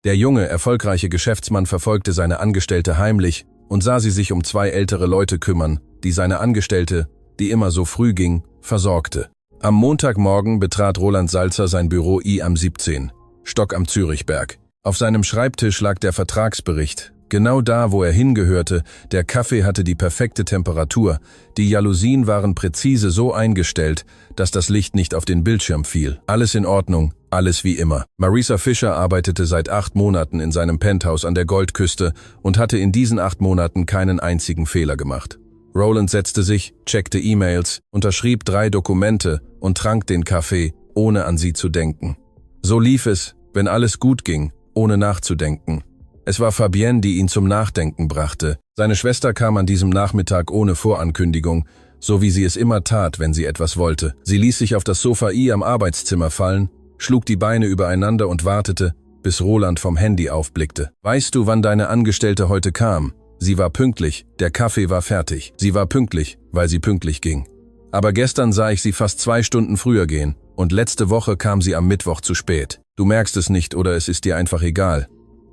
Der junge, erfolgreiche Geschäftsmann verfolgte seine Angestellte heimlich und sah sie sich um 2 ältere Leute kümmern, die seine Angestellte, die immer so früh ging, versorgte. Am Montagmorgen betrat Roland Salzer sein Büro I am 17. Stock am Zürichberg. Auf seinem Schreibtisch lag der Vertragsbericht. Genau da, wo er hingehörte, der Kaffee hatte die perfekte Temperatur, die Jalousien waren präzise so eingestellt, dass das Licht nicht auf den Bildschirm fiel. Alles in Ordnung, alles wie immer. Marisa Fischer arbeitete seit 8 Monaten in seinem Penthouse an der Goldküste und hatte in diesen 8 Monaten keinen einzigen Fehler gemacht. Roland setzte sich, checkte E-Mails, unterschrieb 3 Dokumente und trank den Kaffee, ohne an sie zu denken. So lief es, wenn alles gut ging, ohne nachzudenken. Es war Fabienne, die ihn zum Nachdenken brachte. Seine Schwester kam an diesem Nachmittag ohne Vorankündigung, so wie sie es immer tat, wenn sie etwas wollte. Sie ließ sich auf das Sofa I am Arbeitszimmer fallen, schlug die Beine übereinander und wartete, bis Roland vom Handy aufblickte. »Weißt du, wann deine Angestellte heute kam? Sie war pünktlich, der Kaffee war fertig. Sie war pünktlich, weil sie pünktlich ging. Aber gestern sah ich sie fast 2 Stunden früher gehen und letzte Woche kam sie am Mittwoch zu spät. Du merkst es nicht oder es ist dir einfach egal.«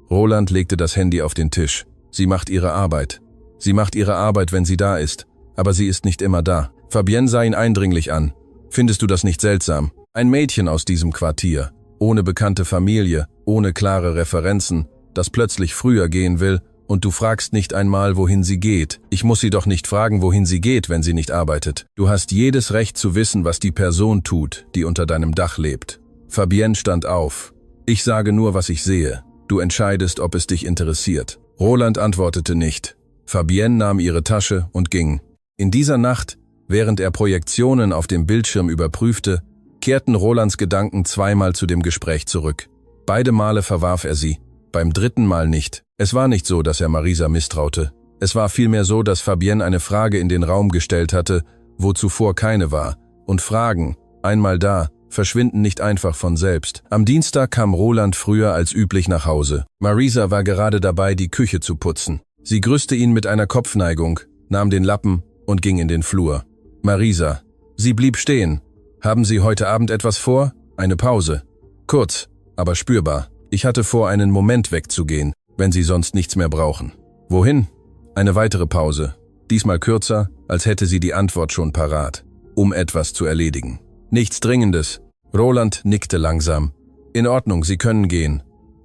Roland legte das Handy auf den Tisch. Sie macht ihre Arbeit. Sie macht ihre Arbeit, wenn sie da ist, aber sie ist nicht immer da. Fabienne sah ihn eindringlich an. Findest du das nicht seltsam? Ein Mädchen aus diesem Quartier, ohne bekannte Familie, ohne klare Referenzen, das plötzlich früher gehen will und du fragst nicht einmal, wohin sie geht. Ich muss sie doch nicht fragen, wohin sie geht, wenn sie nicht arbeitet. Du hast jedes Recht zu wissen, was die Person tut, die unter deinem Dach lebt. Fabienne stand auf. Ich sage nur, was ich sehe. Du entscheidest, ob es dich interessiert. Roland antwortete nicht. Fabienne nahm ihre Tasche und ging. In dieser Nacht, während er Projektionen auf dem Bildschirm überprüfte, kehrten Rolands Gedanken zweimal zu dem Gespräch zurück. Beide Male verwarf er sie, beim 3. Mal nicht. Es war nicht so, dass er Marisa misstraute. Es war vielmehr so, dass Fabienne eine Frage in den Raum gestellt hatte, wo zuvor keine war. Und Fragen, einmal da, verschwinden nicht einfach von selbst. Am Dienstag kam Roland früher als üblich nach Hause. Marisa war gerade dabei, die Küche zu putzen. Sie grüßte ihn mit einer Kopfneigung, nahm den Lappen und ging in den Flur. Marisa. Sie blieb stehen. Haben Sie heute Abend etwas vor? Eine Pause. Kurz, aber spürbar. Ich hatte vor, einen Moment wegzugehen, wenn Sie sonst nichts mehr brauchen. Wohin? Eine weitere Pause. Diesmal kürzer, als hätte sie die Antwort schon parat. Um etwas zu erledigen. Nichts Dringendes. Roland nickte langsam. In Ordnung, Sie können gehen.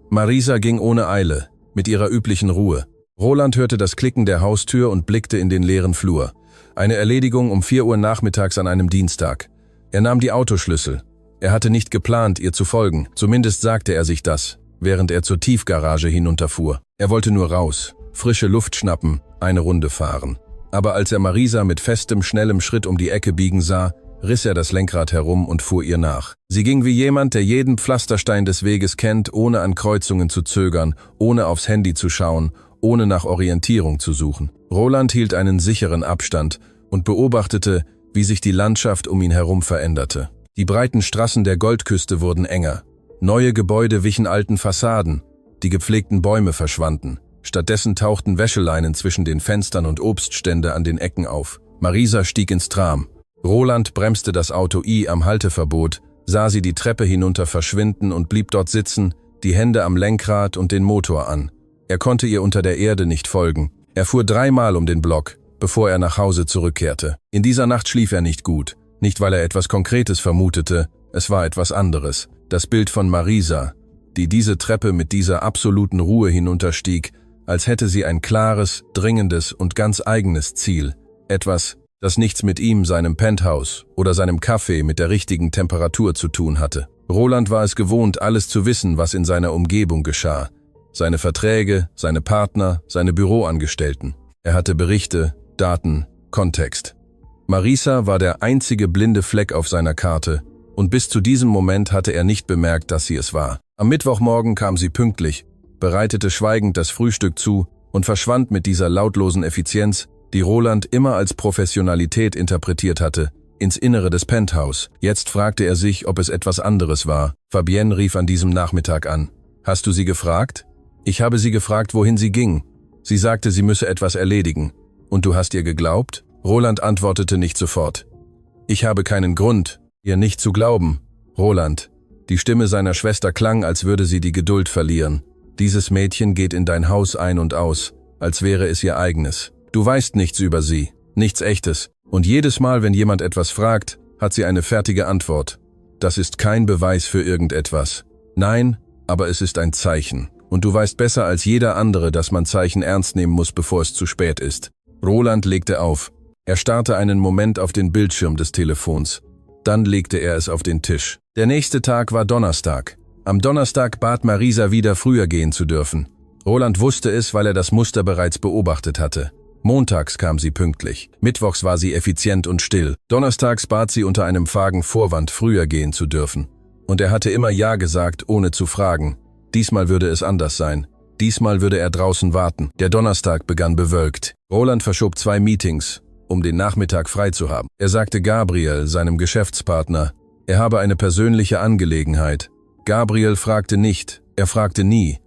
Marisa ging ohne Eile, mit ihrer üblichen Ruhe. Roland hörte das Klicken der Haustür und blickte in den leeren Flur. Eine Erledigung um 4 Uhr nachmittags an einem Dienstag. Er nahm die Autoschlüssel. Er hatte nicht geplant, ihr zu folgen. Zumindest sagte er sich das, während er zur Tiefgarage hinunterfuhr. Er wollte nur raus, frische Luft schnappen, eine Runde fahren. Aber als er Marisa mit festem, schnellem Schritt um die Ecke biegen sah, riss er das Lenkrad herum und fuhr ihr nach. Sie ging wie jemand, der jeden Pflasterstein des Weges kennt, ohne an Kreuzungen zu zögern, ohne aufs Handy zu schauen, ohne nach Orientierung zu suchen. Roland hielt einen sicheren Abstand und beobachtete, wie sich die Landschaft um ihn herum veränderte. Die breiten Straßen der Goldküste wurden enger. Neue Gebäude wichen alten Fassaden. Die gepflegten Bäume verschwanden. Stattdessen tauchten Wäscheleinen zwischen den Fenstern und Obststände an den Ecken auf. Marisa stieg ins Tram. Roland bremste das Auto I am Halteverbot, sah sie die Treppe hinunter verschwinden und blieb dort sitzen, die Hände am Lenkrad und den Motor an. Er konnte ihr unter der Erde nicht folgen. Er fuhr 3-mal um den Block, bevor er nach Hause zurückkehrte. In dieser Nacht schlief er nicht gut. Nicht, weil er etwas Konkretes vermutete, es war etwas anderes. Das Bild von Marisa, die diese Treppe mit dieser absoluten Ruhe hinunterstieg, als hätte sie ein klares, dringendes und ganz eigenes Ziel. Etwas, das nichts mit ihm, seinem Penthouse oder seinem Kaffee mit der richtigen Temperatur zu tun hatte. Roland war es gewohnt, alles zu wissen, was in seiner Umgebung geschah. Seine Verträge, seine Partner, seine Büroangestellten. Er hatte Berichte, Daten, Kontext. Marisa war der einzige blinde Fleck auf seiner Karte und bis zu diesem Moment hatte er nicht bemerkt, dass sie es war. Am Mittwochmorgen kam sie pünktlich, bereitete schweigend das Frühstück zu und verschwand mit dieser lautlosen Effizienz, die Roland immer als Professionalität interpretiert hatte, ins Innere des Penthouse. Jetzt fragte er sich, ob es etwas anderes war. Fabienne rief an diesem Nachmittag an. »Hast du sie gefragt?« »Ich habe sie gefragt, wohin sie ging. Sie sagte, sie müsse etwas erledigen. Und du hast ihr geglaubt?« Roland antwortete nicht sofort. »Ich habe keinen Grund, ihr nicht zu glauben.« »Roland.« Die Stimme seiner Schwester klang, als würde sie die Geduld verlieren. Dieses Mädchen geht in dein Haus ein und aus, als wäre es ihr eigenes. Du weißt nichts über sie, nichts Echtes. Und jedes Mal, wenn jemand etwas fragt, hat sie eine fertige Antwort. Das ist kein Beweis für irgendetwas. Nein, aber es ist ein Zeichen. Und du weißt besser als jeder andere, dass man Zeichen ernst nehmen muss, bevor es zu spät ist. Roland legte auf. Er starrte einen Moment auf den Bildschirm des Telefons. Dann legte er es auf den Tisch. Der nächste Tag war Donnerstag. Am Donnerstag bat Marisa wieder früher gehen zu dürfen. Roland wusste es, weil er das Muster bereits beobachtet hatte. Montags kam sie pünktlich. Mittwochs war sie effizient und still. Donnerstags bat sie unter einem vagen Vorwand, früher gehen zu dürfen. Und er hatte immer Ja gesagt, ohne zu fragen. Diesmal würde es anders sein. Diesmal würde er draußen warten. Der Donnerstag begann bewölkt. Roland verschob 2 Meetings, um den Nachmittag frei zu haben. Er sagte Gabriel, seinem Geschäftspartner, er habe eine persönliche Angelegenheit. Gabriel fragte nicht, er fragte nie.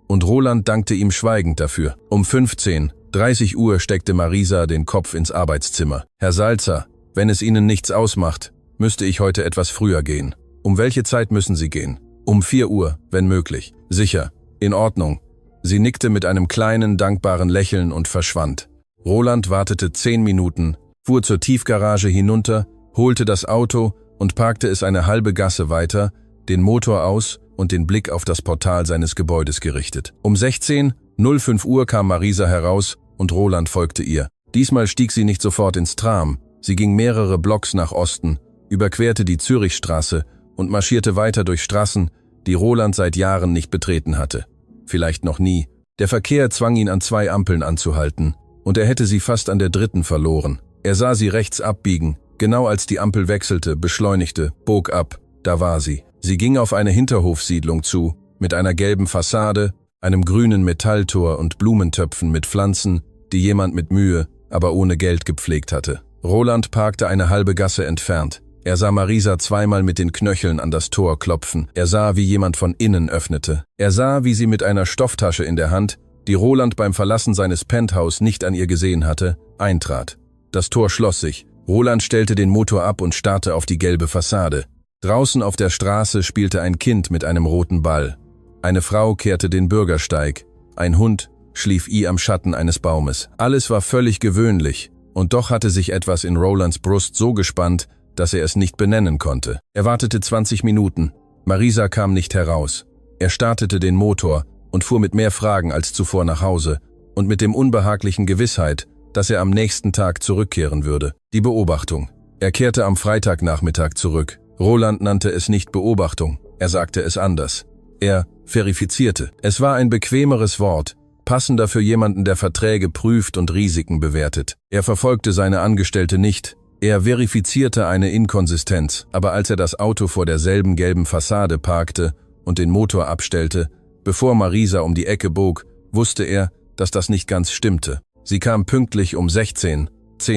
Und Roland dankte ihm schweigend dafür. Um 15:30 Uhr steckte Marisa den Kopf ins Arbeitszimmer. Herr Salzer, wenn es Ihnen nichts ausmacht, müsste ich heute etwas früher gehen. Um welche Zeit müssen Sie gehen? Um 4 Uhr, wenn möglich. Sicher. In Ordnung. Sie nickte mit einem kleinen, dankbaren Lächeln und verschwand. Roland wartete 10 Minuten, fuhr zur Tiefgarage hinunter, holte das Auto und parkte es eine halbe Gasse weiter, den Motor aus und den Blick auf das Portal seines Gebäudes gerichtet. Um 16:05 Uhr kam Marisa heraus und Roland folgte ihr. Diesmal stieg sie nicht sofort ins Tram. Sie ging mehrere Blocks nach Osten, überquerte die Zürichstraße und marschierte weiter durch Straßen, die Roland seit Jahren nicht betreten hatte. Vielleicht noch nie. Der Verkehr zwang ihn an 2 Ampeln anzuhalten, und er hätte sie fast an der 3. verloren. Er sah sie rechts abbiegen, genau als die Ampel wechselte, beschleunigte, bog ab. Da war sie. Sie ging auf eine Hinterhofsiedlung zu, mit einer gelben Fassade, einem grünen Metalltor und Blumentöpfen mit Pflanzen, die jemand mit Mühe, aber ohne Geld gepflegt hatte. Roland parkte eine halbe Gasse entfernt. Er sah Marisa zweimal mit den Knöcheln an das Tor klopfen. Er sah, wie jemand von innen öffnete. Er sah, wie sie mit einer Stofftasche in der Hand, die Roland beim Verlassen seines Penthouse nicht an ihr gesehen hatte, eintrat. Das Tor schloss sich. Roland stellte den Motor ab und starrte auf die gelbe Fassade. Draußen auf der Straße spielte ein Kind mit einem roten Ball. Eine Frau kehrte den Bürgersteig. Ein Hund schlief am Schatten eines Baumes. Alles war völlig gewöhnlich, und doch hatte sich etwas in Rolands Brust so gespannt, dass er es nicht benennen konnte. Er wartete 20 Minuten. Marisa kam nicht heraus. Er startete den Motor und fuhr mit mehr Fragen als zuvor nach Hause und mit dem unbehaglichen Gewissheit, dass er am nächsten Tag zurückkehren würde. Die Beobachtung. Er kehrte am Freitagnachmittag zurück. Roland nannte es nicht Beobachtung, er sagte es anders. Er verifizierte. Es war ein bequemeres Wort, passender für jemanden, der Verträge prüft und Risiken bewertet. Er verfolgte seine Angestellte nicht. Er verifizierte eine Inkonsistenz, aber als er das Auto vor derselben gelben Fassade parkte und den Motor abstellte, bevor Marisa um die Ecke bog, wusste er, dass das nicht ganz stimmte. Sie kam pünktlich um 10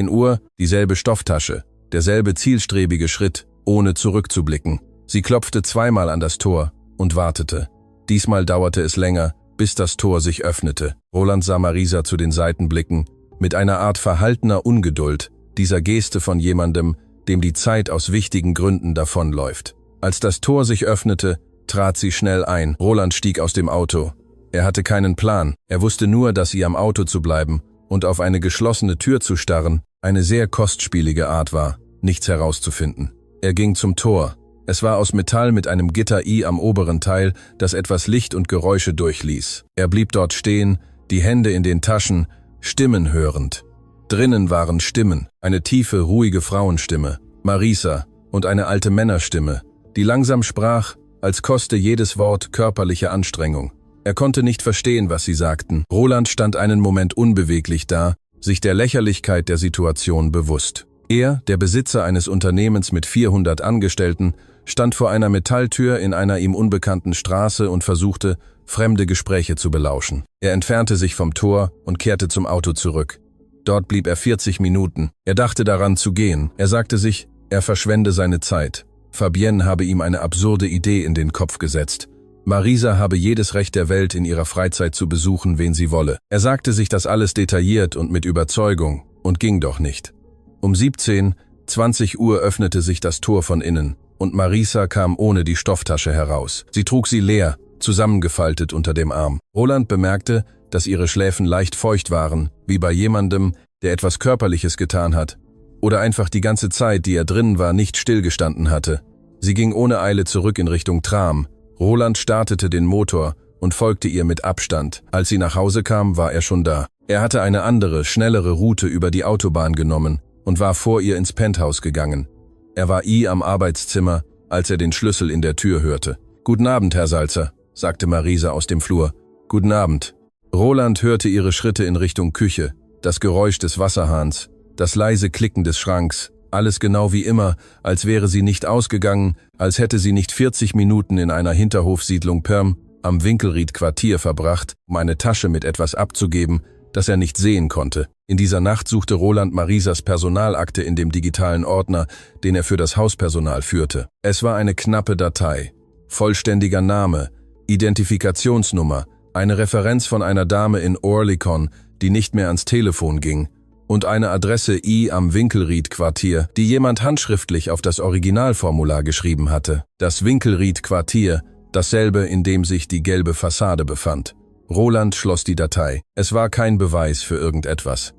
Uhr, dieselbe Stofftasche, derselbe zielstrebige Schritt, ohne zurückzublicken. Sie klopfte zweimal an das Tor und wartete. Diesmal dauerte es länger, bis das Tor sich öffnete. Roland sah Marisa zu den Seiten blicken, mit einer Art verhaltener Ungeduld, dieser Geste von jemandem, dem die Zeit aus wichtigen Gründen davonläuft. Als das Tor sich öffnete, trat sie schnell ein. Roland stieg aus dem Auto. Er hatte keinen Plan. Er wusste nur, dass sie am Auto zu bleiben und auf eine geschlossene Tür zu starren eine sehr kostspielige Art war, nichts herauszufinden. Er ging zum Tor. Es war aus Metall mit einem Gitter am oberen Teil, das etwas Licht und Geräusche durchließ. Er blieb dort stehen, die Hände in den Taschen, Stimmen hörend. Drinnen waren Stimmen, eine tiefe, ruhige Frauenstimme, Marisa, und eine alte Männerstimme, die langsam sprach, als koste jedes Wort körperliche Anstrengung. Er konnte nicht verstehen, was sie sagten. Roland stand einen Moment unbeweglich da, sich der Lächerlichkeit der Situation bewusst. Er, der Besitzer eines Unternehmens mit 400 Angestellten, stand vor einer Metalltür in einer ihm unbekannten Straße und versuchte, fremde Gespräche zu belauschen. Er entfernte sich vom Tor und kehrte zum Auto zurück. Dort blieb er 40 Minuten. Er dachte daran zu gehen. Er sagte sich, er verschwende seine Zeit. Fabienne habe ihm eine absurde Idee in den Kopf gesetzt. Marisa habe jedes Recht der Welt, in ihrer Freizeit zu besuchen, wen sie wolle. Er sagte sich das alles detailliert und mit Überzeugung und ging doch nicht. Um 17:20 Uhr öffnete sich das Tor von innen und Marisa kam ohne die Stofftasche heraus. Sie trug sie leer, zusammengefaltet unter dem Arm. Roland bemerkte, dass ihre Schläfen leicht feucht waren, wie bei jemandem, der etwas Körperliches getan hat. Oder einfach die ganze Zeit, die er drinnen war, nicht stillgestanden hatte. Sie ging ohne Eile zurück in Richtung Tram. Roland startete den Motor und folgte ihr mit Abstand. Als sie nach Hause kam, war er schon da. Er hatte eine andere, schnellere Route über die Autobahn genommen und war vor ihr ins Penthouse gegangen. Er war am Arbeitszimmer, als er den Schlüssel in der Tür hörte. »Guten Abend, Herr Salzer«, sagte Marisa aus dem Flur. »Guten Abend.« Roland hörte ihre Schritte in Richtung Küche, das Geräusch des Wasserhahns, das leise Klicken des Schranks, alles genau wie immer, als wäre sie nicht ausgegangen, als hätte sie nicht 40 Minuten in einer Hinterhofsiedlung Perm am Winkelried-Quartier verbracht, um eine Tasche mit etwas abzugeben, das er nicht sehen konnte. In dieser Nacht suchte Roland Marisas Personalakte in dem digitalen Ordner, den er für das Hauspersonal führte. Es war eine knappe Datei. Vollständiger Name, Identifikationsnummer, eine Referenz von einer Dame in Oerlikon, die nicht mehr ans Telefon ging, und eine Adresse am Winkelried-Quartier, die jemand handschriftlich auf das Originalformular geschrieben hatte. Das Winkelried-Quartier, dasselbe, in dem sich die gelbe Fassade befand. Roland schloss die Datei. Es war kein Beweis für irgendetwas.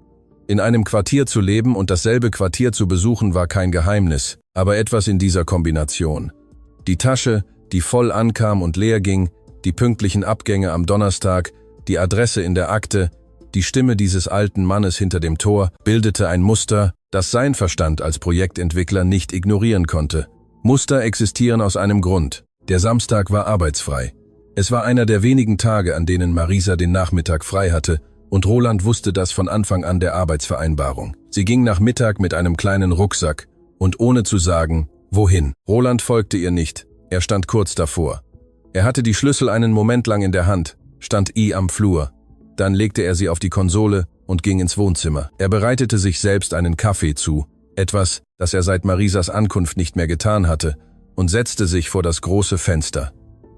In einem Quartier zu leben und dasselbe Quartier zu besuchen war kein Geheimnis, aber etwas in dieser Kombination. Die Tasche, die voll ankam und leer ging, die pünktlichen Abgänge am Donnerstag, die Adresse in der Akte, die Stimme dieses alten Mannes hinter dem Tor bildete ein Muster, das sein Verstand als Projektentwickler nicht ignorieren konnte. Muster existieren aus einem Grund. Der Samstag war arbeitsfrei. Es war einer der wenigen Tage, an denen Marisa den Nachmittag frei hatte, und Roland wusste das von Anfang an der Arbeitsvereinbarung. Sie ging nach Mittag mit einem kleinen Rucksack und ohne zu sagen, wohin. Roland folgte ihr nicht. Er stand kurz davor. Er hatte die Schlüssel einen Moment lang in der Hand, stand am Flur. Dann legte er sie auf die Konsole und ging ins Wohnzimmer. Er bereitete sich selbst einen Kaffee zu, etwas, das er seit Marisas Ankunft nicht mehr getan hatte, und setzte sich vor das große Fenster.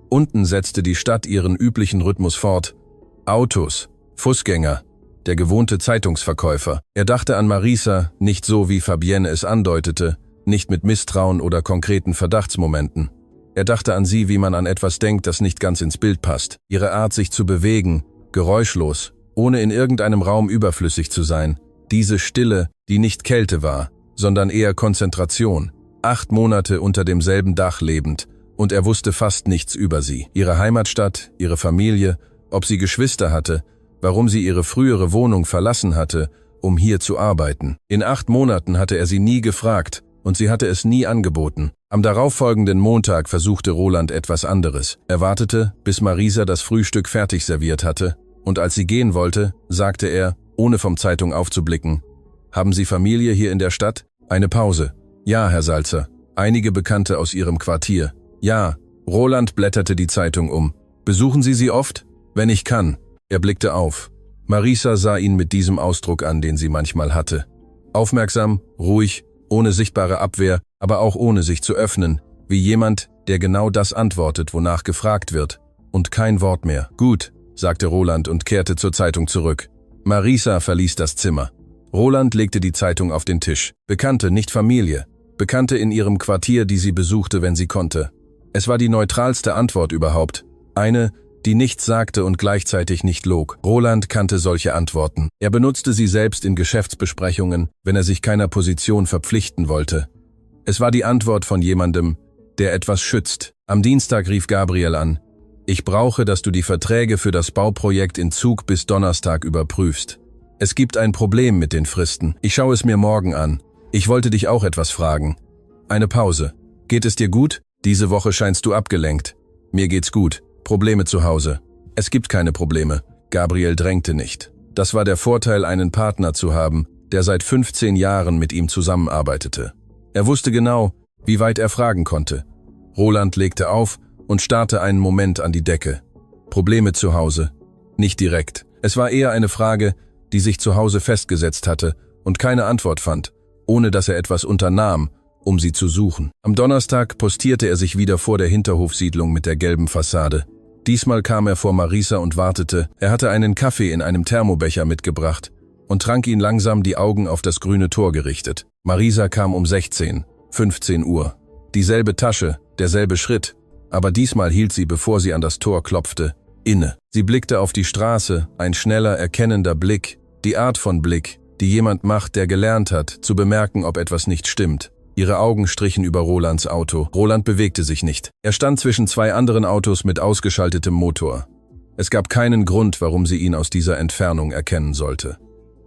Unten setzte die Stadt ihren üblichen Rhythmus fort. Autos, Fußgänger, der gewohnte Zeitungsverkäufer. Er dachte an Marisa, nicht so wie Fabienne es andeutete, nicht mit Misstrauen oder konkreten Verdachtsmomenten. Er dachte an sie, wie man an etwas denkt, das nicht ganz ins Bild passt. Ihre Art, sich zu bewegen, geräuschlos, ohne in irgendeinem Raum überflüssig zu sein. Diese Stille, die nicht Kälte war, sondern eher Konzentration. 8 Monate unter demselben Dach lebend, und er wusste fast nichts über sie. Ihre Heimatstadt, ihre Familie, ob sie Geschwister hatte, warum sie ihre frühere Wohnung verlassen hatte, um hier zu arbeiten. In 8 Monaten hatte er sie nie gefragt, und sie hatte es nie angeboten. Am darauffolgenden Montag versuchte Roland etwas anderes. Er wartete, bis Marisa das Frühstück fertig serviert hatte, und als sie gehen wollte, sagte er, ohne vom Zeitung aufzublicken: »Haben Sie Familie hier in der Stadt?« Eine Pause. »Ja, Herr Salzer. Einige Bekannte aus Ihrem Quartier.« »Ja.« Roland blätterte die Zeitung um. »Besuchen Sie sie oft?« »Wenn ich kann.« Er blickte auf. Marisa sah ihn mit diesem Ausdruck an, den sie manchmal hatte. Aufmerksam, ruhig, ohne sichtbare Abwehr, aber auch ohne sich zu öffnen, wie jemand, der genau das antwortet, wonach gefragt wird. Und kein Wort mehr. »Gut«, sagte Roland und kehrte zur Zeitung zurück. Marisa verließ das Zimmer. Roland legte die Zeitung auf den Tisch. Bekannte, nicht Familie. Bekannte in ihrem Quartier, die sie besuchte, wenn sie konnte. Es war die neutralste Antwort überhaupt. Eine, die nichts sagte und gleichzeitig nicht log. Roland kannte solche Antworten. Er benutzte sie selbst in Geschäftsbesprechungen, wenn er sich keiner Position verpflichten wollte. Es war die Antwort von jemandem, der etwas schützt. Am Dienstag rief Gabriel an. »Ich brauche, dass du die Verträge für das Bauprojekt in Zug bis Donnerstag überprüfst. Es gibt ein Problem mit den Fristen. Ich schaue es mir morgen an. Ich wollte dich auch etwas fragen.« Eine Pause. »Geht es dir gut? Diese Woche scheinst du abgelenkt.« »Mir geht's gut. Probleme zu Hause.« »Es gibt keine Probleme.« Gabriel drängte nicht. Das war der Vorteil, einen Partner zu haben, der seit 15 Jahren mit ihm zusammenarbeitete. Er wusste genau, wie weit er fragen konnte. Roland legte auf und starrte einen Moment an die Decke. Probleme zu Hause? Nicht direkt. Es war eher eine Frage, die sich zu Hause festgesetzt hatte und keine Antwort fand, ohne dass er etwas unternahm, um sie zu suchen. Am Donnerstag postierte er sich wieder vor der Hinterhofsiedlung mit der gelben Fassade. Diesmal kam er vor Marisa und wartete. Er hatte einen Kaffee in einem Thermobecher mitgebracht und trank ihn langsam, die Augen auf das grüne Tor gerichtet. Marisa kam um 15 Uhr. Dieselbe Tasche, derselbe Schritt, Aber diesmal hielt sie, bevor sie an das Tor klopfte, inne. Sie blickte auf die Straße, ein schneller, erkennender Blick, die Art von Blick, die jemand macht, der gelernt hat, zu bemerken, ob etwas nicht stimmt. Ihre Augen strichen über Rolands Auto. Roland bewegte sich nicht. Er stand zwischen zwei anderen Autos mit ausgeschaltetem Motor. Es gab keinen Grund, warum sie ihn aus dieser Entfernung erkennen sollte.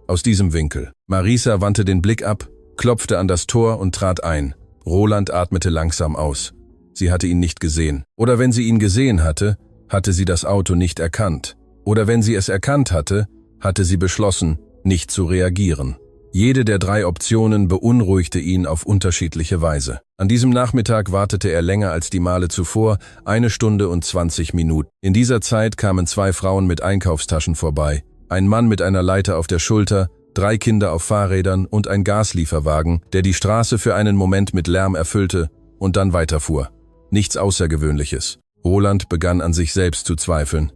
Aus diesem Winkel. Marisa wandte den Blick ab, klopfte an das Tor und trat ein. Roland atmete langsam aus. Sie hatte ihn nicht gesehen. Oder wenn sie ihn gesehen hatte, hatte sie das Auto nicht erkannt. Oder wenn sie es erkannt hatte, hatte sie beschlossen, nicht zu reagieren. Jede der 3 Optionen beunruhigte ihn auf unterschiedliche Weise. An diesem Nachmittag wartete er länger als die Male zuvor, 1 Stunde und 20 Minuten. In dieser Zeit kamen 2 Frauen mit Einkaufstaschen vorbei, ein Mann mit einer Leiter auf der Schulter, 3 Kinder auf Fahrrädern und ein Gaslieferwagen, der die Straße für einen Moment mit Lärm erfüllte und dann weiterfuhr. Nichts Außergewöhnliches. Roland begann an sich selbst zu zweifeln.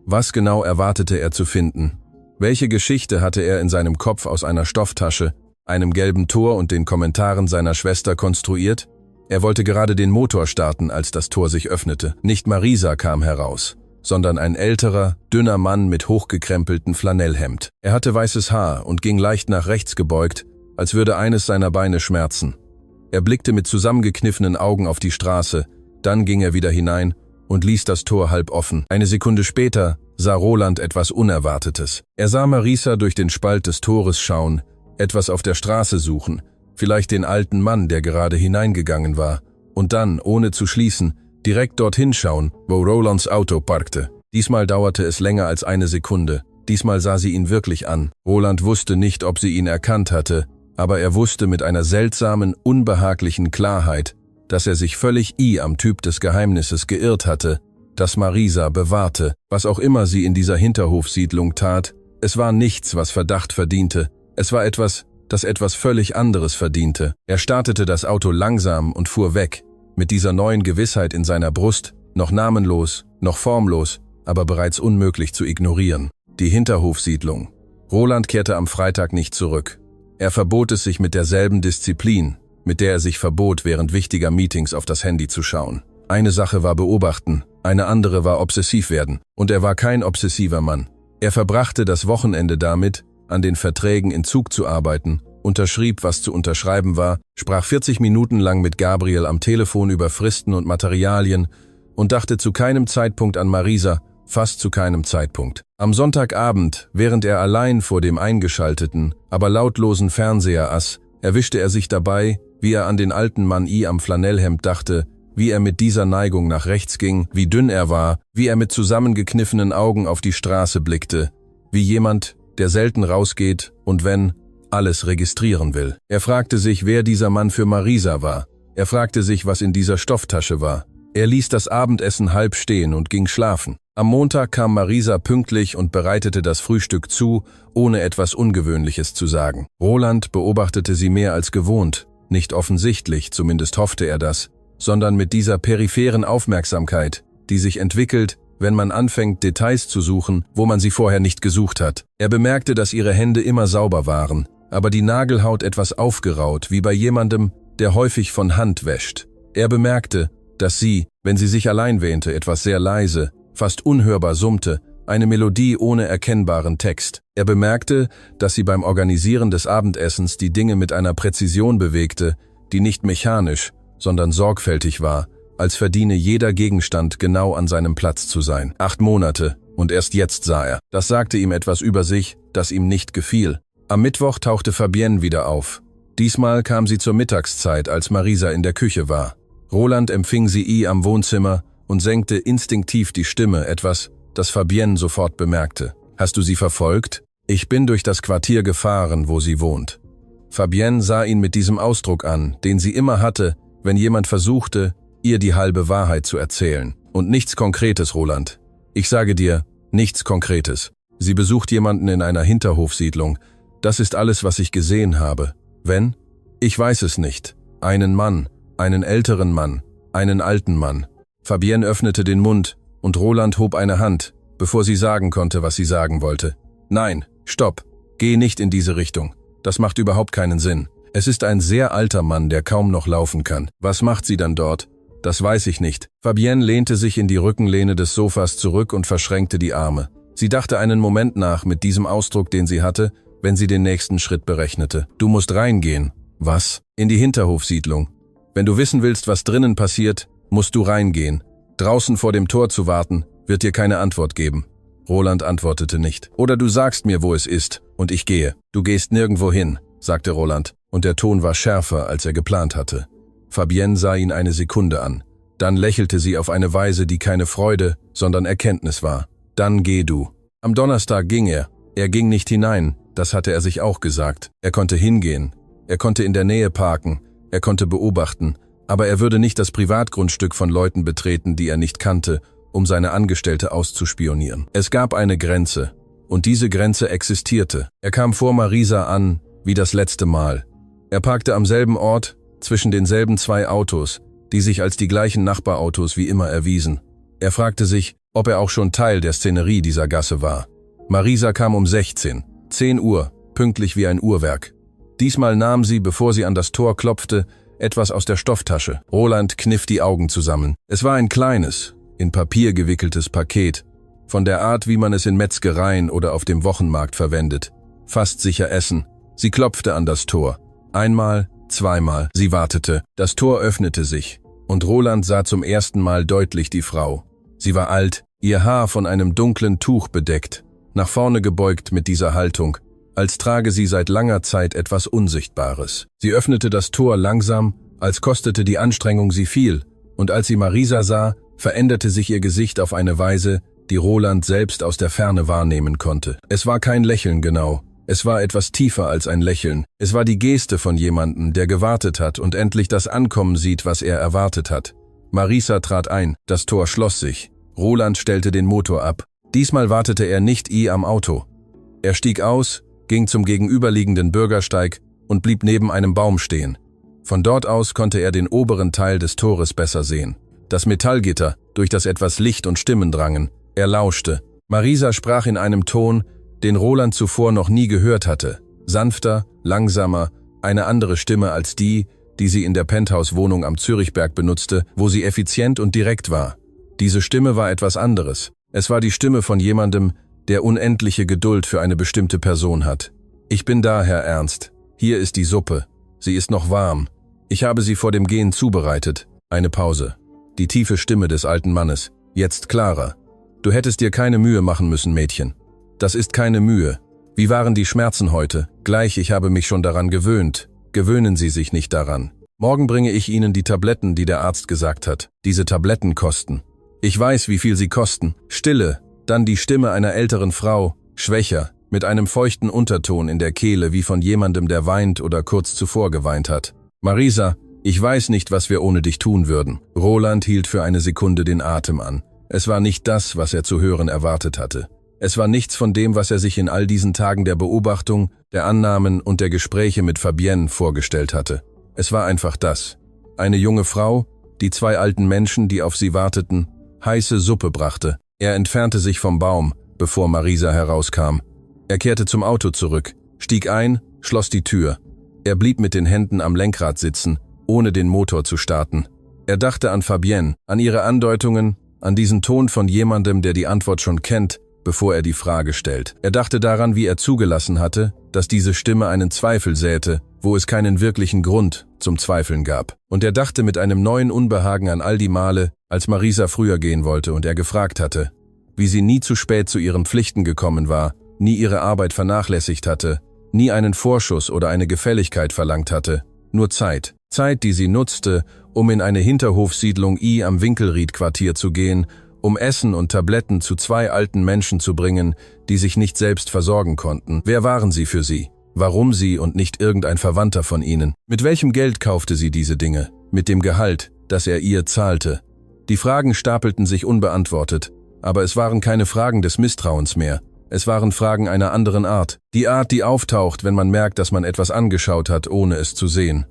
Was genau erwartete er zu finden? Welche Geschichte hatte er in seinem Kopf aus einer Stofftasche, einem gelben Tor und den Kommentaren seiner Schwester konstruiert? Er wollte gerade den Motor starten, als das Tor sich öffnete. Nicht Marisa kam heraus, sondern ein älterer, dünner Mann mit hochgekrempeltem Flanellhemd. Er hatte weißes Haar und ging leicht nach rechts gebeugt, als würde eines seiner Beine schmerzen. Er blickte mit zusammengekniffenen Augen auf die Straße, dann ging er wieder hinein und ließ das Tor halb offen. Eine Sekunde später sah Roland etwas Unerwartetes. Er sah Marisa durch den Spalt des Tores schauen, etwas auf der Straße suchen, vielleicht den alten Mann, der gerade hineingegangen war, und dann, ohne zu schließen, direkt dorthin schauen, wo Rolands Auto parkte. Diesmal dauerte es länger als 1 Sekunde. Diesmal sah sie ihn wirklich an. Roland wusste nicht, ob sie ihn erkannt hatte, aber er wusste mit einer seltsamen, unbehaglichen Klarheit, dass er sich völlig am Typ des Geheimnisses geirrt hatte, das Marisa bewahrte. Was auch immer sie in dieser Hinterhofsiedlung tat, es war nichts, was Verdacht verdiente. Es war etwas, das etwas völlig anderes verdiente. Er startete das Auto langsam und fuhr weg, mit dieser neuen Gewissheit in seiner Brust, noch namenlos, noch formlos, aber bereits unmöglich zu ignorieren. Die Hinterhofsiedlung. Roland kehrte am Freitag nicht zurück. Er verbot es sich mit derselben Disziplin, mit der er sich verbot, während wichtiger Meetings auf das Handy zu schauen. Eine Sache war beobachten, eine andere war obsessiv werden. Und er war kein obsessiver Mann. Er verbrachte das Wochenende damit, an den Verträgen in Zug zu arbeiten, unterschrieb, was zu unterschreiben war, sprach 40 Minuten lang mit Gabriel am Telefon über Fristen und Materialien und dachte zu keinem Zeitpunkt an Marisa, fast zu keinem Zeitpunkt. Am Sonntagabend, während er allein vor dem eingeschalteten, aber lautlosen Fernseher aß, erwischte er sich dabei, wie er an den alten Mann am Flanellhemd dachte, wie er mit dieser Neigung nach rechts ging, wie dünn er war, wie er mit zusammengekniffenen Augen auf die Straße blickte, wie jemand, der selten rausgeht und wenn, alles registrieren will. Er fragte sich, wer dieser Mann für Marisa war. Er fragte sich, was in dieser Stofftasche war. Er ließ das Abendessen halb stehen und ging schlafen. Am Montag kam Marisa pünktlich und bereitete das Frühstück zu, ohne etwas Ungewöhnliches zu sagen. Roland beobachtete sie mehr als gewohnt, nicht offensichtlich, zumindest hoffte er das, sondern mit dieser peripheren Aufmerksamkeit, die sich entwickelt, wenn man anfängt, Details zu suchen, wo man sie vorher nicht gesucht hat. Er bemerkte, dass ihre Hände immer sauber waren, aber die Nagelhaut etwas aufgeraut, wie bei jemandem, der häufig von Hand wäscht. Er bemerkte, dass sie, wenn sie sich allein wähnte, etwas sehr leise, fast unhörbar summte, eine Melodie ohne erkennbaren Text. Er bemerkte, dass sie beim Organisieren des Abendessens die Dinge mit einer Präzision bewegte, die nicht mechanisch, sondern sorgfältig war, als verdiene jeder Gegenstand genau an seinem Platz zu sein. 8 Monate, und erst jetzt sah er. Das sagte ihm etwas über sich, das ihm nicht gefiel. Am Mittwoch tauchte Fabienne wieder auf. Diesmal kam sie zur Mittagszeit, als Marisa in der Küche war. Roland empfing sie am Wohnzimmer und senkte instinktiv die Stimme, etwas, das Fabienne sofort bemerkte. »Hast du sie verfolgt? Ich bin durch das Quartier gefahren, wo sie wohnt.« Fabienne sah ihn mit diesem Ausdruck an, den sie immer hatte, wenn jemand versuchte, ihr die halbe Wahrheit zu erzählen. Und nichts Konkretes, Roland. Ich sage dir, nichts Konkretes. Sie besucht jemanden in einer Hinterhofsiedlung. Das ist alles, was ich gesehen habe. Wenn? Ich weiß es nicht. Einen Mann, einen älteren Mann, einen alten Mann. Fabienne öffnete den Mund und Roland hob eine Hand, bevor sie sagen konnte, was sie sagen wollte. Nein, stopp, geh nicht in diese Richtung. Das macht überhaupt keinen Sinn. Es ist ein sehr alter Mann, der kaum noch laufen kann. Was macht sie dann dort? Das weiß ich nicht. Fabienne lehnte sich in die Rückenlehne des Sofas zurück und verschränkte die Arme. Sie dachte einen Moment nach mit diesem Ausdruck, den sie hatte, wenn sie den nächsten Schritt berechnete. Du musst reingehen. Was? In die Hinterhofsiedlung. Wenn du wissen willst, was drinnen passiert, musst du reingehen. Draußen vor dem Tor zu warten, wird dir keine Antwort geben. Roland antwortete nicht. Oder du sagst mir, wo es ist, und ich gehe. Du gehst nirgendwo hin, sagte Roland, und der Ton war schärfer, als er geplant hatte. Fabienne sah ihn eine Sekunde an. Dann lächelte sie auf eine Weise, die keine Freude, sondern Erkenntnis war. Dann geh du. Am Donnerstag ging er. Er ging nicht hinein, das hatte er sich auch gesagt. Er konnte hingehen. Er konnte in der Nähe parken. Er konnte beobachten. Aber er würde nicht das Privatgrundstück von Leuten betreten, die er nicht kannte, um seine Angestellte auszuspionieren. Es gab eine Grenze. Und diese Grenze existierte. Er kam vor Marisa an, wie das letzte Mal. Er parkte am selben Ort, zwischen denselben zwei Autos, die sich als die gleichen Nachbarautos wie immer erwiesen. Er fragte sich, ob er auch schon Teil der Szenerie dieser Gasse war. Marisa kam um 10 Uhr, pünktlich wie ein Uhrwerk. Diesmal nahm sie, bevor sie an das Tor klopfte, etwas aus der Stofftasche. Roland kniff die Augen zusammen. Es war ein kleines, in Papier gewickeltes Paket, von der Art, wie man es in Metzgereien oder auf dem Wochenmarkt verwendet. Fast sicher Essen. Sie klopfte an das Tor. Einmal, zweimal. Sie wartete. Das Tor öffnete sich. Und Roland sah zum ersten Mal deutlich die Frau. Sie war alt, ihr Haar von einem dunklen Tuch bedeckt, nach vorne gebeugt mit dieser Haltung, als trage sie seit langer Zeit etwas Unsichtbares. Sie öffnete das Tor langsam, als kostete die Anstrengung sie viel, und als sie Marisa sah, veränderte sich ihr Gesicht auf eine Weise, die Roland selbst aus der Ferne wahrnehmen konnte. Es war kein Lächeln genau. Es war etwas tiefer als ein Lächeln. Es war die Geste von jemandem, der gewartet hat und endlich das Ankommen sieht, was er erwartet hat. Marisa trat ein, das Tor schloss sich. Roland stellte den Motor ab. Diesmal wartete er nicht am Auto. Er stieg aus, ging zum gegenüberliegenden Bürgersteig und blieb neben einem Baum stehen. Von dort aus konnte er den oberen Teil des Tores besser sehen. Das Metallgitter, durch das etwas Licht und Stimmen drangen. Er lauschte. Marisa sprach in einem Ton, den Roland zuvor noch nie gehört hatte. Sanfter, langsamer, eine andere Stimme als die sie in der Penthouse-Wohnung am Zürichberg benutzte, wo sie effizient und direkt war. Diese Stimme war etwas anderes. Es war die Stimme von jemandem, der unendliche Geduld für eine bestimmte Person hat. Ich bin da, Herr Ernst. Hier ist die Suppe. Sie ist noch warm. Ich habe sie vor dem Gehen zubereitet. Eine Pause. Die tiefe Stimme des alten Mannes. Jetzt klarer. Du hättest dir keine Mühe machen müssen, Mädchen. Das ist keine Mühe. Wie waren die Schmerzen heute? Gleich, ich habe mich schon daran gewöhnt. Gewöhnen Sie sich nicht daran. Morgen bringe ich Ihnen die Tabletten, die der Arzt gesagt hat. Diese Tabletten kosten. Ich weiß, wie viel sie kosten. Stille, dann die Stimme einer älteren Frau, schwächer, mit einem feuchten Unterton in der Kehle wie von jemandem, der weint oder kurz zuvor geweint hat. Marisa, ich weiß nicht, was wir ohne dich tun würden. Roland hielt für eine Sekunde den Atem an. Es war nicht das, was er zu hören erwartet hatte. Es war nichts von dem, was er sich in all diesen Tagen der Beobachtung, der Annahmen und der Gespräche mit Fabienne vorgestellt hatte. Es war einfach das. Eine junge Frau, die zwei alten Menschen, die auf sie warteten, heiße Suppe brachte. Er entfernte sich vom Baum, bevor Marisa herauskam. Er kehrte zum Auto zurück, stieg ein, schloss die Tür. Er blieb mit den Händen am Lenkrad sitzen, ohne den Motor zu starten. Er dachte an Fabienne, an ihre Andeutungen, an diesen Ton von jemandem, der die Antwort schon kennt, bevor er die Frage stellt. Er dachte daran, wie er zugelassen hatte, dass diese Stimme einen Zweifel säte, wo es keinen wirklichen Grund zum Zweifeln gab. Und er dachte mit einem neuen Unbehagen an all die Male, als Marisa früher gehen wollte und er gefragt hatte, wie sie nie zu spät zu ihren Pflichten gekommen war, nie ihre Arbeit vernachlässigt hatte, nie einen Vorschuss oder eine Gefälligkeit verlangt hatte, nur Zeit. Zeit, die sie nutzte, um in eine Hinterhofsiedlung am Winkelried-Quartier zu gehen, um Essen und Tabletten zu zwei alten Menschen zu bringen, die sich nicht selbst versorgen konnten. Wer waren sie für sie? Warum sie und nicht irgendein Verwandter von ihnen? Mit welchem Geld kaufte sie diese Dinge? Mit dem Gehalt, das er ihr zahlte. Die Fragen stapelten sich unbeantwortet, aber es waren keine Fragen des Misstrauens mehr. Es waren Fragen einer anderen Art. Die Art, die auftaucht, wenn man merkt, dass man etwas angeschaut hat, ohne es zu sehen.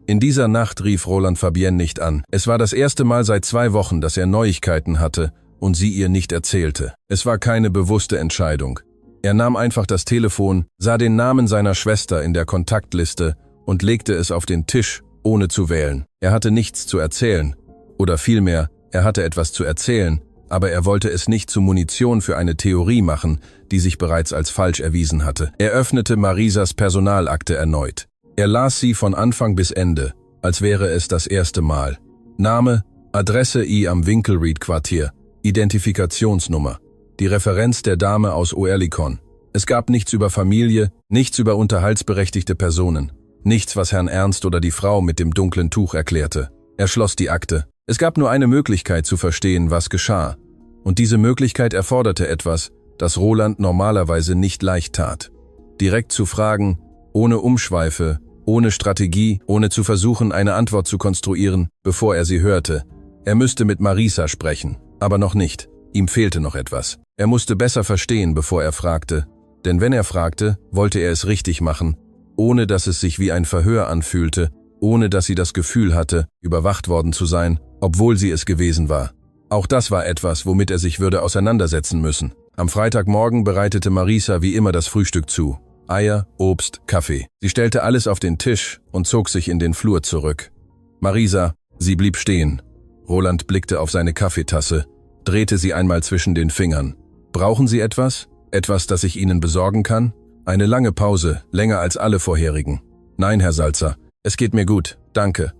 In dieser Nacht rief Roland Fabienne nicht an. Es war das erste Mal seit 2 Wochen, dass er Neuigkeiten hatte und sie ihr nicht erzählte. Es war keine bewusste Entscheidung. Er nahm einfach das Telefon, sah den Namen seiner Schwester in der Kontaktliste und legte es auf den Tisch, ohne zu wählen. Er hatte nichts zu erzählen. Oder vielmehr, er hatte etwas zu erzählen, aber er wollte es nicht zu Munition für eine Theorie machen, die sich bereits als falsch erwiesen hatte. Er öffnete Marisas Personalakte erneut. Er las sie von Anfang bis Ende, als wäre es das erste Mal. Name, Adresse I am Winkelried-Quartier, Identifikationsnummer, die Referenz der Dame aus Oerlikon. Es gab nichts über Familie, nichts über unterhaltsberechtigte Personen, nichts, was Herrn Ernst oder die Frau mit dem dunklen Tuch erklärte. Er schloss die Akte. Es gab nur eine Möglichkeit zu verstehen, was geschah. Und diese Möglichkeit erforderte etwas, das Roland normalerweise nicht leicht tat. Direkt zu fragen, ohne Umschweife, ohne Strategie, ohne zu versuchen, eine Antwort zu konstruieren, bevor er sie hörte. Er müsste mit Marisa sprechen, aber noch nicht. Ihm fehlte noch etwas. Er musste besser verstehen, bevor er fragte. Denn wenn er fragte, wollte er es richtig machen, ohne dass es sich wie ein Verhör anfühlte, ohne dass sie das Gefühl hatte, überwacht worden zu sein, obwohl sie es gewesen war. Auch das war etwas, womit er sich würde auseinandersetzen müssen. Am Freitagmorgen bereitete Marisa wie immer das Frühstück zu. Eier, Obst, Kaffee. Sie stellte alles auf den Tisch und zog sich in den Flur zurück. Marisa, sie blieb stehen. Roland blickte auf seine Kaffeetasse, drehte sie einmal zwischen den Fingern. Brauchen Sie etwas? Etwas, das ich Ihnen besorgen kann? Eine lange Pause, länger als alle vorherigen. Nein, Herr Salzer, es geht mir gut, danke.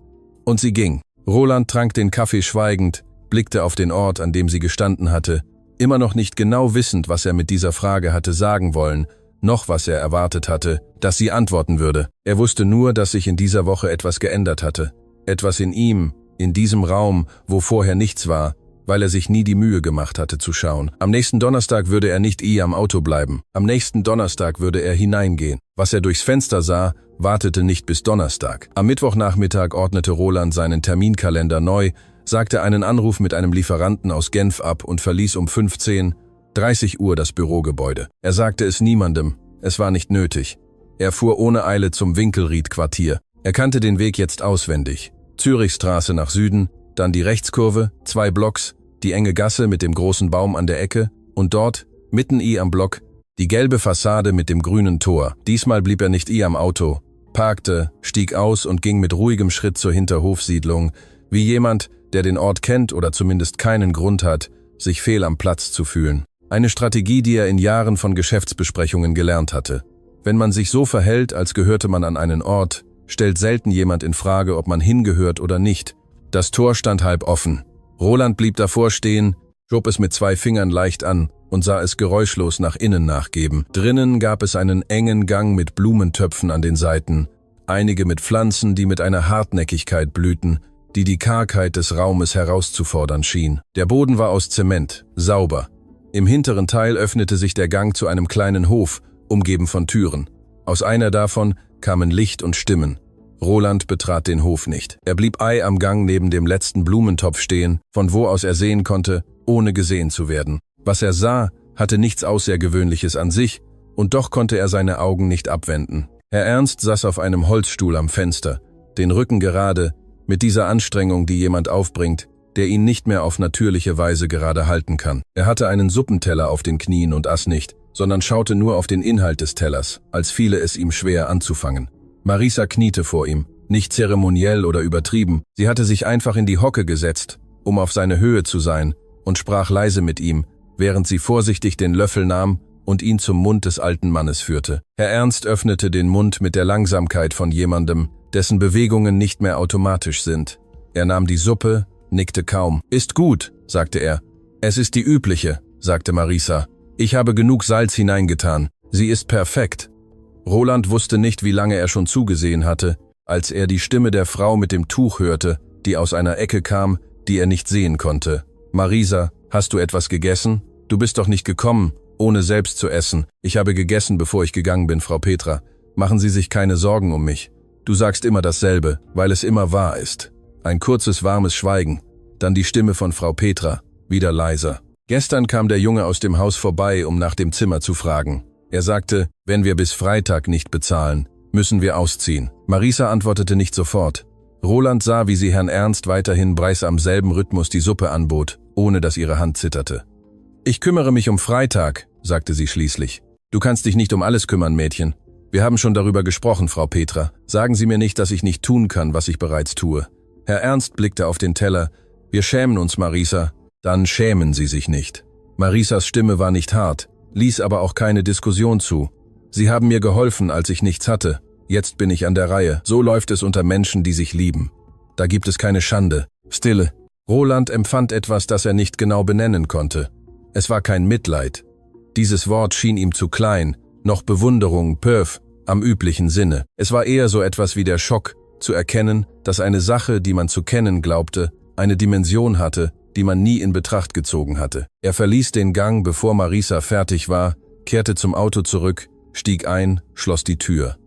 Und sie ging. Roland trank den Kaffee schweigend, blickte auf den Ort, an dem sie gestanden hatte, immer noch nicht genau wissend, was er mit dieser Frage hatte sagen wollen, noch was er erwartet hatte, dass sie antworten würde. Er wusste nur, dass sich in dieser Woche etwas geändert hatte. Etwas in ihm, in diesem Raum, wo vorher nichts war, weil er sich nie die Mühe gemacht hatte zu schauen. Am nächsten Donnerstag würde er nicht am Auto bleiben. Am nächsten Donnerstag würde er hineingehen. Was er durchs Fenster sah, wartete nicht bis Donnerstag. Am Mittwochnachmittag ordnete Roland seinen Terminkalender neu, sagte einen Anruf mit einem Lieferanten aus Genf ab und verließ um 15:30 Uhr das Bürogebäude. Er sagte es niemandem, es war nicht nötig. Er fuhr ohne Eile zum Winkelried-Quartier. Er kannte den Weg jetzt auswendig. Zürichstraße nach Süden, dann die Rechtskurve, 2 Blocks, die enge Gasse mit dem großen Baum an der Ecke und dort, mitten am Block, die gelbe Fassade mit dem grünen Tor. Diesmal blieb er nicht am Auto, parkte, stieg aus und ging mit ruhigem Schritt zur Hinterhofsiedlung, wie jemand, der den Ort kennt oder zumindest keinen Grund hat, sich fehl am Platz zu fühlen. Eine Strategie, die er in Jahren von Geschäftsbesprechungen gelernt hatte. Wenn man sich so verhält, als gehörte man an einen Ort, stellt selten jemand in Frage, ob man hingehört oder nicht. Das Tor stand halb offen. Roland blieb davor stehen, schob es mit 2 Fingern leicht an und sah es geräuschlos nach innen nachgeben. Drinnen gab es einen engen Gang mit Blumentöpfen an den Seiten, einige mit Pflanzen, die mit einer Hartnäckigkeit blühten, die die Kargheit des Raumes herauszufordern schien. Der Boden war aus Zement, sauber. Im hinteren Teil öffnete sich der Gang zu einem kleinen Hof, umgeben von Türen. Aus einer davon kamen Licht und Stimmen. Roland betrat den Hof nicht. Er blieb am Gang neben dem letzten Blumentopf stehen, von wo aus er sehen konnte, ohne gesehen zu werden. Was er sah, hatte nichts Außergewöhnliches an sich, und doch konnte er seine Augen nicht abwenden. Herr Ernst saß auf einem Holzstuhl am Fenster, den Rücken gerade, mit dieser Anstrengung, die jemand aufbringt, der ihn nicht mehr auf natürliche Weise gerade halten kann. Er hatte einen Suppenteller auf den Knien und aß nicht, sondern schaute nur auf den Inhalt des Tellers, als fiele es ihm schwer anzufangen. Marisa kniete vor ihm, nicht zeremoniell oder übertrieben, sie hatte sich einfach in die Hocke gesetzt, um auf seine Höhe zu sein, und sprach leise mit ihm, während sie vorsichtig den Löffel nahm und ihn zum Mund des alten Mannes führte. Herr Ernst öffnete den Mund mit der Langsamkeit von jemandem, dessen Bewegungen nicht mehr automatisch sind. Er nahm die Suppe, nickte kaum. »Ist gut«, sagte er. »Es ist die übliche«, sagte Marisa. »Ich habe genug Salz hineingetan. Sie ist perfekt.« Roland wusste nicht, wie lange er schon zugesehen hatte, als er die Stimme der Frau mit dem Tuch hörte, die aus einer Ecke kam, die er nicht sehen konnte. »Marisa, hast du etwas gegessen? Du bist doch nicht gekommen, ohne selbst zu essen. Ich habe gegessen, bevor ich gegangen bin, Frau Petra. Machen Sie sich keine Sorgen um mich. Du sagst immer dasselbe, weil es immer wahr ist.« Ein kurzes, warmes Schweigen, dann die Stimme von Frau Petra, wieder leiser. »Gestern kam der Junge aus dem Haus vorbei, um nach dem Zimmer zu fragen. Er sagte, wenn wir bis Freitag nicht bezahlen, müssen wir ausziehen.« Marisa antwortete nicht sofort. Roland sah, wie sie Herrn Ernst weiterhin Breis am selben Rhythmus die Suppe anbot, ohne dass ihre Hand zitterte. »Ich kümmere mich um Freitag«, sagte sie schließlich. »Du kannst dich nicht um alles kümmern, Mädchen. Wir haben schon darüber gesprochen, Frau Petra. Sagen Sie mir nicht, dass ich nicht tun kann, was ich bereits tue.« Herr Ernst blickte auf den Teller, Wir schämen uns, Marisa. Dann schämen Sie sich nicht. Marisas Stimme war nicht hart, ließ aber auch keine Diskussion zu. Sie haben mir geholfen, als ich nichts hatte. Jetzt bin ich an der Reihe. So läuft es unter Menschen, die sich lieben. Da gibt es keine Schande. Stille. Roland empfand etwas, das er nicht genau benennen konnte. Es war kein Mitleid. Dieses Wort schien ihm zu klein, noch Bewunderung, Pöf, am üblichen Sinne. Es war eher so etwas wie der Schock, zu erkennen, dass eine Sache, die man zu kennen glaubte, eine Dimension hatte, die man nie in Betracht gezogen hatte. Er verließ den Gang, bevor Marisa fertig war, kehrte zum Auto zurück, stieg ein, schloss die Tür.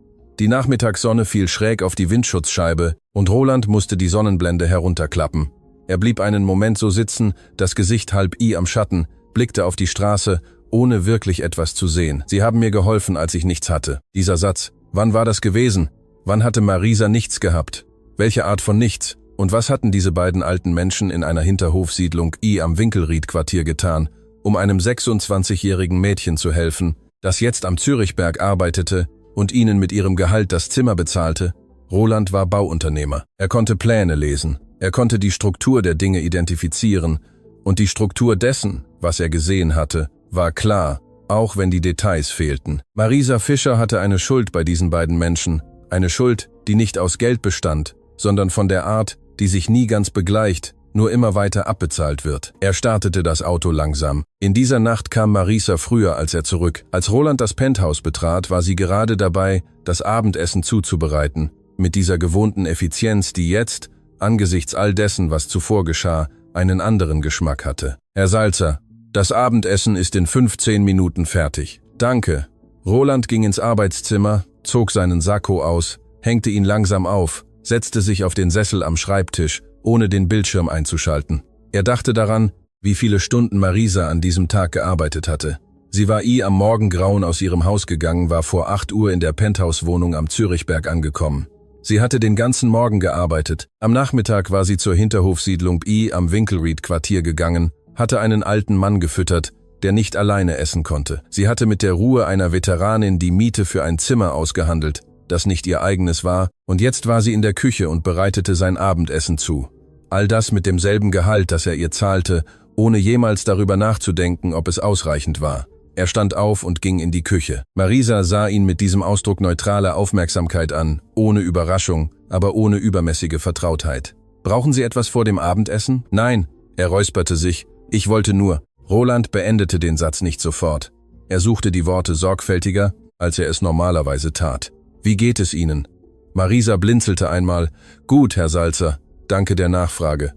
Die Nachmittagssonne fiel schräg auf die Windschutzscheibe und Roland musste die Sonnenblende herunterklappen. Er blieb einen Moment so sitzen, das Gesicht halb am Schatten, blickte auf die Straße, ohne wirklich etwas zu sehen. Sie haben mir geholfen, als ich nichts hatte. Dieser Satz. Wann war das gewesen? Wann hatte Marisa nichts gehabt? Welche Art von nichts? Und was hatten diese beiden alten Menschen in einer Hinterhofsiedlung am Winkelried-Quartier getan, um einem 26-jährigen Mädchen zu helfen, das jetzt am Zürichberg arbeitete und ihnen mit ihrem Gehalt das Zimmer bezahlte? Roland war Bauunternehmer. Er konnte Pläne lesen. Er konnte die Struktur der Dinge identifizieren. Und die Struktur dessen, was er gesehen hatte, war klar, auch wenn die Details fehlten. Marisa Fischer hatte eine Schuld bei diesen beiden Menschen. Eine Schuld, die nicht aus Geld bestand, sondern von der Art, die sich nie ganz begleicht, nur immer weiter abbezahlt wird. Er startete das Auto langsam. In dieser Nacht kam Marisa früher als er zurück. Als Roland das Penthouse betrat, war sie gerade dabei, das Abendessen zuzubereiten, mit dieser gewohnten Effizienz, die jetzt, angesichts all dessen, was zuvor geschah, einen anderen Geschmack hatte. Herr Salzer, das Abendessen ist in 15 Minuten fertig. Danke. Roland ging ins Arbeitszimmer, zog seinen Sakko aus, hängte ihn langsam auf, setzte sich auf den Sessel am Schreibtisch, ohne den Bildschirm einzuschalten. Er dachte daran, wie viele Stunden Marisa an diesem Tag gearbeitet hatte. Sie war am Morgengrauen aus ihrem Haus gegangen, war vor 8 Uhr in der Penthouse-Wohnung am Zürichberg angekommen. Sie hatte den ganzen Morgen gearbeitet. Am Nachmittag war sie zur Hinterhofsiedlung am Winkelried-Quartier gegangen, hatte einen alten Mann gefüttert, der nicht alleine essen konnte. Sie hatte mit der Ruhe einer Veteranin die Miete für ein Zimmer ausgehandelt, das nicht ihr eigenes war, und jetzt war sie in der Küche und bereitete sein Abendessen zu. All das mit demselben Gehalt, das er ihr zahlte, ohne jemals darüber nachzudenken, ob es ausreichend war. Er stand auf und ging in die Küche. Marisa sah ihn mit diesem Ausdruck neutraler Aufmerksamkeit an, ohne Überraschung, aber ohne übermäßige Vertrautheit. »Brauchen Sie etwas vor dem Abendessen?« »Nein«, er räusperte sich, »ich wollte nur.« Roland beendete den Satz nicht sofort. Er suchte die Worte sorgfältiger, als er es normalerweise tat. »Wie geht es Ihnen?« Marisa blinzelte einmal. »Gut, Herr Salzer, danke der Nachfrage.«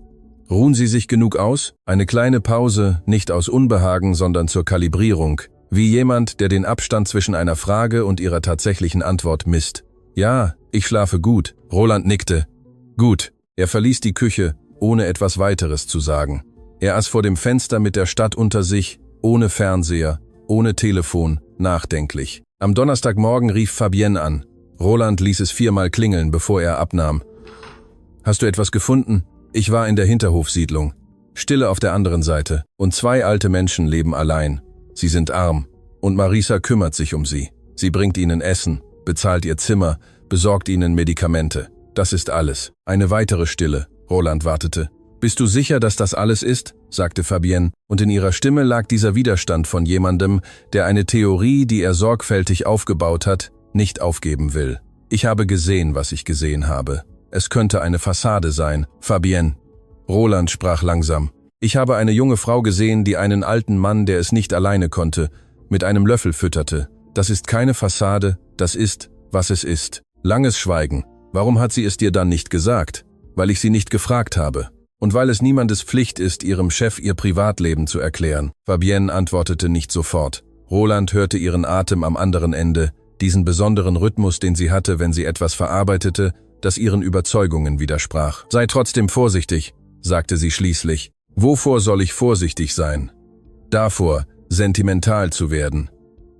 »Ruhen Sie sich genug aus?« Eine kleine Pause, nicht aus Unbehagen, sondern zur Kalibrierung, wie jemand, der den Abstand zwischen einer Frage und ihrer tatsächlichen Antwort misst. »Ja, ich schlafe gut.« Roland nickte. »Gut.« Er verließ die Küche, ohne etwas weiteres zu sagen. Er aß vor dem Fenster mit der Stadt unter sich, ohne Fernseher, ohne Telefon, nachdenklich. Am Donnerstagmorgen rief Fabienne an. Roland ließ es 4-mal klingeln, bevor er abnahm. »Hast du etwas gefunden?« »Ich war in der Hinterhofsiedlung. Stille auf der anderen Seite. Und 2 alte Menschen leben allein. Sie sind arm. Und Marisa kümmert sich um sie. Sie bringt ihnen Essen, bezahlt ihr Zimmer, besorgt ihnen Medikamente. Das ist alles.« Eine weitere Stille. Roland wartete. »Bist du sicher, dass das alles ist?« sagte Fabienne, und in ihrer Stimme lag dieser Widerstand von jemandem, der eine Theorie, die er sorgfältig aufgebaut hat, nicht aufgeben will. »Ich habe gesehen, was ich gesehen habe. Es könnte eine Fassade sein, Fabienne.« Roland sprach langsam. »Ich habe eine junge Frau gesehen, die einen alten Mann, der es nicht alleine konnte, mit einem Löffel fütterte. Das ist keine Fassade, das ist, was es ist.« Langes Schweigen. »Warum hat sie es dir dann nicht gesagt?« »Weil ich sie nicht gefragt habe. Und weil es niemandes Pflicht ist, ihrem Chef ihr Privatleben zu erklären.« Fabienne antwortete nicht sofort. Roland hörte ihren Atem am anderen Ende, diesen besonderen Rhythmus, den sie hatte, wenn sie etwas verarbeitete, das ihren Überzeugungen widersprach. »Sei trotzdem vorsichtig«, sagte sie schließlich. »Wovor soll ich vorsichtig sein?« »Davor, sentimental zu werden.«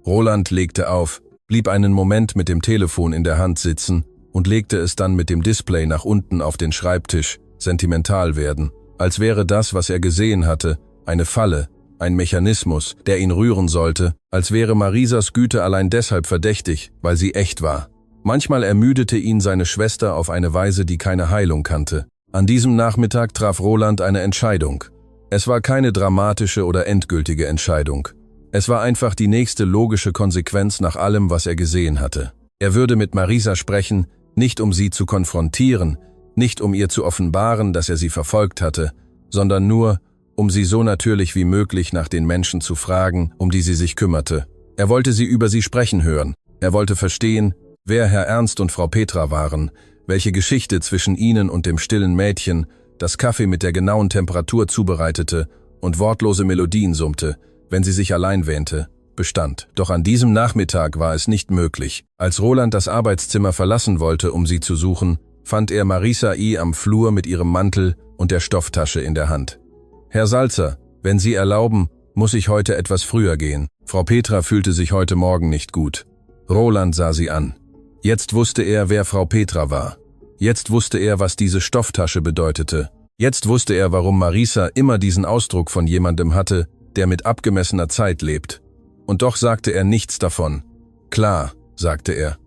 Roland legte auf, blieb einen Moment mit dem Telefon in der Hand sitzen und legte es dann mit dem Display nach unten auf den Schreibtisch. Sentimental werden, als wäre das, was er gesehen hatte, eine Falle, ein Mechanismus, der ihn rühren sollte, als wäre Marisas Güte allein deshalb verdächtig, weil sie echt war. Manchmal ermüdete ihn seine Schwester auf eine Weise, die keine Heilung kannte. An diesem Nachmittag traf Roland eine Entscheidung. Es war keine dramatische oder endgültige Entscheidung. Es war einfach die nächste logische Konsequenz nach allem, was er gesehen hatte. Er würde mit Marisa sprechen, nicht um sie zu konfrontieren, nicht um ihr zu offenbaren, dass er sie verfolgt hatte, sondern nur, um sie so natürlich wie möglich nach den Menschen zu fragen, um die sie sich kümmerte. Er wollte sie über sie sprechen hören. Er wollte verstehen, wer Herr Ernst und Frau Petra waren, welche Geschichte zwischen ihnen und dem stillen Mädchen, das Kaffee mit der genauen Temperatur zubereitete und wortlose Melodien summte, wenn sie sich allein wähnte, bestand. Doch an diesem Nachmittag war es nicht möglich. Als Roland das Arbeitszimmer verlassen wollte, um sie zu suchen, fand er Marisa I. am Flur mit ihrem Mantel und der Stofftasche in der Hand. »Herr Salzer, wenn Sie erlauben, muss ich heute etwas früher gehen. Frau Petra fühlte sich heute Morgen nicht gut.« Roland sah sie an. Jetzt wusste er, wer Frau Petra war. Jetzt wusste er, was diese Stofftasche bedeutete. Jetzt wusste er, warum Marisa immer diesen Ausdruck von jemandem hatte, der mit abgemessener Zeit lebt. Und doch sagte er nichts davon. »Klar«, sagte er.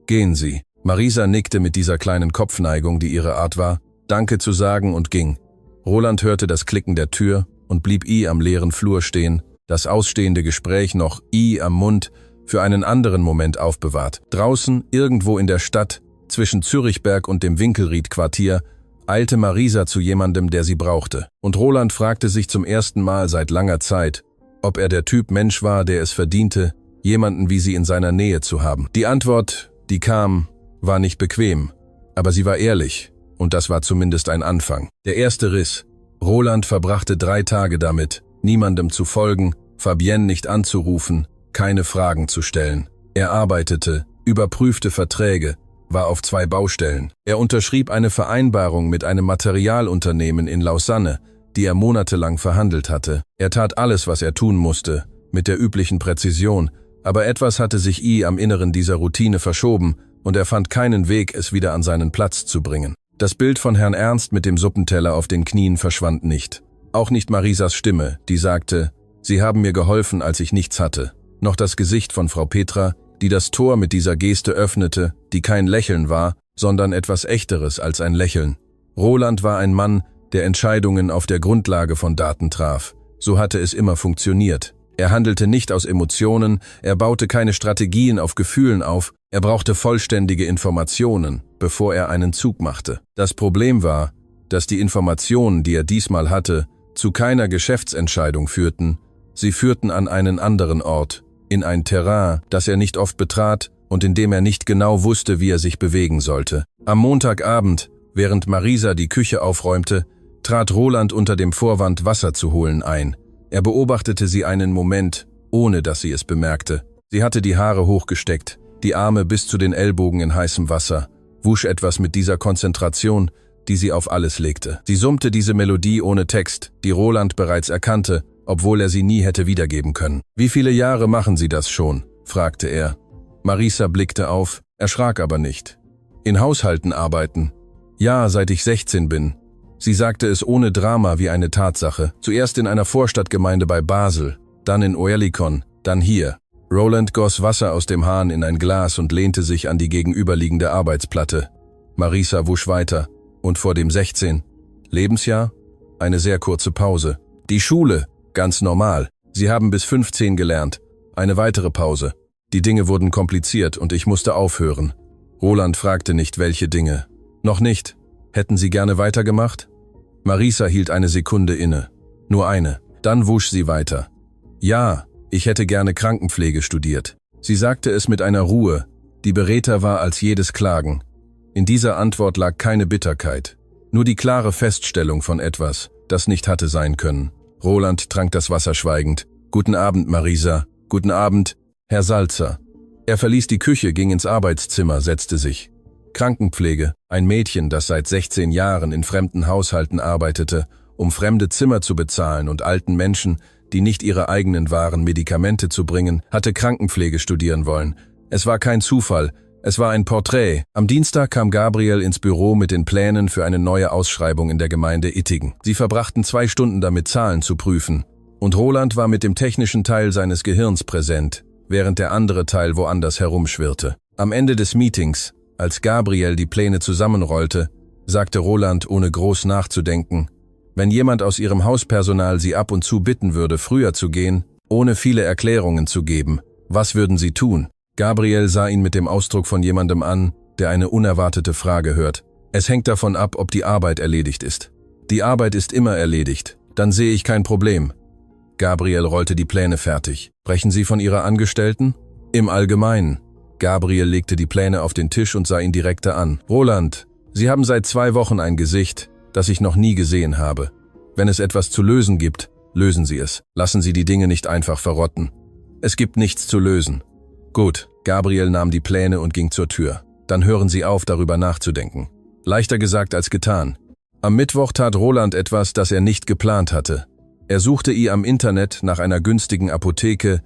»Gehen Sie.« Marisa nickte mit dieser kleinen Kopfneigung, die ihre Art war, Danke zu sagen und ging. Roland hörte das Klicken der Tür und blieb am leeren Flur stehen, das ausstehende Gespräch noch am Mund, für einen anderen Moment aufbewahrt. Draußen, irgendwo in der Stadt, zwischen Zürichberg und dem Winkelried-Quartier, eilte Marisa zu jemandem, der sie brauchte. Und Roland fragte sich zum ersten Mal seit langer Zeit, ob er der Typ Mensch war, der es verdiente, jemanden wie sie in seiner Nähe zu haben. Die Antwort, die kam, war nicht bequem, aber sie war ehrlich, und das war zumindest ein Anfang. Der erste Riss. Roland verbrachte 3 Tage damit, niemandem zu folgen, Fabienne nicht anzurufen, keine Fragen zu stellen. Er arbeitete, überprüfte Verträge, war auf 2 Baustellen. Er unterschrieb eine Vereinbarung mit einem Materialunternehmen in Lausanne, die er monatelang verhandelt hatte. Er tat alles, was er tun musste, mit der üblichen Präzision, aber etwas hatte sich am Inneren dieser Routine verschoben und er fand keinen Weg, es wieder an seinen Platz zu bringen. Das Bild von Herrn Ernst mit dem Suppenteller auf den Knien verschwand nicht. Auch nicht Marisas Stimme, die sagte, »Sie haben mir geholfen, als ich nichts hatte.« Noch das Gesicht von Frau Petra, die das Tor mit dieser Geste öffnete, die kein Lächeln war, sondern etwas Echteres als ein Lächeln. Roland war ein Mann, der Entscheidungen auf der Grundlage von Daten traf. So hatte es immer funktioniert. Er handelte nicht aus Emotionen, er baute keine Strategien auf Gefühlen auf, er brauchte vollständige Informationen, bevor er einen Zug machte. Das Problem war, dass die Informationen, die er diesmal hatte, zu keiner Geschäftsentscheidung führten. Sie führten an einen anderen Ort, in ein Terrain, das er nicht oft betrat und in dem er nicht genau wusste, wie er sich bewegen sollte. Am Montagabend, während Marisa die Küche aufräumte, trat Roland unter dem Vorwand, Wasser zu holen, ein. Er beobachtete sie einen Moment, ohne dass sie es bemerkte. Sie hatte die Haare hochgesteckt, die Arme bis zu den Ellbogen in heißem Wasser, wusch etwas mit dieser Konzentration, die sie auf alles legte. Sie summte diese Melodie ohne Text, die Roland bereits erkannte, obwohl er sie nie hätte wiedergeben können. »Wie viele Jahre machen Sie das schon?« fragte er. Marisa blickte auf, erschrak aber nicht. »In Haushalten arbeiten?« »Ja, seit ich 16 bin.« Sie sagte es ohne Drama wie eine Tatsache. Zuerst in einer Vorstadtgemeinde bei Basel, dann in Oerlikon, dann hier. Roland goss Wasser aus dem Hahn in ein Glas und lehnte sich an die gegenüberliegende Arbeitsplatte. Marisa wusch weiter. Und vor dem 16. Lebensjahr? Eine sehr kurze Pause. Die Schule? Ganz normal. Sie haben bis 15 gelernt. Eine weitere Pause. Die Dinge wurden kompliziert und ich musste aufhören. Roland fragte nicht, welche Dinge. Noch nicht. Hätten Sie gerne weitergemacht? Marisa hielt eine Sekunde inne. Nur eine. Dann wusch sie weiter. Ja, ich hätte gerne Krankenpflege studiert. Sie sagte es mit einer Ruhe, die beredter war als jedes Klagen. In dieser Antwort lag keine Bitterkeit, nur die klare Feststellung von etwas, das nicht hatte sein können. Roland trank das Wasser schweigend. »Guten Abend, Marisa. Guten Abend, Herr Salzer.« Er verließ die Küche, ging ins Arbeitszimmer, setzte sich. Krankenpflege, ein Mädchen, das seit 16 Jahren in fremden Haushalten arbeitete, um fremde Zimmer zu bezahlen und alten Menschen, die nicht ihre eigenen waren, Medikamente zu bringen, hatte Krankenpflege studieren wollen. Es war kein Zufall, es war ein Porträt. Am Dienstag kam Gabriel ins Büro mit den Plänen für eine neue Ausschreibung in der Gemeinde Ittigen. Sie verbrachten 2 Stunden damit, Zahlen zu prüfen. Und Roland war mit dem technischen Teil seines Gehirns präsent, während der andere Teil woanders herumschwirrte. Am Ende des Meetings, als Gabriel die Pläne zusammenrollte, sagte Roland, ohne groß nachzudenken. Wenn jemand aus ihrem Hauspersonal sie ab und zu bitten würde, früher zu gehen, ohne viele Erklärungen zu geben, was würden sie tun? Gabriel sah ihn mit dem Ausdruck von jemandem an, der eine unerwartete Frage hört. Es hängt davon ab, ob die Arbeit erledigt ist. Die Arbeit ist immer erledigt, dann sehe ich kein Problem. Gabriel rollte die Pläne fertig. Sprechen Sie von Ihrer Angestellten? Im Allgemeinen. Gabriel legte die Pläne auf den Tisch und sah ihn direkter an. Roland, Sie haben seit 2 Wochen ein Gesicht, das ich noch nie gesehen habe. Wenn es etwas zu lösen gibt, lösen Sie es. Lassen Sie die Dinge nicht einfach verrotten. Es gibt nichts zu lösen. Gut, Gabriel nahm die Pläne und ging zur Tür. Dann hören Sie auf, darüber nachzudenken. Leichter gesagt als getan. Am Mittwoch tat Roland etwas, das er nicht geplant hatte. Er suchte am Internet nach einer günstigen Apotheke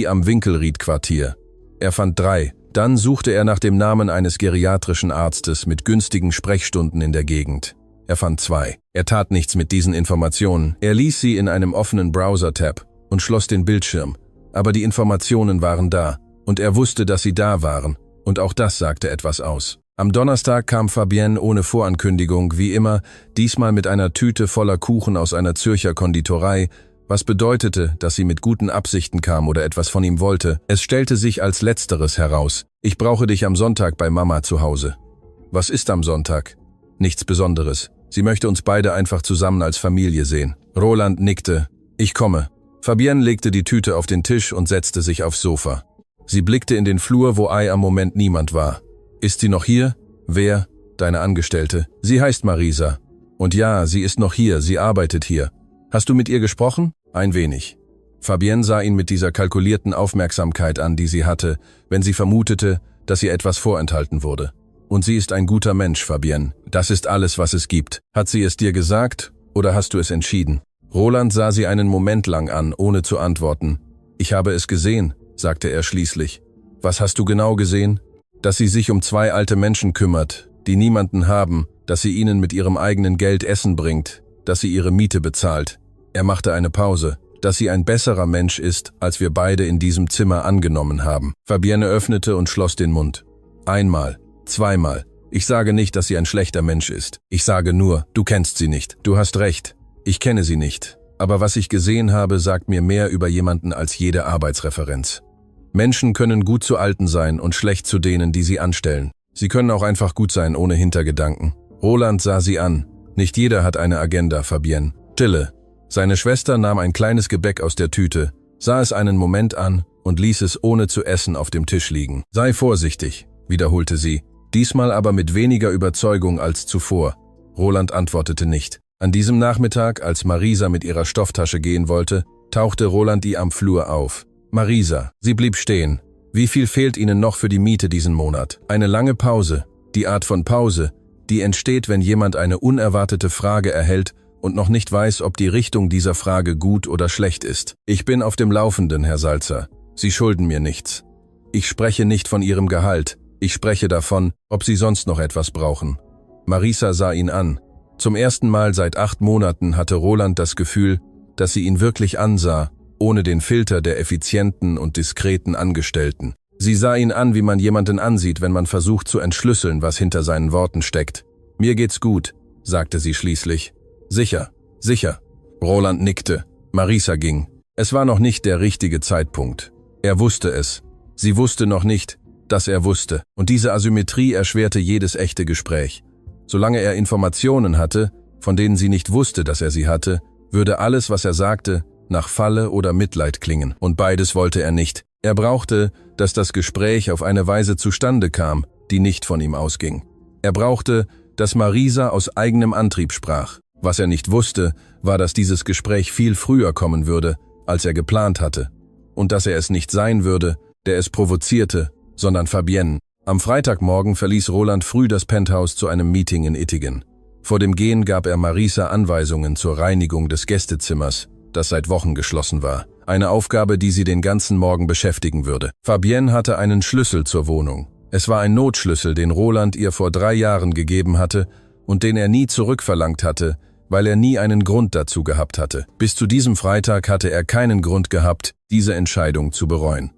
am Winkelried-Quartier. Er fand 3. Dann suchte er nach dem Namen eines geriatrischen Arztes mit günstigen Sprechstunden in der Gegend. Er fand 2. Er tat nichts mit diesen Informationen. Er ließ sie in einem offenen Browser-Tab und schloss den Bildschirm. Aber die Informationen waren da und er wusste, dass sie da waren. Und auch das sagte etwas aus. Am Donnerstag kam Fabienne ohne Vorankündigung, wie immer, diesmal mit einer Tüte voller Kuchen aus einer Zürcher Konditorei, was bedeutete, dass sie mit guten Absichten kam oder etwas von ihm wollte. Es stellte sich als Letzteres heraus. Ich brauche dich am Sonntag bei Mama zu Hause. Was ist am Sonntag? Nichts Besonderes. Sie möchte uns beide einfach zusammen als Familie sehen. Roland nickte. Ich komme. Fabienne legte die Tüte auf den Tisch und setzte sich aufs Sofa. Sie blickte in den Flur, wo am Moment niemand war. Ist sie noch hier? Wer? Deine Angestellte. Sie heißt Marisa. Und ja, sie ist noch hier, sie arbeitet hier. Hast du mit ihr gesprochen? Ein wenig. Fabienne sah ihn mit dieser kalkulierten Aufmerksamkeit an, die sie hatte, wenn sie vermutete, dass ihr etwas vorenthalten wurde. Und sie ist ein guter Mensch, Fabienne. Das ist alles, was es gibt. Hat sie es dir gesagt oder hast du es entschieden? Roland sah sie einen Moment lang an, ohne zu antworten. Ich habe es gesehen, sagte er schließlich. Was hast du genau gesehen? Dass sie sich um 2 alte Menschen kümmert, die niemanden haben, dass sie ihnen mit ihrem eigenen Geld Essen bringt, dass sie ihre Miete bezahlt. Er machte eine Pause. Dass sie ein besserer Mensch ist, als wir beide in diesem Zimmer angenommen haben. Fabienne öffnete und schloss den Mund. 1-mal, 2-mal. Ich sage nicht, dass sie ein schlechter Mensch ist. Ich sage nur, du kennst sie nicht. Du hast recht. Ich kenne sie nicht. Aber was ich gesehen habe, sagt mir mehr über jemanden als jede Arbeitsreferenz. Menschen können gut zu Alten sein und schlecht zu denen, die sie anstellen. Sie können auch einfach gut sein, ohne Hintergedanken. Roland sah sie an. Nicht jeder hat eine Agenda, Fabienne. Stille. Seine Schwester nahm ein kleines Gebäck aus der Tüte, sah es einen Moment an und ließ es ohne zu essen auf dem Tisch liegen. Sei vorsichtig, wiederholte sie, diesmal aber mit weniger Überzeugung als zuvor. Roland antwortete nicht. An diesem Nachmittag, als Marisa mit ihrer Stofftasche gehen wollte, tauchte Roland am Flur auf. Marisa, sie blieb stehen. Wie viel fehlt Ihnen noch für die Miete diesen Monat? Eine lange Pause, die Art von Pause, die entsteht, wenn jemand eine unerwartete Frage erhält und noch nicht weiß, ob die Richtung dieser Frage gut oder schlecht ist. Ich bin auf dem Laufenden, Herr Salzer. Sie schulden mir nichts. Ich spreche nicht von Ihrem Gehalt. Ich spreche davon, ob Sie sonst noch etwas brauchen. Marisa sah ihn an. Zum ersten Mal seit 8 Monaten hatte Roland das Gefühl, dass sie ihn wirklich ansah, ohne den Filter der effizienten und diskreten Angestellten. Sie sah ihn an, wie man jemanden ansieht, wenn man versucht zu entschlüsseln, was hinter seinen Worten steckt. Mir geht's gut, sagte sie schließlich. Sicher, sicher. Roland nickte. Marisa ging. Es war noch nicht der richtige Zeitpunkt. Er wusste es. Sie wusste noch nicht, dass er wusste. Und diese Asymmetrie erschwerte jedes echte Gespräch. Solange er Informationen hatte, von denen sie nicht wusste, dass er sie hatte, würde alles, was er sagte, nach Falle oder Mitleid klingen. Und beides wollte er nicht. Er brauchte, dass das Gespräch auf eine Weise zustande kam, die nicht von ihm ausging. Er brauchte, dass Marisa aus eigenem Antrieb sprach. Was er nicht wusste, war, dass dieses Gespräch viel früher kommen würde, als er geplant hatte. Und dass er es nicht sein würde, der es provozierte, sondern Fabienne. Am Freitagmorgen verließ Roland früh das Penthouse zu einem Meeting in Ittigen. Vor dem Gehen gab er Marisa Anweisungen zur Reinigung des Gästezimmers, das seit Wochen geschlossen war. Eine Aufgabe, die sie den ganzen Morgen beschäftigen würde. Fabienne hatte einen Schlüssel zur Wohnung. Es war ein Notschlüssel, den Roland ihr vor 3 Jahren gegeben hatte und den er nie zurückverlangt hatte, weil er nie einen Grund dazu gehabt hatte. Bis zu diesem Freitag hatte er keinen Grund gehabt, diese Entscheidung zu bereuen.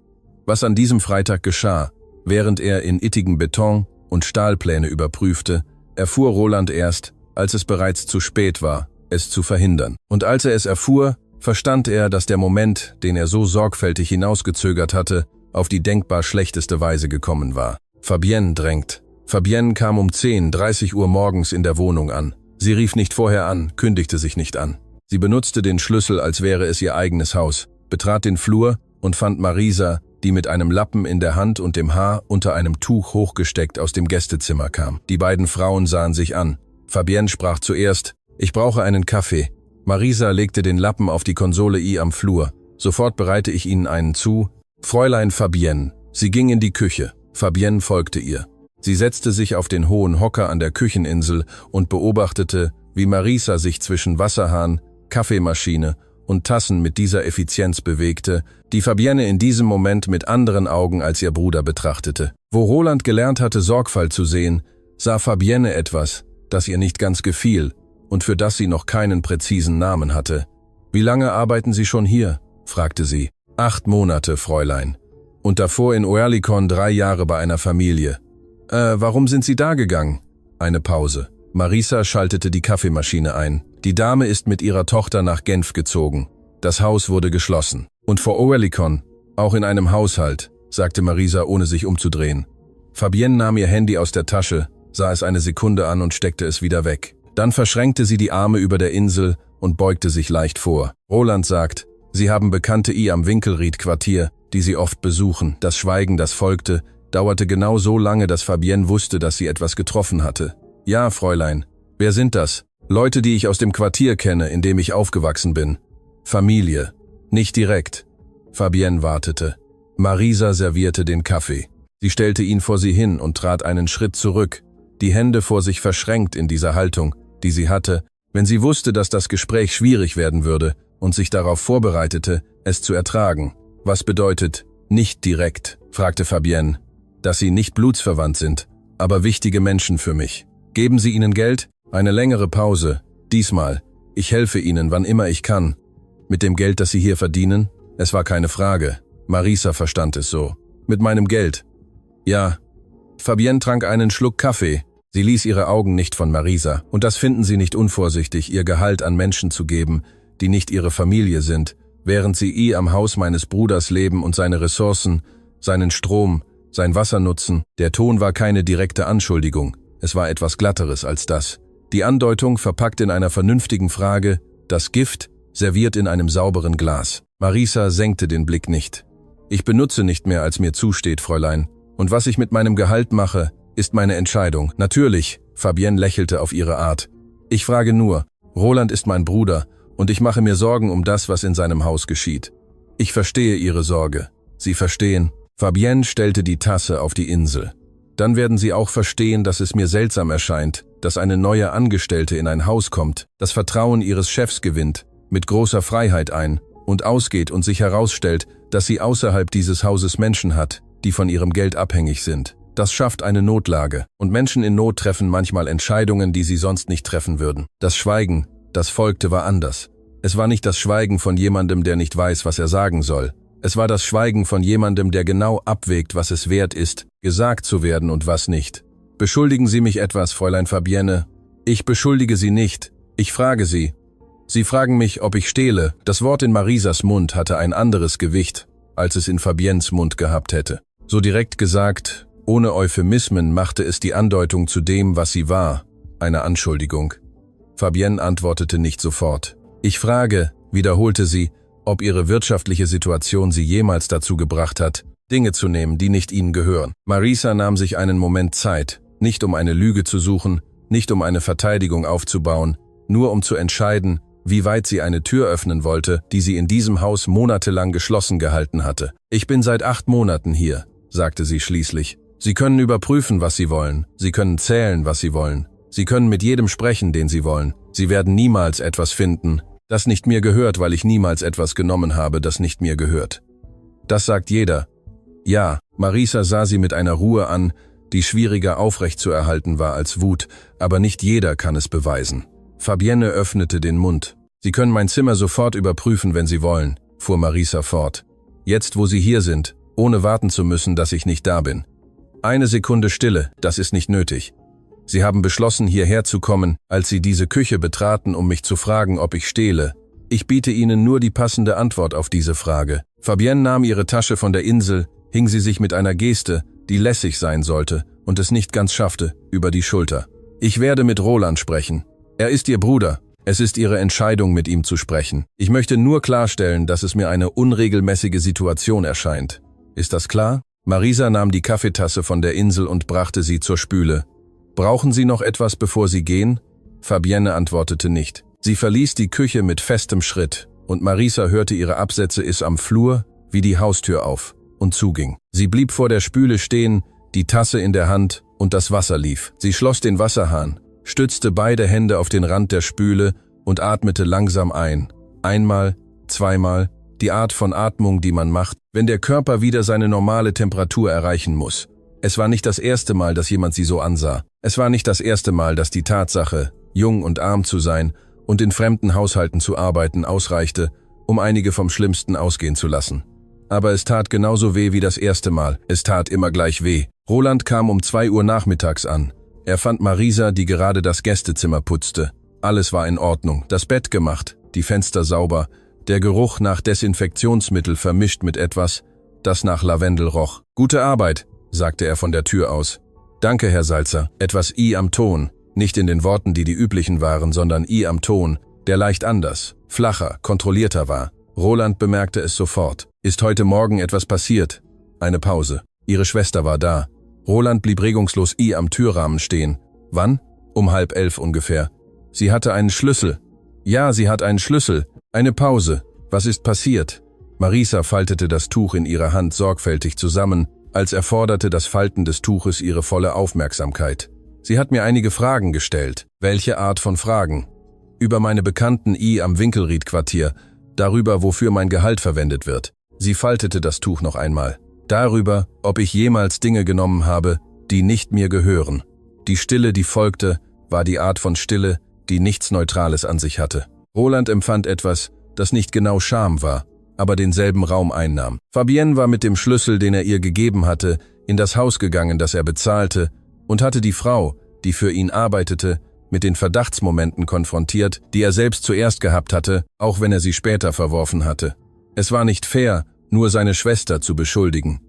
Was an diesem Freitag geschah, während er in Ittigen Beton- und Stahlpläne überprüfte, erfuhr Roland erst, als es bereits zu spät war, es zu verhindern. Und als er es erfuhr, verstand er, dass der Moment, den er so sorgfältig hinausgezögert hatte, auf die denkbar schlechteste Weise gekommen war. Fabienne drängt. Fabienne kam um 10:30 Uhr morgens in der Wohnung an. Sie rief nicht vorher an, kündigte sich nicht an. Sie benutzte den Schlüssel, als wäre es ihr eigenes Haus, betrat den Flur und fand Marisa, die mit einem Lappen in der Hand und dem Haar unter einem Tuch hochgesteckt aus dem Gästezimmer kam. Die beiden Frauen sahen sich an. Fabienne sprach zuerst: »Ich brauche einen Kaffee.« Marisa legte den Lappen auf die Konsole am Flur. »Sofort bereite ich Ihnen einen zu.« »Fräulein Fabienne.« Sie ging in die Küche. Fabienne folgte ihr. Sie setzte sich auf den hohen Hocker an der Kücheninsel und beobachtete, wie Marisa sich zwischen Wasserhahn, Kaffeemaschine und Tassen mit dieser Effizienz bewegte, die Fabienne in diesem Moment mit anderen Augen als ihr Bruder betrachtete. Wo Roland gelernt hatte, Sorgfalt zu sehen, sah Fabienne etwas, das ihr nicht ganz gefiel und für das sie noch keinen präzisen Namen hatte. »Wie lange arbeiten Sie schon hier?« fragte sie. »8 Monate, Fräulein. Und davor in Oerlikon 3 Jahre bei einer Familie.« Warum sind Sie da gegangen?« Eine Pause. Marisa schaltete die Kaffeemaschine ein. »Die Dame ist mit ihrer Tochter nach Genf gezogen. Das Haus wurde geschlossen. Und vor Oerlikon, auch in einem Haushalt«, sagte Marisa, ohne sich umzudrehen. Fabienne nahm ihr Handy aus der Tasche, sah es eine Sekunde an und steckte es wieder weg. Dann verschränkte sie die Arme über der Insel und beugte sich leicht vor. Roland sagt, sie haben Bekannte am Winkelried-Quartier, die sie oft besuchen. Das Schweigen, das folgte, dauerte genau so lange, dass Fabienne wusste, dass sie etwas getroffen hatte. »Ja, Fräulein. Wer sind das?« »Leute, die ich aus dem Quartier kenne, in dem ich aufgewachsen bin.« »Familie. Nicht direkt.« Fabienne wartete. Marisa servierte den Kaffee. Sie stellte ihn vor sie hin und trat einen Schritt zurück, die Hände vor sich verschränkt in dieser Haltung, die sie hatte, wenn sie wusste, dass das Gespräch schwierig werden würde und sich darauf vorbereitete, es zu ertragen. »Was bedeutet nicht direkt?« fragte Fabienne. »Dass Sie nicht blutsverwandt sind, aber wichtige Menschen für mich. Geben Sie ihnen Geld?« Eine längere Pause. »Diesmal. Ich helfe Ihnen, wann immer ich kann. Mit dem Geld, das Sie hier verdienen?« Es war keine Frage. Marisa verstand es so. »Mit meinem Geld?« »Ja.« Fabienne trank einen Schluck Kaffee. Sie ließ ihre Augen nicht von Marisa. Und das finden Sie nicht unvorsichtig, Ihr Gehalt an Menschen zu geben, die nicht Ihre Familie sind, während Sie am Haus meines Bruders leben und seine Ressourcen, seinen Strom, sein Wasser nutzen. Der Ton war keine direkte Anschuldigung. Es war etwas Glatteres als das. Die Andeutung verpackt in einer vernünftigen Frage, das Gift serviert in einem sauberen Glas. Marisa senkte den Blick nicht. »Ich benutze nicht mehr, als mir zusteht, Fräulein. Und was ich mit meinem Gehalt mache, ist meine Entscheidung.« »Natürlich«, Fabienne lächelte auf ihre Art. »Ich frage nur, Roland ist mein Bruder und ich mache mir Sorgen um das, was in seinem Haus geschieht. Ich verstehe Ihre Sorge. Sie verstehen.« Fabienne stellte die Tasse auf die Insel. »Dann werden Sie auch verstehen, dass es mir seltsam erscheint, dass eine neue Angestellte in ein Haus kommt, das Vertrauen ihres Chefs gewinnt, mit großer Freiheit ein und ausgeht und sich herausstellt, dass sie außerhalb dieses Hauses Menschen hat, die von ihrem Geld abhängig sind. Das schafft eine Notlage. Und Menschen in Not treffen manchmal Entscheidungen, die sie sonst nicht treffen würden. Das Schweigen, das folgte, war anders. Es war nicht das Schweigen von jemandem, der nicht weiß, was er sagen soll. Es war das Schweigen von jemandem, der genau abwägt, was es wert ist, gesagt zu werden und was nicht. »Beschuldigen Sie mich etwas, Fräulein Fabienne?« »Ich beschuldige Sie nicht. Ich frage Sie.« »Sie fragen mich, ob ich stehle.« Das Wort in Marisas Mund hatte ein anderes Gewicht, als es in Fabiennes Mund gehabt hätte. So direkt gesagt, ohne Euphemismen, machte es die Andeutung zu dem, was sie war, eine Anschuldigung. Fabienne antwortete nicht sofort. »Ich frage«, wiederholte sie, »ob ihre wirtschaftliche Situation sie jemals dazu gebracht hat, Dinge zu nehmen, die nicht ihnen gehören.« Marisa nahm sich einen Moment Zeit, nicht um eine Lüge zu suchen, nicht um eine Verteidigung aufzubauen, nur um zu entscheiden, wie weit sie eine Tür öffnen wollte, die sie in diesem Haus monatelang geschlossen gehalten hatte. »Ich bin seit 8 Monaten hier«, sagte sie schließlich. »Sie können überprüfen, was Sie wollen. Sie können zählen, was Sie wollen. Sie können mit jedem sprechen, den Sie wollen. Sie werden niemals etwas finden, das nicht mir gehört, weil ich niemals etwas genommen habe, das nicht mir gehört. Das sagt jeder.« »Ja«, Marisa sah sie mit einer Ruhe an, die schwieriger aufrechtzuerhalten war als Wut, aber nicht jeder kann es beweisen. Fabienne öffnete den Mund. »Sie können mein Zimmer sofort überprüfen, wenn Sie wollen«, fuhr Marisa fort. »Jetzt, wo Sie hier sind, ohne warten zu müssen, dass ich nicht da bin. 1 Sekunde Stille, das ist nicht nötig.« Sie haben beschlossen, hierher zu kommen, als Sie diese Küche betraten, um mich zu fragen, ob ich stehle. Ich biete Ihnen nur die passende Antwort auf diese Frage. Fabienne nahm ihre Tasche von der Insel, hing sie sich mit einer Geste, die lässig sein sollte und es nicht ganz schaffte, über die Schulter. Ich werde mit Roland sprechen. Er ist Ihr Bruder. Es ist Ihre Entscheidung, mit ihm zu sprechen. Ich möchte nur klarstellen, dass es mir eine unregelmäßige Situation erscheint. Ist das klar? Marisa nahm die Kaffeetasse von der Insel und brachte sie zur Spüle. Brauchen Sie noch etwas, bevor Sie gehen? Fabienne antwortete nicht. Sie verließ die Küche mit festem Schritt, und Marisa hörte ihre Absätze am Flur, wie die Haustür auf und zuging. Sie blieb vor der Spüle stehen, die Tasse in der Hand, und das Wasser lief. Sie schloss den Wasserhahn, stützte beide Hände auf den Rand der Spüle und atmete langsam ein. Einmal, zweimal, die Art von Atmung, die man macht, wenn der Körper wieder seine normale Temperatur erreichen muss. Es war nicht das erste Mal, dass jemand sie so ansah. Es war nicht das erste Mal, dass die Tatsache, jung und arm zu sein und in fremden Haushalten zu arbeiten, ausreichte, um einige vom Schlimmsten ausgehen zu lassen. Aber es tat genauso weh wie das erste Mal. Es tat immer gleich weh. Roland kam um 2 Uhr nachmittags an. Er fand Marisa, die gerade das Gästezimmer putzte. Alles war in Ordnung. Das Bett gemacht, die Fenster sauber, der Geruch nach Desinfektionsmittel vermischt mit etwas, das nach Lavendel roch. »Gute Arbeit«, sagte er von der Tür aus. »Danke, Herr Salzer.« Etwas I am Ton, nicht in den Worten, die üblichen waren, sondern I am Ton, der leicht anders, flacher, kontrollierter war. Roland bemerkte es sofort. »Ist heute Morgen etwas passiert?« Eine Pause. Ihre Schwester war da. Roland blieb regungslos I am Türrahmen stehen. Wann? Um 10:30 ungefähr. Sie hatte einen Schlüssel. Ja, sie hat einen Schlüssel. Eine Pause. Was ist passiert? Marisa faltete das Tuch in ihrer Hand sorgfältig zusammen, als erforderte das Falten des Tuches ihre volle Aufmerksamkeit. Sie hat mir einige Fragen gestellt. Welche Art von Fragen? Über meine Bekannten I am Winkelried-Quartier, darüber, wofür mein Gehalt verwendet wird. Sie faltete das Tuch noch einmal. Darüber, ob ich jemals Dinge genommen habe, die nicht mir gehören. Die Stille, die folgte, war die Art von Stille, die nichts Neutrales an sich hatte. Roland empfand etwas, das nicht genau Scham war, aber denselben Raum einnahm. Fabienne war mit dem Schlüssel, den er ihr gegeben hatte, in das Haus gegangen, das er bezahlte, und hatte die Frau, die für ihn arbeitete, mit den Verdachtsmomenten konfrontiert, die er selbst zuerst gehabt hatte, auch wenn er sie später verworfen hatte. Es war nicht fair, nur seine Schwester zu beschuldigen.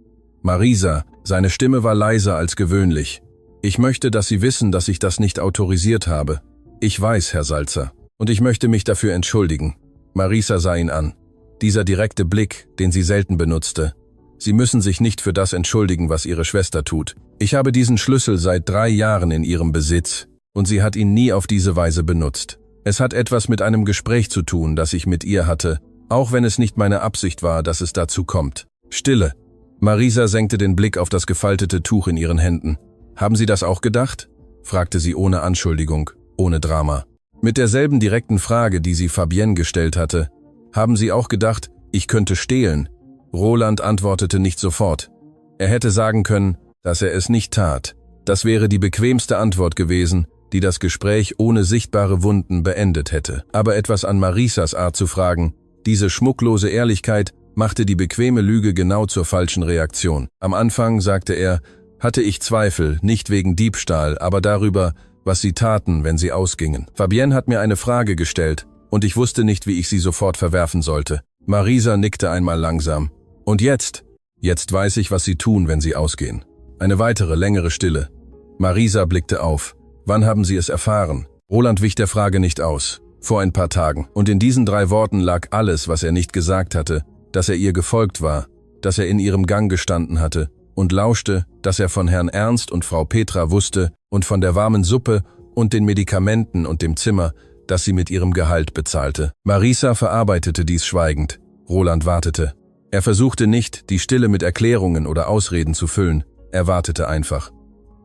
Marisa, seine Stimme war leiser als gewöhnlich. Ich möchte, dass Sie wissen, dass ich das nicht autorisiert habe. Ich weiß, Herr Salzer. Und ich möchte mich dafür entschuldigen. Marisa sah ihn an. Dieser direkte Blick, den sie selten benutzte. Sie müssen sich nicht für das entschuldigen, was Ihre Schwester tut. Ich habe diesen Schlüssel seit 3 Jahren in ihrem Besitz, und sie hat ihn nie auf diese Weise benutzt. Es hat etwas mit einem Gespräch zu tun, das ich mit ihr hatte, auch wenn es nicht meine Absicht war, dass es dazu kommt. Stille. Marisa senkte den Blick auf das gefaltete Tuch in ihren Händen. Haben Sie das auch gedacht? Fragte sie ohne Anschuldigung, ohne Drama. Mit derselben direkten Frage, die sie Fabienne gestellt hatte. Haben Sie auch gedacht, ich könnte stehlen? Roland antwortete nicht sofort. Er hätte sagen können, dass er es nicht tat. Das wäre die bequemste Antwort gewesen, die das Gespräch ohne sichtbare Wunden beendet hätte. Aber etwas an Marisas Art zu fragen, diese schmucklose Ehrlichkeit, machte die bequeme Lüge genau zur falschen Reaktion. Am Anfang, sagte er, hatte ich Zweifel, nicht wegen Diebstahl, aber darüber, was sie taten, wenn sie ausgingen. Fabienne hat mir eine Frage gestellt, und ich wusste nicht, wie ich sie sofort verwerfen sollte. Marisa nickte einmal langsam. Und jetzt? Jetzt weiß ich, was sie tun, wenn sie ausgehen. Eine weitere, längere Stille. Marisa blickte auf. Wann haben Sie es erfahren? Roland wich der Frage nicht aus. Vor ein paar Tagen. Und in diesen 3 Worten lag alles, was er nicht gesagt hatte, dass er ihr gefolgt war, dass er in ihrem Gang gestanden hatte und lauschte, dass er von Herrn Ernst und Frau Petra wusste und von der warmen Suppe und den Medikamenten und dem Zimmer, das sie mit ihrem Gehalt bezahlte. Marisa verarbeitete dies schweigend. Roland wartete. Er versuchte nicht, die Stille mit Erklärungen oder Ausreden zu füllen. Er wartete einfach.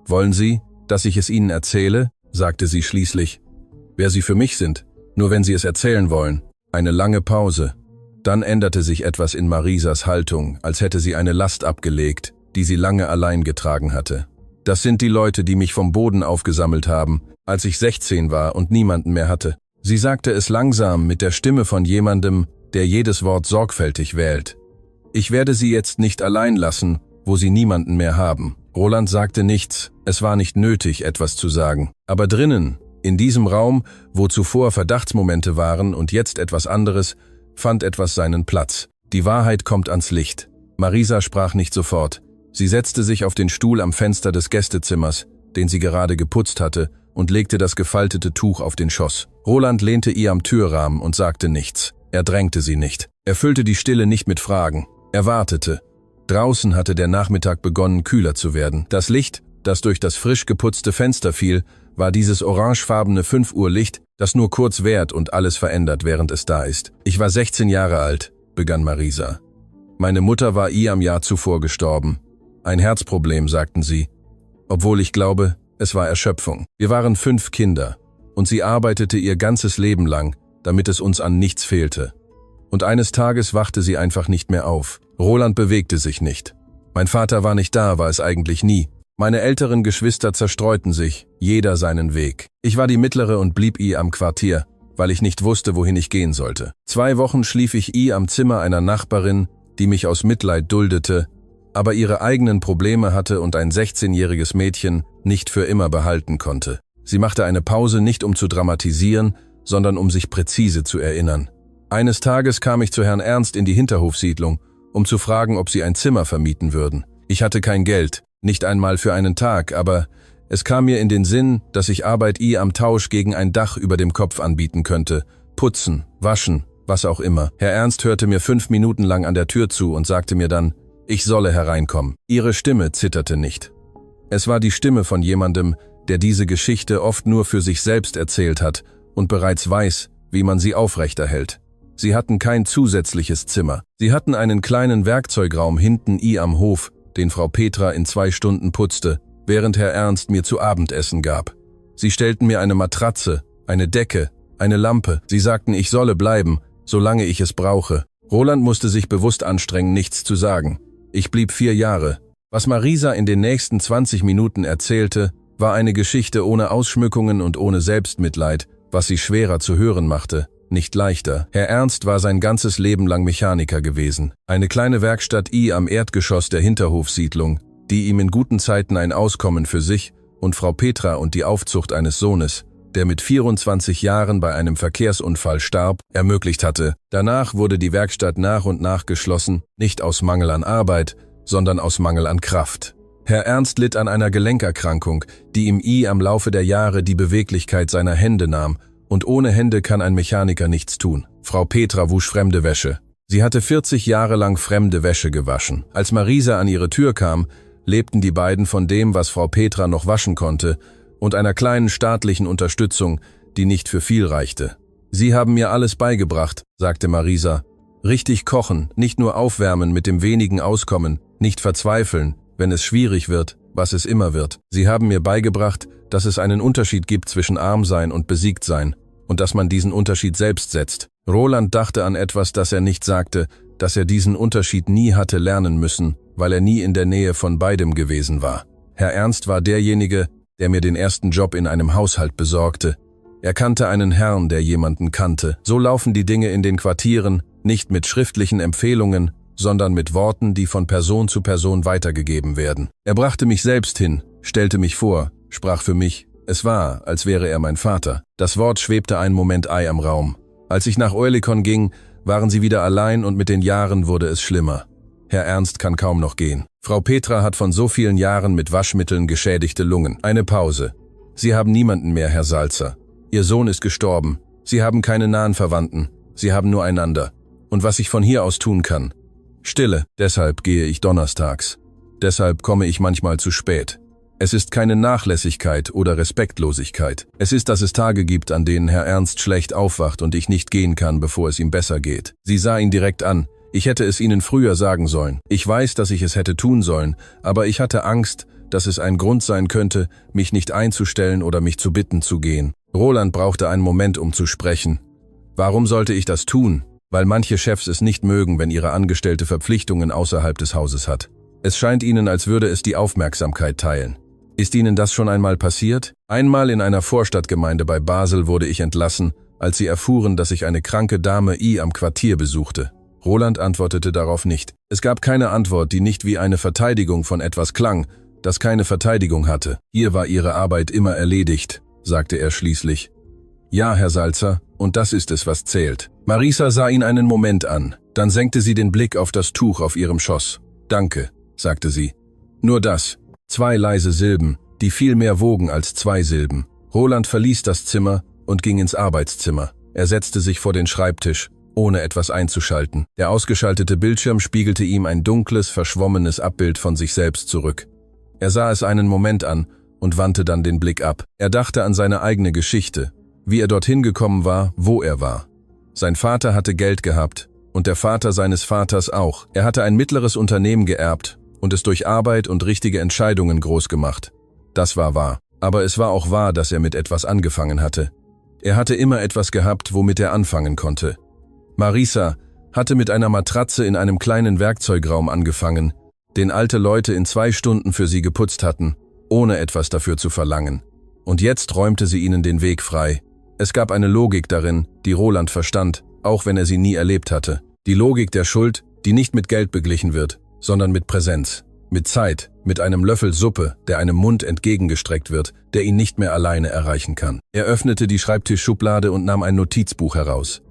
»Wollen Sie, dass ich es Ihnen erzähle?« sagte sie schließlich. »Wer Sie für mich sind, nur wenn Sie es erzählen wollen.« Eine lange Pause. Dann änderte sich etwas in Marisas Haltung, als hätte sie eine Last abgelegt, die sie lange allein getragen hatte. »Das sind die Leute, die mich vom Boden aufgesammelt haben, als ich 16 war und niemanden mehr hatte.« Sie sagte es langsam mit der Stimme von jemandem, der jedes Wort sorgfältig wählt. »Ich werde Sie jetzt nicht allein lassen, wo sie niemanden mehr haben. Roland sagte nichts, es war nicht nötig, etwas zu sagen. Aber drinnen, in diesem Raum, wo zuvor Verdachtsmomente waren und jetzt etwas anderes, fand etwas seinen Platz. Die Wahrheit kommt ans Licht. Marisa sprach nicht sofort. Sie setzte sich auf den Stuhl am Fenster des Gästezimmers, den sie gerade geputzt hatte, und legte das gefaltete Tuch auf den Schoß. Roland lehnte ihr am Türrahmen und sagte nichts. Er drängte sie nicht. Er füllte die Stille nicht mit Fragen. Er wartete. Draußen hatte der Nachmittag begonnen, kühler zu werden. Das Licht, das durch das frisch geputzte Fenster fiel, war dieses orangefarbene 5-Uhr-Licht, das nur kurz währt und alles verändert, während es da ist. Ich war 16 Jahre alt, begann Marisa. Meine Mutter war am Jahr zuvor gestorben. Ein Herzproblem, sagten sie. Obwohl ich glaube, es war Erschöpfung. Wir waren 5 Kinder und sie arbeitete ihr ganzes Leben lang, damit es uns an nichts fehlte. Und eines Tages wachte sie einfach nicht mehr auf. Roland bewegte sich nicht. Mein Vater war nicht da, war es eigentlich nie. Meine älteren Geschwister zerstreuten sich, jeder seinen Weg. Ich war die Mittlere und blieb am Quartier, weil ich nicht wusste, wohin ich gehen sollte. 2 Wochen schlief ich am Zimmer einer Nachbarin, die mich aus Mitleid duldete, aber ihre eigenen Probleme hatte und ein 16-jähriges Mädchen nicht für immer behalten konnte. Sie machte eine Pause nicht um zu dramatisieren, sondern um sich präzise zu erinnern. Eines Tages kam ich zu Herrn Ernst in die Hinterhofsiedlung, um zu fragen, ob sie ein Zimmer vermieten würden. Ich hatte kein Geld, nicht einmal für einen Tag, aber es kam mir in den Sinn, dass ich Arbeit am Tausch gegen ein Dach über dem Kopf anbieten könnte. Putzen, waschen, was auch immer. Herr Ernst hörte mir 5 Minuten lang an der Tür zu und sagte mir dann, ich solle hereinkommen. Ihre Stimme zitterte nicht. Es war die Stimme von jemandem, der diese Geschichte oft nur für sich selbst erzählt hat und bereits weiß, wie man sie aufrechterhält. Sie hatten kein zusätzliches Zimmer. Sie hatten einen kleinen Werkzeugraum hinten am Hof, den Frau Petra in 2 Stunden putzte, während Herr Ernst mir zu Abendessen gab. Sie stellten mir eine Matratze, eine Decke, eine Lampe. Sie sagten, ich solle bleiben, solange ich es brauche. Roland musste sich bewusst anstrengen, nichts zu sagen. Ich blieb 4 Jahre. Was Marisa in den nächsten 20 Minuten erzählte, war eine Geschichte ohne Ausschmückungen und ohne Selbstmitleid, was sie schwerer zu hören machte, nicht leichter. Herr Ernst war sein ganzes Leben lang Mechaniker gewesen. Eine kleine Werkstatt am Erdgeschoss der Hinterhofsiedlung, die ihm in guten Zeiten ein Auskommen für sich und Frau Petra und die Aufzucht eines Sohnes, der mit 24 Jahren bei einem Verkehrsunfall starb, ermöglicht hatte. Danach wurde die Werkstatt nach und nach geschlossen, nicht aus Mangel an Arbeit, sondern aus Mangel an Kraft. Herr Ernst litt an einer Gelenkerkrankung, die ihm am Laufe der Jahre die Beweglichkeit seiner Hände nahm, und ohne Hände kann ein Mechaniker nichts tun. Frau Petra wusch fremde Wäsche. Sie hatte 40 Jahre lang fremde Wäsche gewaschen. Als Marisa an ihre Tür kam, lebten die beiden von dem, was Frau Petra noch waschen konnte, und einer kleinen staatlichen Unterstützung, die nicht für viel reichte. Sie haben mir alles beigebracht, sagte Marisa. Richtig kochen, nicht nur aufwärmen mit dem wenigen Auskommen, nicht verzweifeln, wenn es schwierig wird, was es immer wird. Sie haben mir beigebracht, dass es einen Unterschied gibt zwischen arm sein und besiegt sein und dass man diesen Unterschied selbst setzt. Roland dachte an etwas, das er nicht sagte, dass er diesen Unterschied nie hatte lernen müssen, weil er nie in der Nähe von beidem gewesen war. Herr Ernst war derjenige, der mir den ersten Job in einem Haushalt besorgte. Er kannte einen Herrn, der jemanden kannte. So laufen die Dinge in den Quartieren, nicht mit schriftlichen Empfehlungen, sondern mit Worten, die von Person zu Person weitergegeben werden. Er brachte mich selbst hin, stellte mich vor, sprach für mich. Es war, als wäre er mein Vater. Das Wort schwebte einen Moment am Raum. Als ich nach Oerlikon ging, waren sie wieder allein und mit den Jahren wurde es schlimmer. Herr Ernst kann kaum noch gehen. Frau Petra hat von so vielen Jahren mit Waschmitteln geschädigte Lungen. Eine Pause. Sie haben niemanden mehr, Herr Salzer. Ihr Sohn ist gestorben. Sie haben keine nahen Verwandten. Sie haben nur einander. Und was ich von hier aus tun kann? Stille. Deshalb gehe ich donnerstags. Deshalb komme ich manchmal zu spät. Es ist keine Nachlässigkeit oder Respektlosigkeit. Es ist, dass es Tage gibt, an denen Herr Ernst schlecht aufwacht und ich nicht gehen kann, bevor es ihm besser geht. Sie sah ihn direkt an. Ich hätte es Ihnen früher sagen sollen. Ich weiß, dass ich es hätte tun sollen, aber ich hatte Angst, dass es ein Grund sein könnte, mich nicht einzustellen oder mich zu bitten zu gehen. Roland brauchte einen Moment, um zu sprechen. Warum sollte ich das tun? Weil manche Chefs es nicht mögen, wenn ihre Angestellte Verpflichtungen außerhalb des Hauses hat. Es scheint ihnen, als würde es die Aufmerksamkeit teilen. Ist Ihnen das schon einmal passiert? Einmal in einer Vorstadtgemeinde bei Basel wurde ich entlassen, als sie erfuhren, dass ich eine kranke Dame am Quartier besuchte. Roland antwortete darauf nicht. Es gab keine Antwort, die nicht wie eine Verteidigung von etwas klang, das keine Verteidigung hatte. Hier war Ihre Arbeit immer erledigt, sagte er schließlich. Ja, Herr Salzer, und das ist es, was zählt. Marisa sah ihn einen Moment an, dann senkte sie den Blick auf das Tuch auf ihrem Schoß. Danke, sagte sie. Nur das. 2 leise Silben, die viel mehr wogen als 2 Silben. Roland verließ das Zimmer und ging ins Arbeitszimmer. Er setzte sich vor den Schreibtisch, ohne etwas einzuschalten. Der ausgeschaltete Bildschirm spiegelte ihm ein dunkles, verschwommenes Abbild von sich selbst zurück. Er sah es einen Moment an und wandte dann den Blick ab. Er dachte an seine eigene Geschichte, wie er dorthin gekommen war, wo er war. Sein Vater hatte Geld gehabt und der Vater seines Vaters auch. Er hatte ein mittleres Unternehmen geerbt und es durch Arbeit und richtige Entscheidungen groß gemacht. Das war wahr. Aber es war auch wahr, dass er mit etwas angefangen hatte. Er hatte immer etwas gehabt, womit er anfangen konnte. Marisa hatte mit einer Matratze in einem kleinen Werkzeugraum angefangen, den alte Leute in 2 Stunden für sie geputzt hatten, ohne etwas dafür zu verlangen. Und jetzt räumte sie ihnen den Weg frei. Es gab eine Logik darin, die Roland verstand, auch wenn er sie nie erlebt hatte. Die Logik der Schuld, die nicht mit Geld beglichen wird, sondern mit Präsenz, mit Zeit, mit einem Löffel Suppe, der einem Mund entgegengestreckt wird, der ihn nicht mehr alleine erreichen kann. Er öffnete die Schreibtischschublade und nahm ein Notizbuch heraus.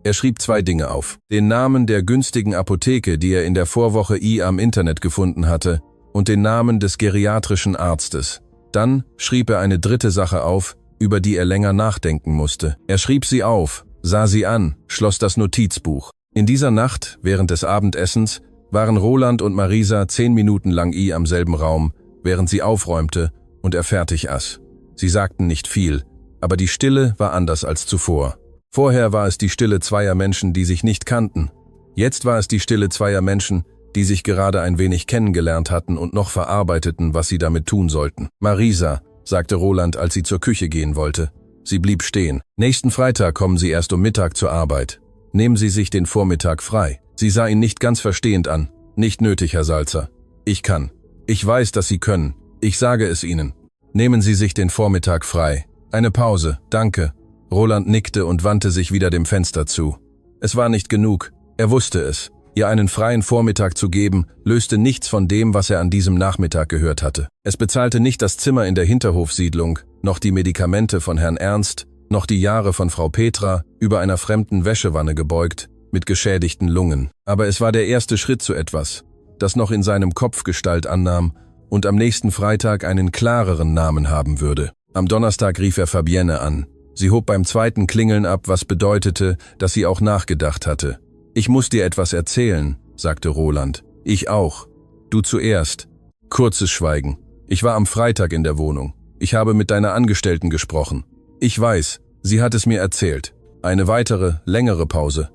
Er schrieb 2 Dinge auf. Den Namen der günstigen Apotheke, die er in der Vorwoche am Internet gefunden hatte, und den Namen des geriatrischen Arztes. Dann schrieb er eine 3. Sache auf, über die er länger nachdenken musste. Er schrieb sie auf, sah sie an, schloss das Notizbuch. In dieser Nacht, während des Abendessens, waren Roland und Marisa 10 Minuten lang am selben Raum, während sie aufräumte und er fertig aß. Sie sagten nicht viel, aber die Stille war anders als zuvor. Vorher war es die Stille zweier Menschen, die sich nicht kannten. Jetzt war es die Stille zweier Menschen, die sich gerade ein wenig kennengelernt hatten und noch verarbeiteten, was sie damit tun sollten. Marisa, sagte Roland, als sie zur Küche gehen wollte. Sie blieb stehen. Nächsten Freitag kommen Sie erst um Mittag zur Arbeit. Nehmen Sie sich den Vormittag frei. Sie sah ihn nicht ganz verstehend an. Nicht nötig, Herr Salzer. Ich kann. Ich weiß, dass Sie können. Ich sage es Ihnen. Nehmen Sie sich den Vormittag frei. Eine Pause, danke. Roland nickte und wandte sich wieder dem Fenster zu. Es war nicht genug. Er wusste es. Ihr einen freien Vormittag zu geben, löste nichts von dem, was er an diesem Nachmittag gehört hatte. Es bezahlte nicht das Zimmer in der Hinterhofsiedlung, noch die Medikamente von Herrn Ernst, noch die Jahre von Frau Petra, über einer fremden Wäschewanne gebeugt, mit geschädigten Lungen. Aber es war der erste Schritt zu etwas, das noch in seinem Kopf Gestalt annahm und am nächsten Freitag einen klareren Namen haben würde. Am Donnerstag rief er Fabienne an. Sie hob beim zweiten Klingeln ab, was bedeutete, dass sie auch nachgedacht hatte. »Ich muss dir etwas erzählen«, sagte Roland. »Ich auch. Du zuerst.« Kurzes Schweigen. »Ich war am Freitag in der Wohnung. Ich habe mit deiner Angestellten gesprochen. Ich weiß, sie hat es mir erzählt. Eine weitere, längere Pause.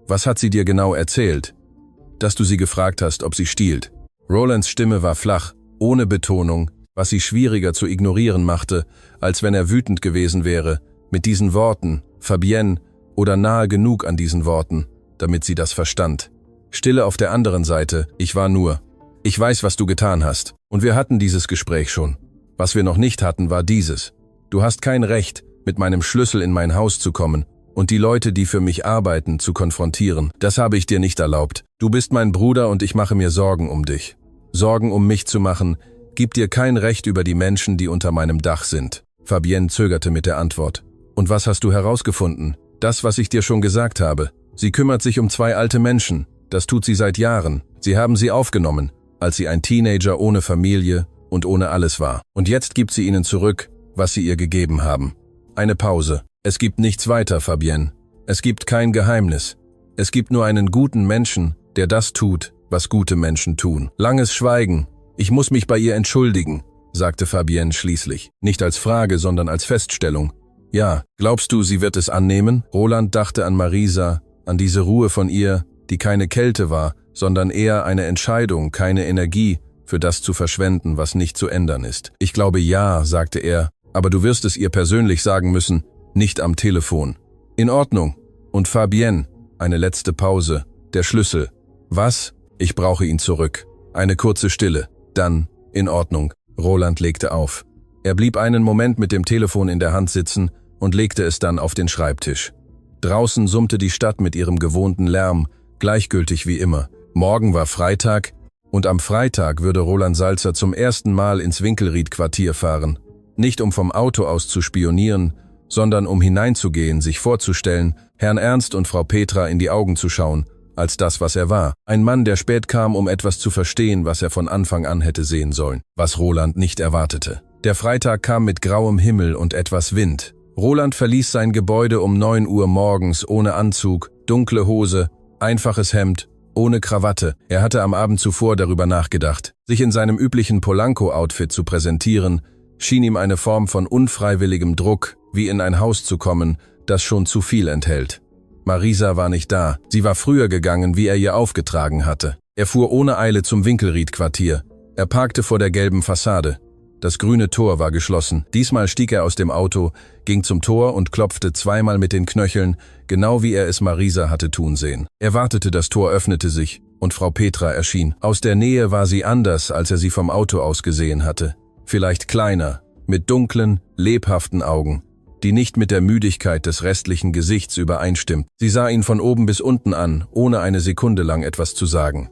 Was hat sie dir genau erzählt?« »Dass du sie gefragt hast, ob sie stiehlt.« Rolands Stimme war flach, ohne Betonung, was sie schwieriger zu ignorieren machte, als wenn er wütend gewesen wäre, mit diesen Worten, Fabienne, oder nahe genug an diesen Worten, damit sie das verstand. Stille auf der anderen Seite, ich weiß, was du getan hast. Und wir hatten dieses Gespräch schon. Was wir noch nicht hatten, war dieses. Du hast kein Recht, mit meinem Schlüssel in mein Haus zu kommen und die Leute, die für mich arbeiten, zu konfrontieren. Das habe ich dir nicht erlaubt. Du bist mein Bruder und ich mache mir Sorgen um dich. Sorgen um mich zu machen, gibt dir kein Recht über die Menschen, die unter meinem Dach sind. Fabienne zögerte mit der Antwort. Und was hast du herausgefunden? Das, was ich dir schon gesagt habe. Sie kümmert sich um 2 alte Menschen. Das tut sie seit Jahren. Sie haben sie aufgenommen, als sie ein Teenager ohne Familie und ohne alles war. Und jetzt gibt sie ihnen zurück, was sie ihr gegeben haben. Eine Pause. Es gibt nichts weiter, Fabienne. Es gibt kein Geheimnis. Es gibt nur einen guten Menschen, der das tut, was gute Menschen tun. Langes Schweigen. Ich muss mich bei ihr entschuldigen, sagte Fabienne schließlich. Nicht als Frage, sondern als Feststellung. Ja, glaubst du, sie wird es annehmen? Roland dachte an Marisa, an diese Ruhe von ihr, die keine Kälte war, sondern eher eine Entscheidung, keine Energie, für das zu verschwenden, was nicht zu ändern ist. Ich glaube ja, sagte er, aber du wirst es ihr persönlich sagen müssen, nicht am Telefon. In Ordnung. Und Fabienne, eine letzte Pause, der Schlüssel. Was? Ich brauche ihn zurück. Eine kurze Stille. Dann, in Ordnung. Roland legte auf. Er blieb einen Moment mit dem Telefon in der Hand sitzen und legte es dann auf den Schreibtisch. Draußen summte die Stadt mit ihrem gewohnten Lärm, gleichgültig wie immer. Morgen war Freitag, und am Freitag würde Roland Salzer zum ersten Mal ins Winkelried-Quartier fahren. Nicht um vom Auto aus zu spionieren, sondern um hineinzugehen, sich vorzustellen, Herrn Ernst und Frau Petra in die Augen zu schauen, als das, was er war. Ein Mann, der spät kam, um etwas zu verstehen, was er von Anfang an hätte sehen sollen, was Roland nicht erwartete. Der Freitag kam mit grauem Himmel und etwas Wind. Roland verließ sein Gebäude um 9 Uhr morgens ohne Anzug, dunkle Hose, einfaches Hemd, ohne Krawatte. Er hatte am Abend zuvor darüber nachgedacht. Sich in seinem üblichen Polanco-Outfit zu präsentieren, schien ihm eine Form von unfreiwilligem Druck, wie in ein Haus zu kommen, das schon zu viel enthält. Marisa war nicht da. Sie war früher gegangen, wie er ihr aufgetragen hatte. Er fuhr ohne Eile zum Winkelried-Quartier. Er parkte vor der gelben Fassade. Das grüne Tor war geschlossen. Diesmal stieg er aus dem Auto, ging zum Tor und klopfte zweimal mit den Knöcheln, genau wie er es Marisa hatte tun sehen. Er wartete, das Tor öffnete sich und Frau Petra erschien. Aus der Nähe war sie anders, als er sie vom Auto aus gesehen hatte. Vielleicht kleiner, mit dunklen, lebhaften Augen, die nicht mit der Müdigkeit des restlichen Gesichts übereinstimmt. Sie sah ihn von oben bis unten an, ohne eine Sekunde lang etwas zu sagen.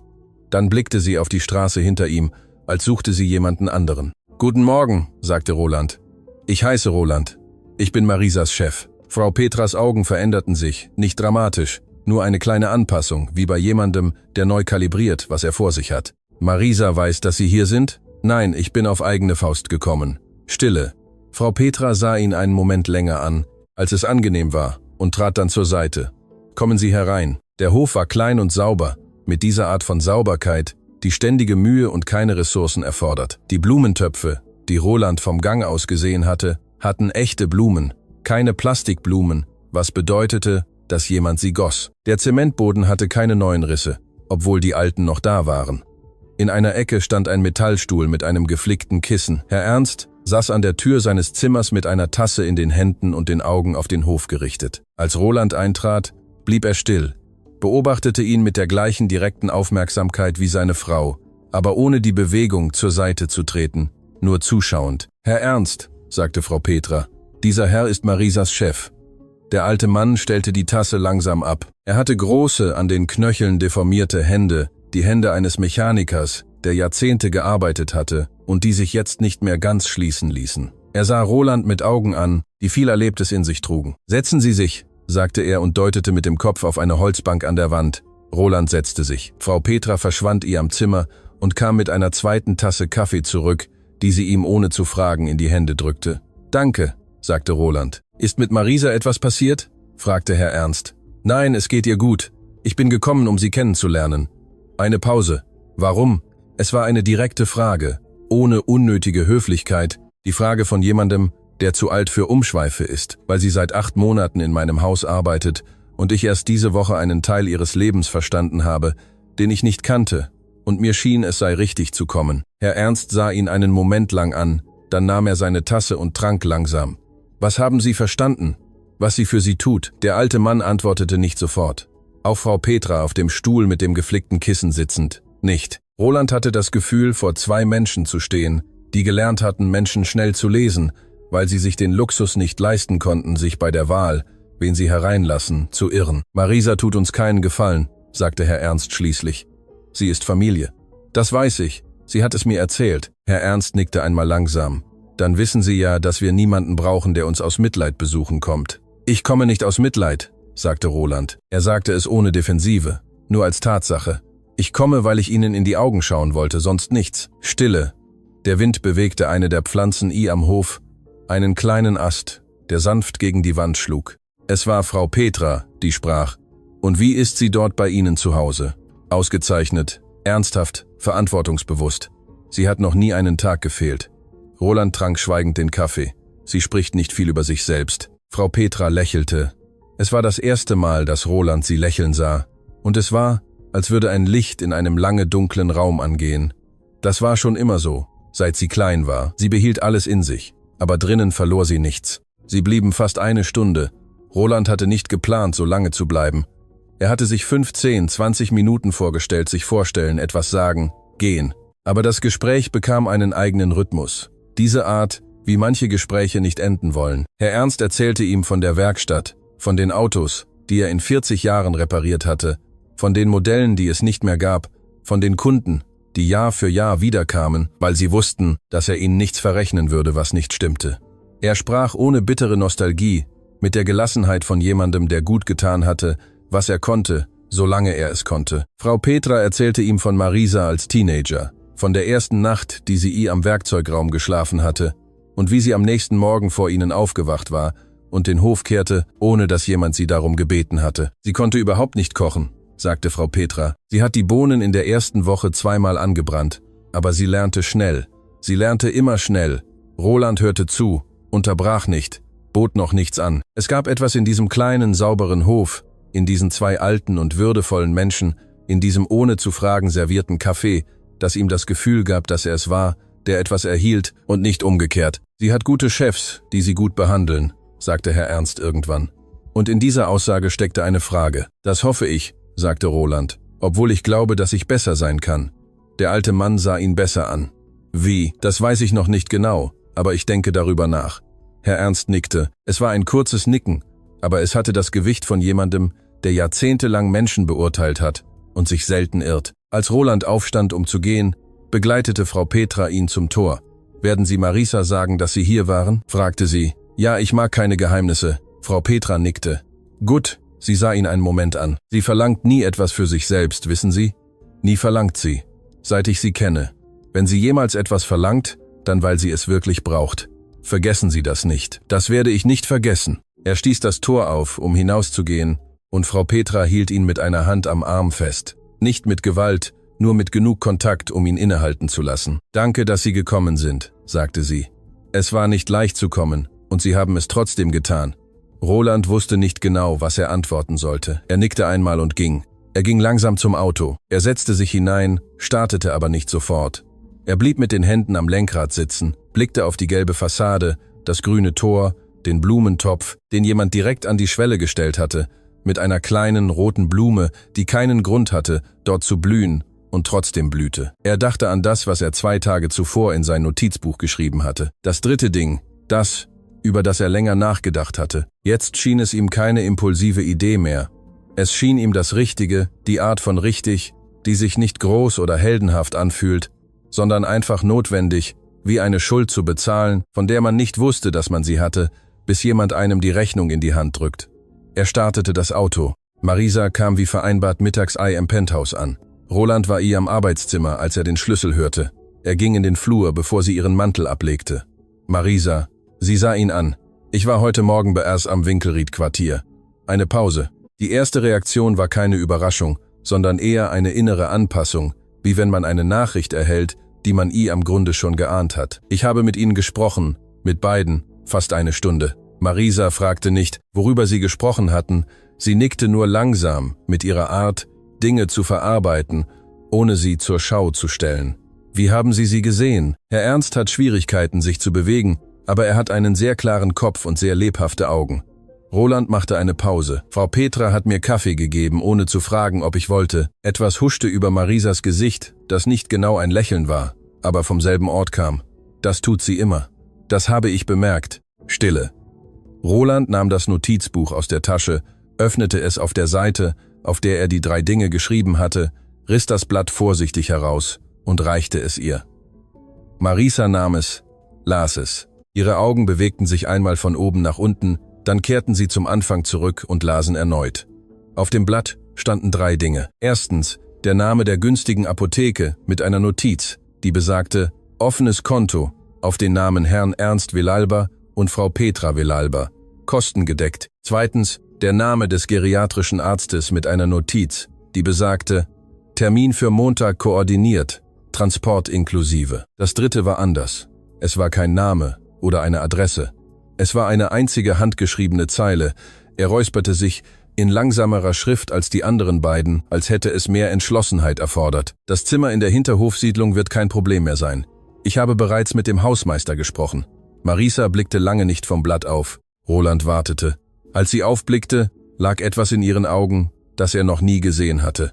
Dann blickte sie auf die Straße hinter ihm, als suchte sie jemanden anderen. »Guten Morgen«, sagte Roland. »Ich heiße Roland. Ich bin Marisas Chef.« Frau Petras Augen veränderten sich, nicht dramatisch, nur eine kleine Anpassung, wie bei jemandem, der neu kalibriert, was er vor sich hat. »Marisa weiß, dass Sie hier sind?« »Nein, ich bin auf eigene Faust gekommen.« Stille. Frau Petra sah ihn einen Moment länger an, als es angenehm war, und trat dann zur Seite. »Kommen Sie herein.« Der Hof war klein und sauber, mit dieser Art von Sauberkeit, die ständige Mühe und keine Ressourcen erfordert. Die Blumentöpfe, die Roland vom Gang aus gesehen hatte, hatten echte Blumen, keine Plastikblumen, was bedeutete, dass jemand sie goss. Der Zementboden hatte keine neuen Risse, obwohl die alten noch da waren. In einer Ecke stand ein Metallstuhl mit einem geflickten Kissen. Herr Ernst saß an der Tür seines Zimmers mit einer Tasse in den Händen und den Augen auf den Hof gerichtet. Als Roland eintrat, blieb er still, beobachtete ihn mit der gleichen direkten Aufmerksamkeit wie seine Frau, aber ohne die Bewegung zur Seite zu treten, nur zuschauend. »Herr Ernst«, sagte Frau Petra, »dieser Herr ist Marisas Chef.« Der alte Mann stellte die Tasse langsam ab. Er hatte große, an den Knöcheln deformierte Hände, die Hände eines Mechanikers, der Jahrzehnte gearbeitet hatte und die sich jetzt nicht mehr ganz schließen ließen. Er sah Roland mit Augen an, die viel Erlebtes in sich trugen. »Setzen Sie sich«, sagte er und deutete mit dem Kopf auf eine Holzbank an der Wand. Roland setzte sich. Frau Petra verschwand ihr am Zimmer und kam mit einer zweiten Tasse Kaffee zurück, die sie ihm ohne zu fragen in die Hände drückte. »Danke«, sagte Roland. »Ist mit Marisa etwas passiert?« fragte Herr Ernst. »Nein, es geht ihr gut. Ich bin gekommen, um sie kennenzulernen.« Eine Pause. »Warum?« Es war eine direkte Frage, ohne unnötige Höflichkeit, die Frage von jemandem, der zu alt für Umschweife ist, weil sie seit 8 Monaten in meinem Haus arbeitet und ich erst diese Woche einen Teil ihres Lebens verstanden habe, den ich nicht kannte, und mir schien, es sei richtig zu kommen. Herr Ernst sah ihn einen Moment lang an, dann nahm er seine Tasse und trank langsam. »Was haben Sie verstanden? Was sie für Sie tut?« Der alte Mann antwortete nicht sofort. Auch Frau Petra auf dem Stuhl mit dem geflickten Kissen sitzend, nicht. Roland hatte das Gefühl, vor 2 Menschen zu stehen, die gelernt hatten, Menschen schnell zu lesen, weil sie sich den Luxus nicht leisten konnten, sich bei der Wahl, wen sie hereinlassen, zu irren. »Marisa tut uns keinen Gefallen«, sagte Herr Ernst schließlich. »Sie ist Familie.« »Das weiß ich. Sie hat es mir erzählt.« Herr Ernst nickte einmal langsam. »Dann wissen Sie ja, dass wir niemanden brauchen, der uns aus Mitleid besuchen kommt.« »Ich komme nicht aus Mitleid«, sagte Roland. Er sagte es ohne Defensive, nur als Tatsache. »Ich komme, weil ich Ihnen in die Augen schauen wollte, sonst nichts.« Stille. Der Wind bewegte eine der Pflanzen am Hof, einen kleinen Ast, der sanft gegen die Wand schlug. Es war Frau Petra, die sprach. »Und wie ist sie dort bei Ihnen zu Hause?« »Ausgezeichnet, ernsthaft, verantwortungsbewusst. Sie hat noch nie einen Tag gefehlt.« Roland trank schweigend den Kaffee. Sie spricht nicht viel über sich selbst. Frau Petra lächelte. Es war das erste Mal, dass Roland sie lächeln sah. Und es war, als würde ein Licht in einem lange dunklen Raum angehen. Das war schon immer so, seit sie klein war. Sie behielt alles in sich, aber drinnen verlor sie nichts. Sie blieben fast 1 Stunde. Roland hatte nicht geplant, so lange zu bleiben. Er hatte sich 15, 20 Minuten vorgestellt, sich vorstellen, etwas sagen, gehen. Aber das Gespräch bekam einen eigenen Rhythmus. Diese Art, wie manche Gespräche nicht enden wollen. Herr Ernst erzählte ihm von der Werkstatt, von den Autos, die er in 40 Jahren repariert hatte, von den Modellen, die es nicht mehr gab, von den Kunden, die Jahr für Jahr wiederkamen, weil sie wussten, dass er ihnen nichts verrechnen würde, was nicht stimmte. Er sprach ohne bittere Nostalgie, mit der Gelassenheit von jemandem, der gut getan hatte, was er konnte, solange er es konnte. Frau Petra erzählte ihm von Marisa als Teenager, von der ersten Nacht, die sie am Werkzeugraum geschlafen hatte, und wie sie am nächsten Morgen vor ihnen aufgewacht war und den Hof kehrte, ohne dass jemand sie darum gebeten hatte. Sie konnte überhaupt nicht kochen, sagte Frau Petra. Sie hat die Bohnen in der ersten Woche zweimal angebrannt, aber sie lernte schnell. Sie lernte immer schnell. Roland hörte zu, unterbrach nicht, bot noch nichts an. Es gab etwas in diesem kleinen, sauberen Hof, in diesen zwei alten und würdevollen Menschen, in diesem ohne zu fragen servierten Kaffee, das ihm das Gefühl gab, dass er es war, der etwas erhielt und nicht umgekehrt. Sie hat gute Chefs, die sie gut behandeln, sagte Herr Ernst irgendwann. Und in dieser Aussage steckte eine Frage. Das hoffe ich, sagte Roland, obwohl ich glaube, dass ich besser sein kann. Der alte Mann sah ihn besser an. Wie, das weiß ich noch nicht genau, aber ich denke darüber nach. Herr Ernst nickte. Es war ein kurzes Nicken, aber es hatte das Gewicht von jemandem, der jahrzehntelang Menschen beurteilt hat und sich selten irrt. Als Roland aufstand, um zu gehen, begleitete Frau Petra ihn zum Tor. »Werden Sie Marisa sagen, dass Sie hier waren?« fragte sie. »Ja, ich mag keine Geheimnisse.« Frau Petra nickte. »Gut«, sie sah ihn einen Moment an. »Sie verlangt nie etwas für sich selbst, wissen Sie? Nie verlangt sie, seit ich sie kenne. Wenn sie jemals etwas verlangt, dann weil sie es wirklich braucht. Vergessen Sie das nicht.« »Das werde ich nicht vergessen.« Er stieß das Tor auf, um hinauszugehen, und Frau Petra hielt ihn mit einer Hand am Arm fest. Nicht mit Gewalt, nur mit genug Kontakt, um ihn innehalten zu lassen. »Danke, dass Sie gekommen sind«, sagte sie. Es war nicht leicht zu kommen, und Sie haben es trotzdem getan. Roland wusste nicht genau, was er antworten sollte. Er nickte einmal und ging. Er ging langsam zum Auto. Er setzte sich hinein, startete aber nicht sofort. Er blieb mit den Händen am Lenkrad sitzen, blickte auf die gelbe Fassade, das grüne Tor, den Blumentopf, den jemand direkt an die Schwelle gestellt hatte, mit einer kleinen roten Blume, die keinen Grund hatte, dort zu blühen und trotzdem blühte. Er dachte an das, was er 2 Tage zuvor in sein Notizbuch geschrieben hatte. Das dritte Ding, das, über das er länger nachgedacht hatte. Jetzt schien es ihm keine impulsive Idee mehr. Es schien ihm das Richtige, die Art von richtig, die sich nicht groß oder heldenhaft anfühlt, sondern einfach notwendig, wie eine Schuld zu bezahlen, von der man nicht wusste, dass man sie hatte, bis jemand einem die Rechnung in die Hand drückt. Er startete das Auto. Marisa kam wie vereinbart mittags im Penthouse an. Roland war ihr am Arbeitszimmer, als er den Schlüssel hörte. Er ging in den Flur, bevor sie ihren Mantel ablegte. Marisa, sie sah ihn an. Ich war heute Morgen erst am Winkelried-Quartier. Eine Pause. Die erste Reaktion war keine Überraschung, sondern eher eine innere Anpassung, wie wenn man eine Nachricht erhält, die man am Grunde schon geahnt hat. Ich habe mit ihnen gesprochen, mit beiden, fast eine Stunde. Marisa fragte nicht, worüber sie gesprochen hatten, sie nickte nur langsam, mit ihrer Art, Dinge zu verarbeiten, ohne sie zur Schau zu stellen. Wie haben Sie gesehen? Herr Ernst hat Schwierigkeiten, sich zu bewegen, aber er hat einen sehr klaren Kopf und sehr lebhafte Augen. Roland machte eine Pause. Frau Petra hat mir Kaffee gegeben, ohne zu fragen, ob ich wollte. Etwas huschte über Marisas Gesicht, das nicht genau ein Lächeln war, aber vom selben Ort kam. Das tut sie immer. Das habe ich bemerkt. Stille. Roland nahm das Notizbuch aus der Tasche, öffnete es auf der Seite, auf der er die 3 Dinge geschrieben hatte, riss das Blatt vorsichtig heraus und reichte es ihr. Marisa nahm es, las es. Ihre Augen bewegten sich einmal von oben nach unten, dann kehrten sie zum Anfang zurück und lasen erneut. Auf dem Blatt standen 3 Dinge. Erstens, der Name der günstigen Apotheke mit einer Notiz, die besagte, offenes Konto auf den Namen Herrn Ernst Villalba und Frau Petra Villalba, kostengedeckt. Zweitens, der Name des geriatrischen Arztes mit einer Notiz, die besagte, Termin für Montag koordiniert, Transport inklusive. Das dritte war anders. Es war kein Name oder eine Adresse. Es war eine einzige handgeschriebene Zeile. Er räusperte sich in langsamerer Schrift als die anderen beiden, als hätte es mehr Entschlossenheit erfordert. Das Zimmer in der Hinterhofsiedlung wird kein Problem mehr sein. Ich habe bereits mit dem Hausmeister gesprochen. Marisa blickte lange nicht vom Blatt auf. Roland wartete. Als sie aufblickte, lag etwas in ihren Augen, das er noch nie gesehen hatte.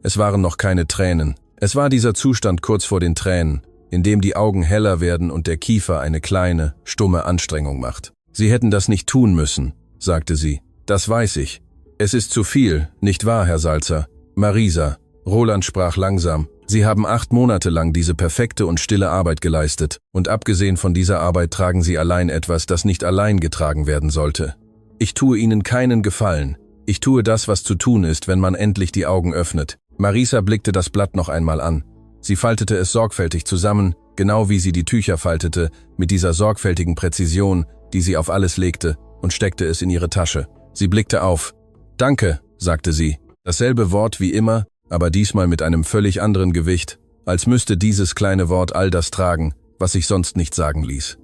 Es waren noch keine Tränen. Es war dieser Zustand kurz vor den Tränen, in dem die Augen heller werden und der Kiefer eine kleine, stumme Anstrengung macht. Sie hätten das nicht tun müssen, sagte sie. Das weiß ich. Es ist zu viel, nicht wahr, Herr Salzer? Marisa, Roland sprach langsam, Sie haben 8 Monate lang diese perfekte und stille Arbeit geleistet, und abgesehen von dieser Arbeit tragen Sie allein etwas, das nicht allein getragen werden sollte. Ich tue Ihnen keinen Gefallen. Ich tue das, was zu tun ist, wenn man endlich die Augen öffnet. Marisa blickte das Blatt noch einmal an. Sie faltete es sorgfältig zusammen, genau wie sie die Tücher faltete, mit dieser sorgfältigen Präzision, die sie auf alles legte, und steckte es in ihre Tasche. Sie blickte auf. »Danke«, sagte sie. Dasselbe Wort wie immer, aber diesmal mit einem völlig anderen Gewicht, als müsste dieses kleine Wort all das tragen, was sich sonst nicht sagen ließ.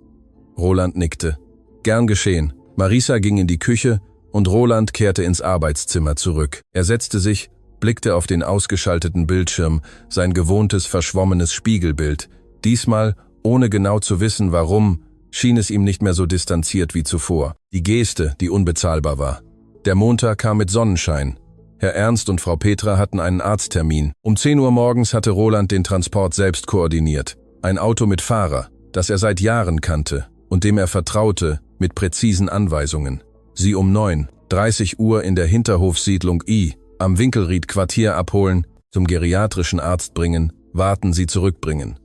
Roland nickte. »Gern geschehen.« Marisa ging in die Küche und Roland kehrte ins Arbeitszimmer zurück. Er setzte sich, blickte auf den ausgeschalteten Bildschirm, sein gewohntes verschwommenes Spiegelbild. Diesmal, ohne genau zu wissen, warum, schien es ihm nicht mehr so distanziert wie zuvor. Die Geste, die unbezahlbar war. Der Montag kam mit Sonnenschein. Herr Ernst und Frau Petra hatten einen Arzttermin. Um 10 Uhr morgens hatte Roland den Transport selbst koordiniert. Ein Auto mit Fahrer, das er seit Jahren kannte und dem er vertraute, mit präzisen Anweisungen. Sie um 9:30 Uhr in der Hinterhofsiedlung I am Winkelried-Quartier abholen, zum geriatrischen Arzt bringen, warten, sie zurückbringen.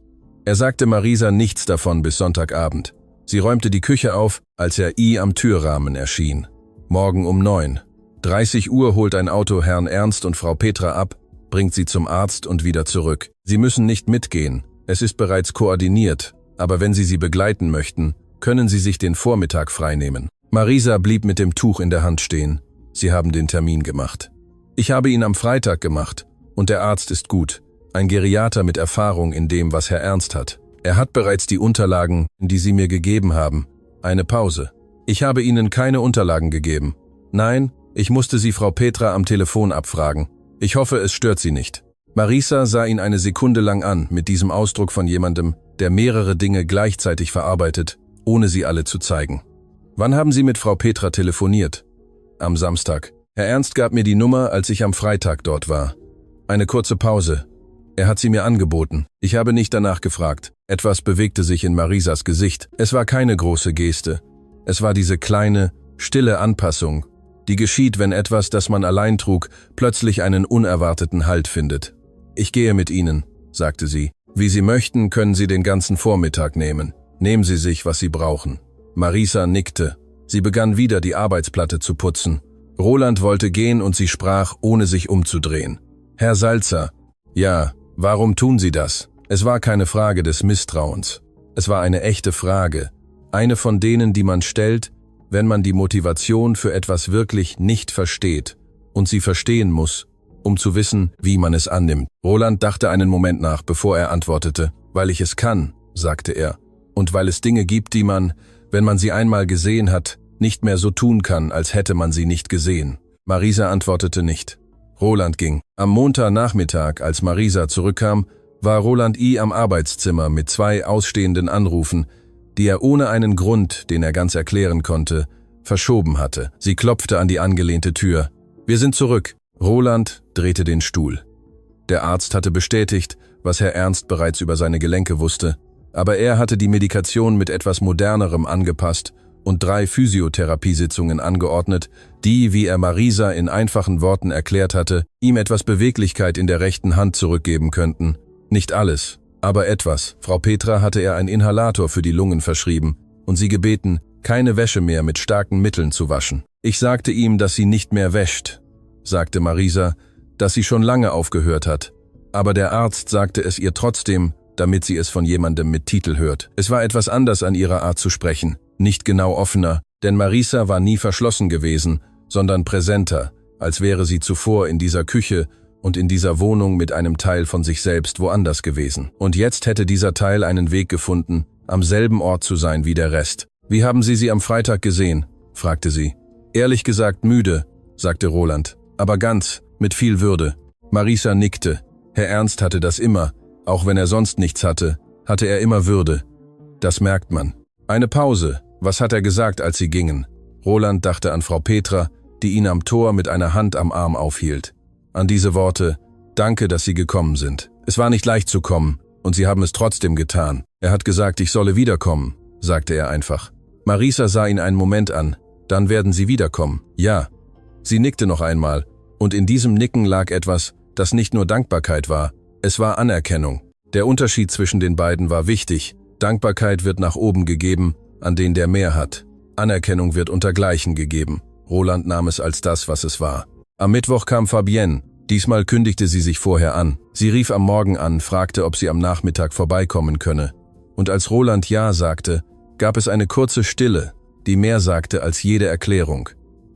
Er sagte Marisa nichts davon bis Sonntagabend. Sie räumte die Küche auf, als er I am Türrahmen erschien. Morgen um 9:30 Uhr holt ein Auto Herrn Ernst und Frau Petra ab, bringt sie zum Arzt und wieder zurück. Sie müssen nicht mitgehen, es ist bereits koordiniert, aber wenn Sie begleiten möchten, können Sie sich den Vormittag freinehmen. Marisa blieb mit dem Tuch in der Hand stehen. Sie haben den Termin gemacht. Ich habe ihn am Freitag gemacht, und der Arzt ist gut. Ein Geriater mit Erfahrung in dem, was Herr Ernst hat. Er hat bereits die Unterlagen, die Sie mir gegeben haben. Eine Pause. Ich habe Ihnen keine Unterlagen gegeben. Nein, ich musste Sie Frau Petra am Telefon abfragen. Ich hoffe, es stört Sie nicht. Marisa sah ihn eine Sekunde lang an, mit diesem Ausdruck von jemandem, der mehrere Dinge gleichzeitig verarbeitet, ohne sie alle zu zeigen. Wann haben Sie mit Frau Petra telefoniert? Am Samstag. Herr Ernst gab mir die Nummer, als ich am Freitag dort war. Eine kurze Pause. Er hat sie mir angeboten. Ich habe nicht danach gefragt. Etwas bewegte sich in Marisas Gesicht. Es war keine große Geste. Es war diese kleine, stille Anpassung, die geschieht, wenn etwas, das man allein trug, plötzlich einen unerwarteten Halt findet. »Ich gehe mit Ihnen«, sagte sie. »Wie Sie möchten, können Sie den ganzen Vormittag nehmen. Nehmen Sie sich, was Sie brauchen.« Marisa nickte. Sie begann wieder, die Arbeitsplatte zu putzen. Roland wollte gehen und sie sprach, ohne sich umzudrehen. »Herr Salzer, ja, warum tun Sie das?« Es war keine Frage des Misstrauens. Es war eine echte Frage. Eine von denen, die man stellt, wenn man die Motivation für etwas wirklich nicht versteht und sie verstehen muss, um zu wissen, wie man es annimmt. Roland dachte einen Moment nach, bevor er antwortete. »Weil ich es kann«, sagte er. »Und weil es Dinge gibt, die man, wenn man sie einmal gesehen hat, nicht mehr so tun kann, als hätte man sie nicht gesehen.« Marisa antwortete nicht. Roland ging. Am Montagnachmittag, als Marisa zurückkam, war Roland I am Arbeitszimmer mit 2 ausstehenden Anrufen, die er ohne einen Grund, den er ganz erklären konnte, verschoben hatte. Sie klopfte an die angelehnte Tür. »Wir sind zurück.« Roland drehte den Stuhl. Der Arzt hatte bestätigt, was Herr Ernst bereits über seine Gelenke wusste, aber er hatte die Medikation mit etwas Modernerem angepasst und 3 Physiotherapiesitzungen angeordnet, die, wie er Marisa in einfachen Worten erklärt hatte, ihm etwas Beweglichkeit in der rechten Hand zurückgeben könnten. Nicht alles, aber etwas. Frau Petra hatte er einen Inhalator für die Lungen verschrieben und sie gebeten, keine Wäsche mehr mit starken Mitteln zu waschen. »Ich sagte ihm, dass sie nicht mehr wäscht«, sagte Marisa, »dass sie schon lange aufgehört hat. Aber der Arzt sagte es ihr trotzdem, damit sie es von jemandem mit Titel hört. Es war etwas anders an ihrer Art zu sprechen, nicht genau offener, denn Marisa war nie verschlossen gewesen, sondern präsenter, als wäre sie zuvor in dieser Küche und in dieser Wohnung mit einem Teil von sich selbst woanders gewesen. Und jetzt hätte dieser Teil einen Weg gefunden, am selben Ort zu sein wie der Rest. »Wie haben Sie am Freitag gesehen?« fragte sie. »Ehrlich gesagt müde«, sagte Roland, »aber ganz, mit viel Würde.« Marisa nickte. Herr Ernst hatte das immer, auch wenn er sonst nichts hatte, hatte er immer Würde. Das merkt man. Eine Pause. Was hat er gesagt, als sie gingen? Roland dachte an Frau Petra, die ihn am Tor mit einer Hand am Arm aufhielt. An diese Worte, »Danke, dass Sie gekommen sind. Es war nicht leicht zu kommen, und Sie haben es trotzdem getan. Er hat gesagt, ich solle wiederkommen«, sagte er einfach. Marisa sah ihn einen Moment an. »Dann werden Sie wiederkommen.« »Ja.« Sie nickte noch einmal, und in diesem Nicken lag etwas, das nicht nur Dankbarkeit war, es war Anerkennung. Der Unterschied zwischen den beiden war wichtig. Dankbarkeit wird nach oben gegeben, an den der mehr hat. Anerkennung wird unter Gleichen gegeben. Roland nahm es als das, was es war. Am Mittwoch kam Fabienne. Diesmal kündigte sie sich vorher an. Sie rief am Morgen an, fragte, ob sie am Nachmittag vorbeikommen könne. Und als Roland Ja sagte, gab es eine kurze Stille, die mehr sagte als jede Erklärung.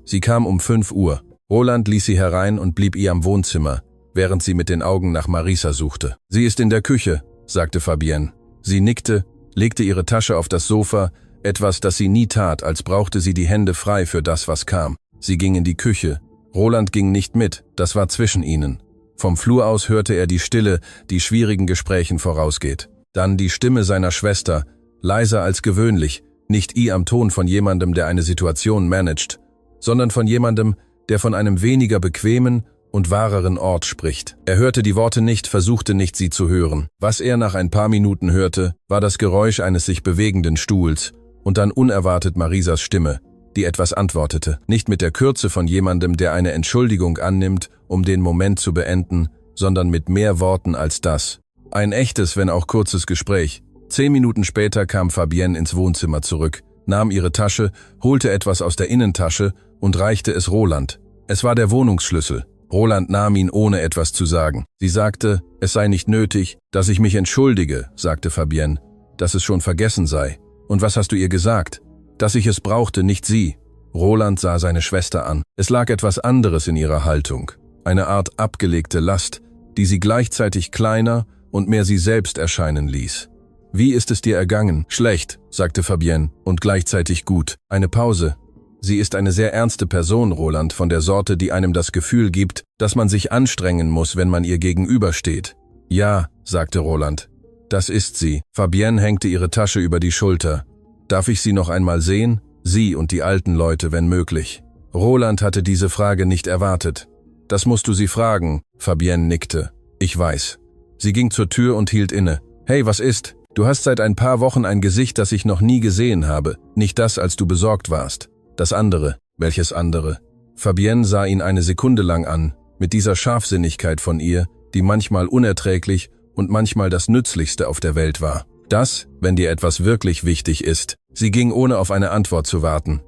Sie kam um 5 Uhr. Roland ließ sie herein und blieb ihr am Wohnzimmer, während sie mit den Augen nach Marisa suchte. »Sie ist in der Küche«, sagte Fabienne. Sie nickte, legte ihre Tasche auf das Sofa, etwas, das sie nie tat, als brauchte sie die Hände frei für das, was kam. Sie ging in die Küche. Roland ging nicht mit, das war zwischen ihnen. Vom Flur aus hörte er die Stille, die schwierigen Gesprächen vorausgeht. Dann die Stimme seiner Schwester, leiser als gewöhnlich, nicht am Ton von jemandem, der eine Situation managt, sondern von jemandem, der von einem weniger bequemen und wahreren Ort spricht. Er hörte die Worte nicht, versuchte nicht, sie zu hören. Was er nach ein paar Minuten hörte, war das Geräusch eines sich bewegenden Stuhls und dann unerwartet Marisas Stimme, die etwas antwortete. Nicht mit der Kürze von jemandem, der eine Entschuldigung annimmt, um den Moment zu beenden, sondern mit mehr Worten als das. Ein echtes, wenn auch kurzes Gespräch. 10 Minuten später kam Fabienne ins Wohnzimmer zurück, nahm ihre Tasche, holte etwas aus der Innentasche und reichte es Roland. Es war der Wohnungsschlüssel. Roland nahm ihn, ohne etwas zu sagen. Sie sagte, es sei nicht nötig, dass ich mich entschuldige, sagte Fabienne, dass es schon vergessen sei. Und was hast du ihr gesagt? Dass ich es brauchte, nicht sie. Roland sah seine Schwester an. Es lag etwas anderes in ihrer Haltung. Eine Art abgelegte Last, die sie gleichzeitig kleiner und mehr sie selbst erscheinen ließ. Wie ist es dir ergangen? Schlecht, sagte Fabienne, und gleichzeitig gut. Eine Pause. Sie ist eine sehr ernste Person, Roland, von der Sorte, die einem das Gefühl gibt, dass man sich anstrengen muss, wenn man ihr gegenübersteht. Ja, sagte Roland. Das ist sie. Fabienne hängte ihre Tasche über die Schulter. Darf ich sie noch einmal sehen? Sie und die alten Leute, wenn möglich. Roland hatte diese Frage nicht erwartet. Das musst du sie fragen. Fabienne nickte. Ich weiß. Sie ging zur Tür und hielt inne. Hey, was ist? Du hast seit ein paar Wochen ein Gesicht, das ich noch nie gesehen habe. Nicht das, als du besorgt warst. Das andere. Welches andere? Fabienne sah ihn eine Sekunde lang an, mit dieser Scharfsinnigkeit von ihr, die manchmal unerträglich und manchmal das Nützlichste auf der Welt war. Das, wenn dir etwas wirklich wichtig ist. Sie ging, ohne auf eine Antwort zu warten.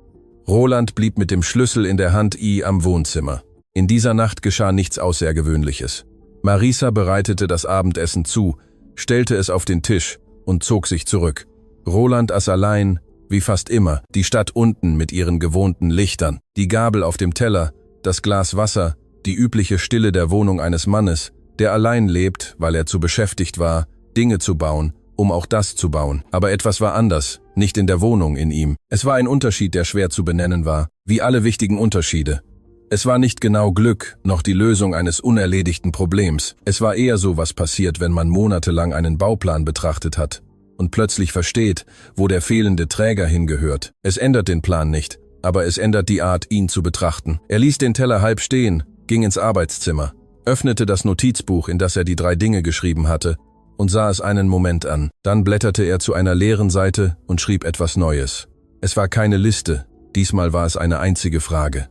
Roland blieb mit dem Schlüssel in der Hand am Wohnzimmer. In dieser Nacht geschah nichts Außergewöhnliches. Marisa bereitete das Abendessen zu, stellte es auf den Tisch und zog sich zurück. Roland aß allein, wie fast immer, die Stadt unten mit ihren gewohnten Lichtern, die Gabel auf dem Teller, das Glas Wasser, die übliche Stille der Wohnung eines Mannes, der allein lebt, weil er zu beschäftigt war, Dinge zu bauen, um auch das zu bauen. Aber etwas war anders, nicht in der Wohnung in ihm. Es war ein Unterschied, der schwer zu benennen war, wie alle wichtigen Unterschiede. Es war nicht genau Glück, noch die Lösung eines unerledigten Problems. Es war eher so, was passiert, wenn man monatelang einen Bauplan betrachtet hat und plötzlich versteht, wo der fehlende Träger hingehört. Es ändert den Plan nicht, aber es ändert die Art, ihn zu betrachten. Er ließ den Teller halb stehen, ging ins Arbeitszimmer, öffnete das Notizbuch, in das er die 3 Dinge geschrieben hatte, und sah es einen Moment an. Dann blätterte er zu einer leeren Seite und schrieb etwas Neues. Es war keine Liste, diesmal war es eine einzige Frage.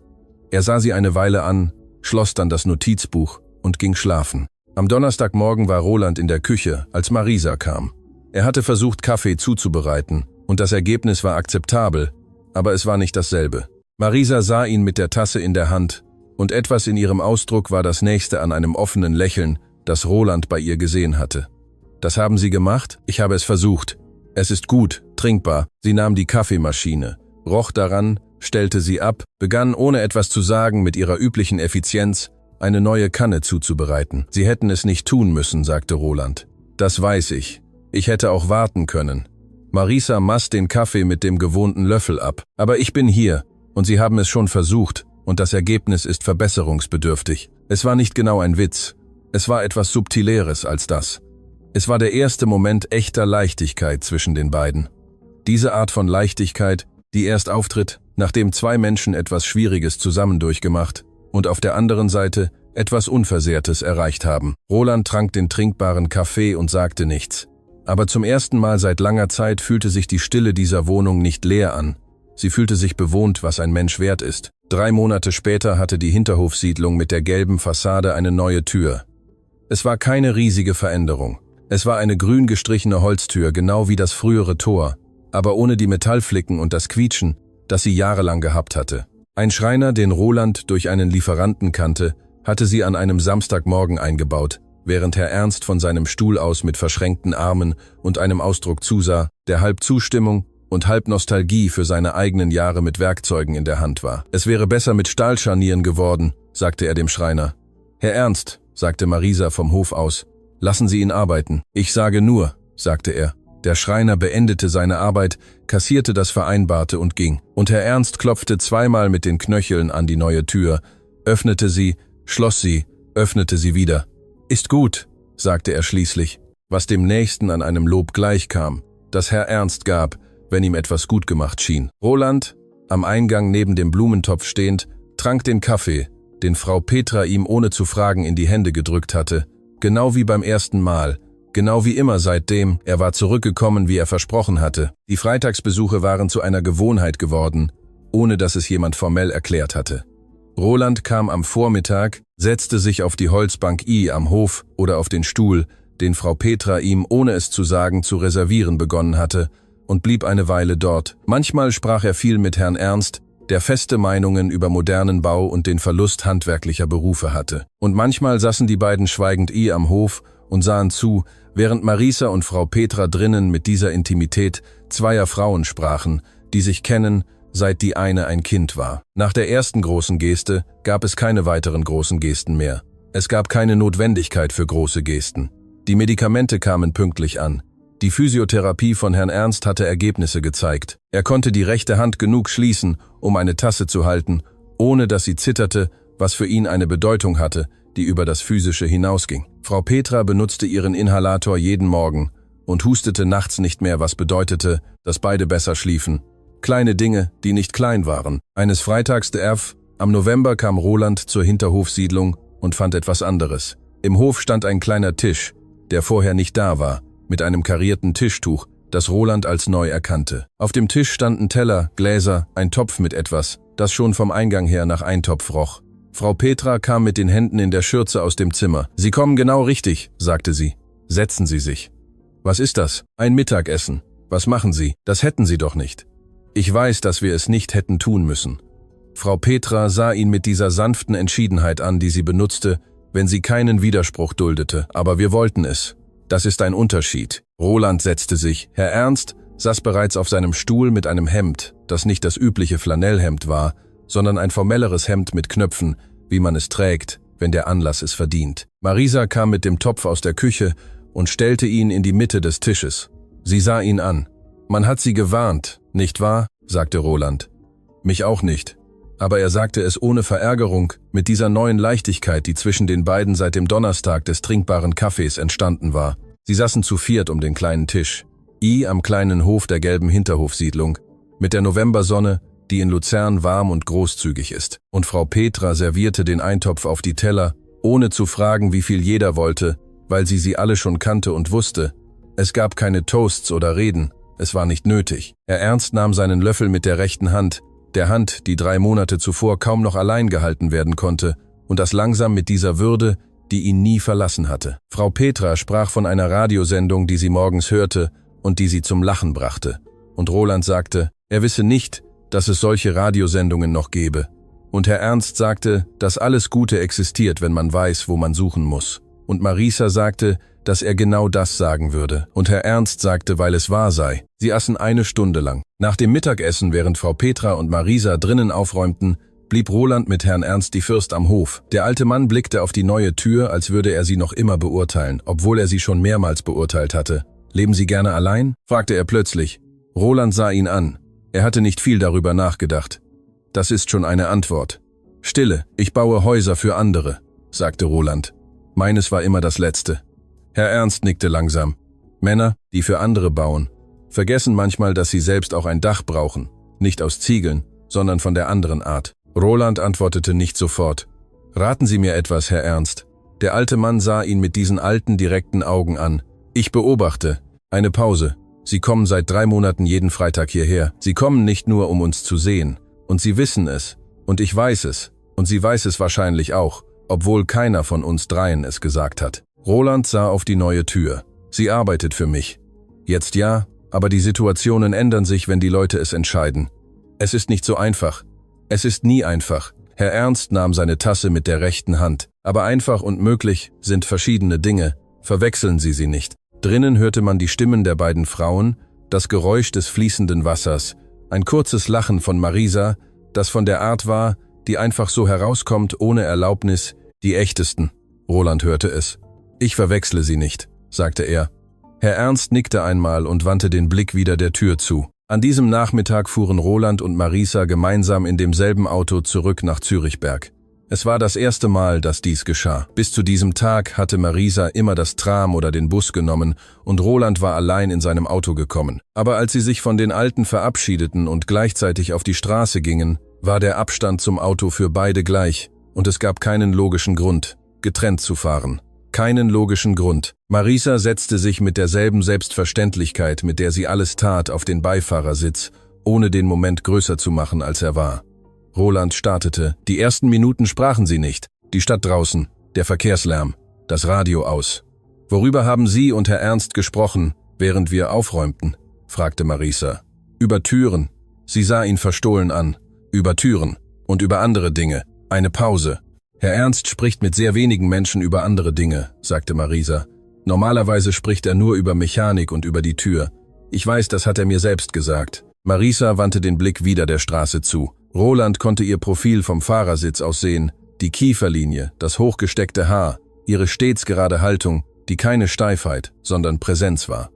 Er sah sie eine Weile an, schloss dann das Notizbuch und ging schlafen. Am Donnerstagmorgen war Roland in der Küche, als Marisa kam. Er hatte versucht, Kaffee zuzubereiten, und das Ergebnis war akzeptabel, aber es war nicht dasselbe. Marisa sah ihn mit der Tasse in der Hand, und etwas in ihrem Ausdruck war das nächste an einem offenen Lächeln, das Roland bei ihr gesehen hatte. »Das haben Sie gemacht? Ich habe es versucht. Es ist gut, trinkbar.« Sie nahm die Kaffeemaschine, roch daran, stellte sie ab, begann ohne etwas zu sagen mit ihrer üblichen Effizienz, eine neue Kanne zuzubereiten. »Sie hätten es nicht tun müssen«, sagte Roland. »Das weiß ich. Ich hätte auch warten können.« Marisa maß den Kaffee mit dem gewohnten Löffel ab. »Aber ich bin hier, und Sie haben es schon versucht, und das Ergebnis ist verbesserungsbedürftig.« Es war nicht genau ein Witz. Es war etwas Subtileres als das. Es war der erste Moment echter Leichtigkeit zwischen den beiden. Diese Art von Leichtigkeit, die erst auftritt, nachdem 2 Menschen etwas Schwieriges zusammen durchgemacht und auf der anderen Seite etwas Unversehrtes erreicht haben. Roland trank den trinkbaren Kaffee und sagte nichts. Aber zum ersten Mal seit langer Zeit fühlte sich die Stille dieser Wohnung nicht leer an. Sie fühlte sich bewohnt, was ein Mensch wert ist. 3 Monate später hatte die Hinterhofsiedlung mit der gelben Fassade eine neue Tür. Es war keine riesige Veränderung. Es war eine grün gestrichene Holztür, genau wie das frühere Tor, aber ohne die Metallflicken und das Quietschen, das sie jahrelang gehabt hatte. Ein Schreiner, den Roland durch einen Lieferanten kannte, hatte sie an einem Samstagmorgen eingebaut, während Herr Ernst von seinem Stuhl aus mit verschränkten Armen und einem Ausdruck zusah, der halb Zustimmung und halb Nostalgie für seine eigenen Jahre mit Werkzeugen in der Hand war. Es wäre besser mit Stahlscharnieren geworden, sagte er dem Schreiner. Herr Ernst, sagte Marisa vom Hof aus, lassen Sie ihn arbeiten. Ich sage nur, sagte er. Der Schreiner beendete seine Arbeit, kassierte das Vereinbarte und ging. Und Herr Ernst klopfte zweimal mit den Knöcheln an die neue Tür, öffnete sie, schloss sie, öffnete sie wieder. Ist gut, sagte er schließlich, was dem Nächsten an einem Lob gleichkam, das Herr Ernst gab, wenn ihm etwas gut gemacht schien. Roland, am Eingang neben dem Blumentopf stehend, trank den Kaffee, den Frau Petra ihm ohne zu fragen in die Hände gedrückt hatte, genau wie beim ersten Mal, genau wie immer seitdem, er war zurückgekommen, wie er versprochen hatte. Die Freitagsbesuche waren zu einer Gewohnheit geworden, ohne dass es jemand formell erklärt hatte. Roland kam am Vormittag, setzte sich auf die Holzbank I am Hof oder auf den Stuhl, den Frau Petra ihm, ohne es zu sagen, zu reservieren begonnen hatte, und blieb eine Weile dort. Manchmal sprach er viel mit Herrn Ernst, der feste Meinungen über modernen Bau und den Verlust handwerklicher Berufe hatte. Und manchmal saßen die beiden schweigend I am Hof und sahen zu, während Marisa und Frau Petra drinnen mit dieser Intimität zweier Frauen sprachen, die sich kennen, seit die eine ein Kind war. Nach der ersten großen Geste gab es keine weiteren großen Gesten mehr. Es gab keine Notwendigkeit für große Gesten. Die Medikamente kamen pünktlich an. Die Physiotherapie von Herrn Ernst hatte Ergebnisse gezeigt. Er konnte die rechte Hand genug schließen, um eine Tasse zu halten, ohne dass sie zitterte, was für ihn eine Bedeutung hatte, die über das Physische hinausging. Frau Petra benutzte ihren Inhalator jeden Morgen und hustete nachts nicht mehr, was bedeutete, dass beide besser schliefen. Kleine Dinge, die nicht klein waren. Eines Freitags am November kam Roland zur Hinterhofsiedlung und fand etwas anderes. Im Hof stand ein kleiner Tisch, der vorher nicht da war, mit einem karierten Tischtuch, das Roland als neu erkannte. Auf dem Tisch standen Teller, Gläser, ein Topf mit etwas, das schon vom Eingang her nach Eintopf roch. Frau Petra kam mit den Händen in der Schürze aus dem Zimmer. »Sie kommen genau richtig«, sagte sie. »Setzen Sie sich.« »Was ist das?« »Ein Mittagessen. Was machen Sie? Das hätten Sie doch nicht.« »Ich weiß, dass wir es nicht hätten tun müssen.« Frau Petra sah ihn mit dieser sanften Entschiedenheit an, die sie benutzte, wenn sie keinen Widerspruch duldete. »Aber wir wollten es. Das ist ein Unterschied.« Roland setzte sich. Herr Ernst saß bereits auf seinem Stuhl mit einem Hemd, das nicht das übliche Flanellhemd war, sondern ein formelleres Hemd mit Knöpfen, wie man es trägt, wenn der Anlass es verdient. Marisa kam mit dem Topf aus der Küche und stellte ihn in die Mitte des Tisches. Sie sah ihn an. »Man hat Sie gewarnt, nicht wahr?« sagte Roland. »Mich auch nicht.« Aber er sagte es ohne Verärgerung, mit dieser neuen Leichtigkeit, die zwischen den beiden seit dem Donnerstag des trinkbaren Kaffees entstanden war. Sie saßen zu viert um den kleinen Tisch. I am kleinen Hof der gelben Hinterhofsiedlung, mit der Novembersonne, die in Luzern warm und großzügig ist. Und Frau Petra servierte den Eintopf auf die Teller, ohne zu fragen, wie viel jeder wollte, weil sie alle schon kannte und wusste. Es gab keine Toasts oder Reden, es war nicht nötig. Herr Ernst nahm seinen Löffel mit der rechten Hand, der Hand, die 3 Monate zuvor kaum noch allein gehalten werden konnte, und das langsam mit dieser Würde, die ihn nie verlassen hatte. Frau Petra sprach von einer Radiosendung, die sie morgens hörte und die sie zum Lachen brachte. Und Roland sagte, er wisse nicht, dass es solche Radiosendungen noch gebe. Und Herr Ernst sagte, dass alles Gute existiert, wenn man weiß, wo man suchen muss. Und Marisa sagte, dass er genau das sagen würde. Und Herr Ernst sagte, weil es wahr sei. Sie aßen 1 Stunde lang. Nach dem Mittagessen, während Frau Petra und Marisa drinnen aufräumten, blieb Roland mit Herrn Ernst die Fürst am Hof. Der alte Mann blickte auf die neue Tür, als würde er sie noch immer beurteilen, obwohl er sie schon mehrmals beurteilt hatte. »Leben Sie gerne allein?« fragte er plötzlich. Roland sah ihn an. Er hatte nicht viel darüber nachgedacht. »Das ist schon eine Antwort.« »Stille, ich baue Häuser für andere«, sagte Roland. »Meines war immer das letzte.« Herr Ernst nickte langsam. Männer, die für andere bauen, vergessen manchmal, dass sie selbst auch ein Dach brauchen, nicht aus Ziegeln, sondern von der anderen Art. Roland antwortete nicht sofort. »Raten Sie mir etwas, Herr Ernst.« Der alte Mann sah ihn mit diesen alten, direkten Augen an. »Ich beobachte. Eine Pause. Sie kommen seit 3 Monaten jeden Freitag hierher. Sie kommen nicht nur, um uns zu sehen. Und Sie wissen es. Und ich weiß es. Und sie weiß es wahrscheinlich auch, obwohl keiner von uns dreien es gesagt hat.« Roland sah auf die neue Tür. Sie arbeitet für mich. Jetzt ja, aber die Situationen ändern sich, wenn die Leute es entscheiden. Es ist nicht so einfach. Es ist nie einfach. Herr Ernst nahm seine Tasse mit der rechten Hand. Aber einfach und möglich sind verschiedene Dinge. Verwechseln Sie sie nicht. Drinnen hörte man die Stimmen der beiden Frauen, das Geräusch des fließenden Wassers, ein kurzes Lachen von Marisa, das von der Art war, die einfach so herauskommt ohne Erlaubnis, die echtesten. Roland hörte es. Ich verwechsle sie nicht, sagte er. Herr Ernst nickte einmal und wandte den Blick wieder der Tür zu. An diesem Nachmittag fuhren Roland und Marisa gemeinsam in demselben Auto zurück nach Zürichberg. Es war das erste Mal, dass dies geschah. Bis zu diesem Tag hatte Marisa immer das Tram oder den Bus genommen und Roland war allein in seinem Auto gekommen. Aber als sie sich von den Alten verabschiedeten und gleichzeitig auf die Straße gingen, war der Abstand zum Auto für beide gleich und es gab keinen logischen Grund, getrennt zu fahren. Keinen logischen Grund. Marisa setzte sich mit derselben Selbstverständlichkeit, mit der sie alles tat, auf den Beifahrersitz, ohne den Moment größer zu machen, als er war. Roland startete. Die ersten Minuten sprachen sie nicht. Die Stadt draußen, der Verkehrslärm, das Radio aus. »Worüber haben Sie und Herr Ernst gesprochen, während wir aufräumten?« fragte Marisa. »Über Türen.« Sie sah ihn verstohlen an. »Über Türen und über andere Dinge. Eine Pause.« »Herr Ernst spricht mit sehr wenigen Menschen über andere Dinge«, sagte Marisa. »Normalerweise spricht er nur über Mechanik und über die Tür. Ich weiß, das hat er mir selbst gesagt.« Marisa wandte den Blick wieder der Straße zu. Roland konnte ihr Profil vom Fahrersitz aus sehen, die Kieferlinie, das hochgesteckte Haar, ihre stets gerade Haltung, die keine Steifheit, sondern Präsenz war.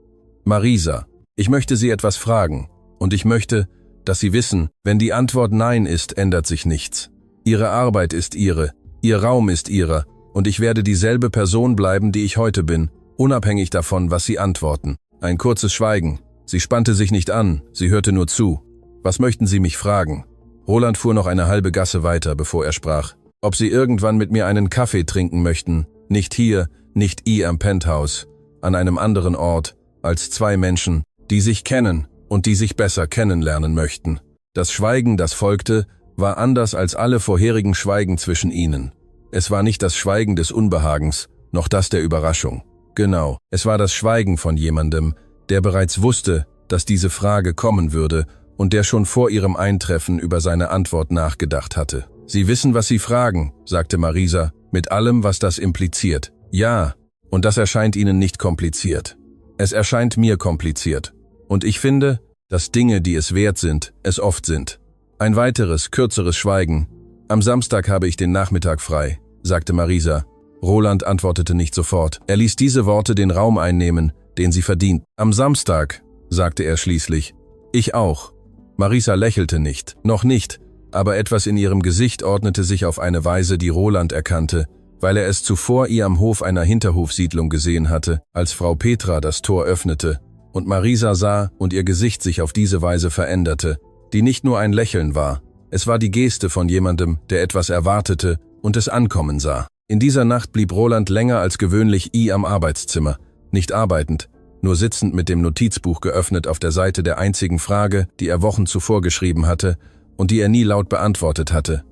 »Marisa, ich möchte Sie etwas fragen, und ich möchte, dass Sie wissen, wenn die Antwort Nein ist, ändert sich nichts. Ihre Arbeit ist Ihre, Ihr Raum ist Ihrer, und ich werde dieselbe Person bleiben, die ich heute bin, unabhängig davon, was Sie antworten.« Ein kurzes Schweigen. Sie spannte sich nicht an, sie hörte nur zu. »Was möchten Sie mich fragen?« Roland fuhr noch eine halbe Gasse weiter, bevor er sprach. »Ob Sie irgendwann mit mir einen Kaffee trinken möchten, nicht hier, nicht am Penthouse, an einem anderen Ort, als zwei Menschen, die sich kennen und die sich besser kennenlernen möchten.« Das Schweigen, das folgte, war anders als alle vorherigen Schweigen zwischen ihnen. Es war nicht das Schweigen des Unbehagens, noch das der Überraschung. Genau, es war das Schweigen von jemandem, der bereits wusste, dass diese Frage kommen würde und der schon vor ihrem Eintreffen über seine Antwort nachgedacht hatte. »Sie wissen, was Sie fragen«, sagte Marisa, mit allem, was das impliziert. »Ja, und das erscheint Ihnen nicht kompliziert. Es erscheint mir kompliziert. Und ich finde, dass Dinge, die es wert sind, es oft sind.« Ein weiteres, kürzeres Schweigen. »Am Samstag habe ich den Nachmittag frei«, sagte Marisa. Roland antwortete nicht sofort. Er ließ diese Worte den Raum einnehmen, den sie verdient. »Am Samstag«, sagte er schließlich. »Ich auch.« Marisa lächelte nicht, noch nicht, aber etwas in ihrem Gesicht ordnete sich auf eine Weise, die Roland erkannte, weil er es zuvor ihr am Hof einer Hinterhofsiedlung gesehen hatte, als Frau Petra das Tor öffnete, und Marisa sah und ihr Gesicht sich auf diese Weise veränderte, die nicht nur ein Lächeln war, es war die Geste von jemandem, der etwas erwartete und es ankommen sah. In dieser Nacht blieb Roland länger als gewöhnlich am Arbeitszimmer, nicht arbeitend, nur sitzend mit dem Notizbuch geöffnet auf der Seite der einzigen Frage, die er Wochen zuvor geschrieben hatte und die er nie laut beantwortet hatte.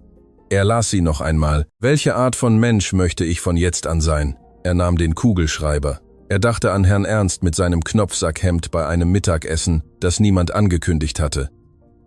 Er las sie noch einmal. »Welche Art von Mensch möchte ich von jetzt an sein?« Er nahm den Kugelschreiber. Er dachte an Herrn Ernst mit seinem Knopfsackhemd bei einem Mittagessen, das niemand angekündigt hatte.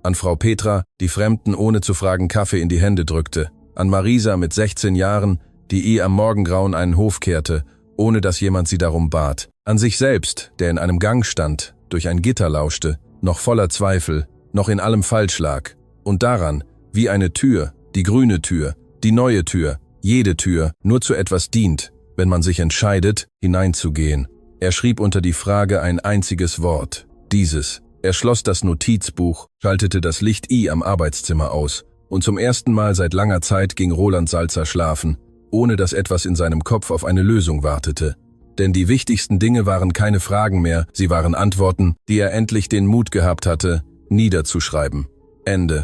An Frau Petra, die Fremden ohne zu fragen Kaffee in die Hände drückte. An Marisa mit 16 Jahren, die am Morgengrauen einen Hof kehrte, ohne dass jemand sie darum bat. An sich selbst, der in einem Gang stand, durch ein Gitter lauschte, noch voller Zweifel, noch in allem falsch lag. Und daran, wie eine Tür, die grüne Tür, die neue Tür, jede Tür, nur zu etwas dient, wenn man sich entscheidet, hineinzugehen. Er schrieb unter die Frage ein einziges Wort, dieses. Er schloss das Notizbuch, schaltete das Licht am Arbeitszimmer aus, und zum ersten Mal seit langer Zeit ging Roland Salzer schlafen, ohne dass etwas in seinem Kopf auf eine Lösung wartete. Denn die wichtigsten Dinge waren keine Fragen mehr, sie waren Antworten, die er endlich den Mut gehabt hatte, niederzuschreiben. Ende.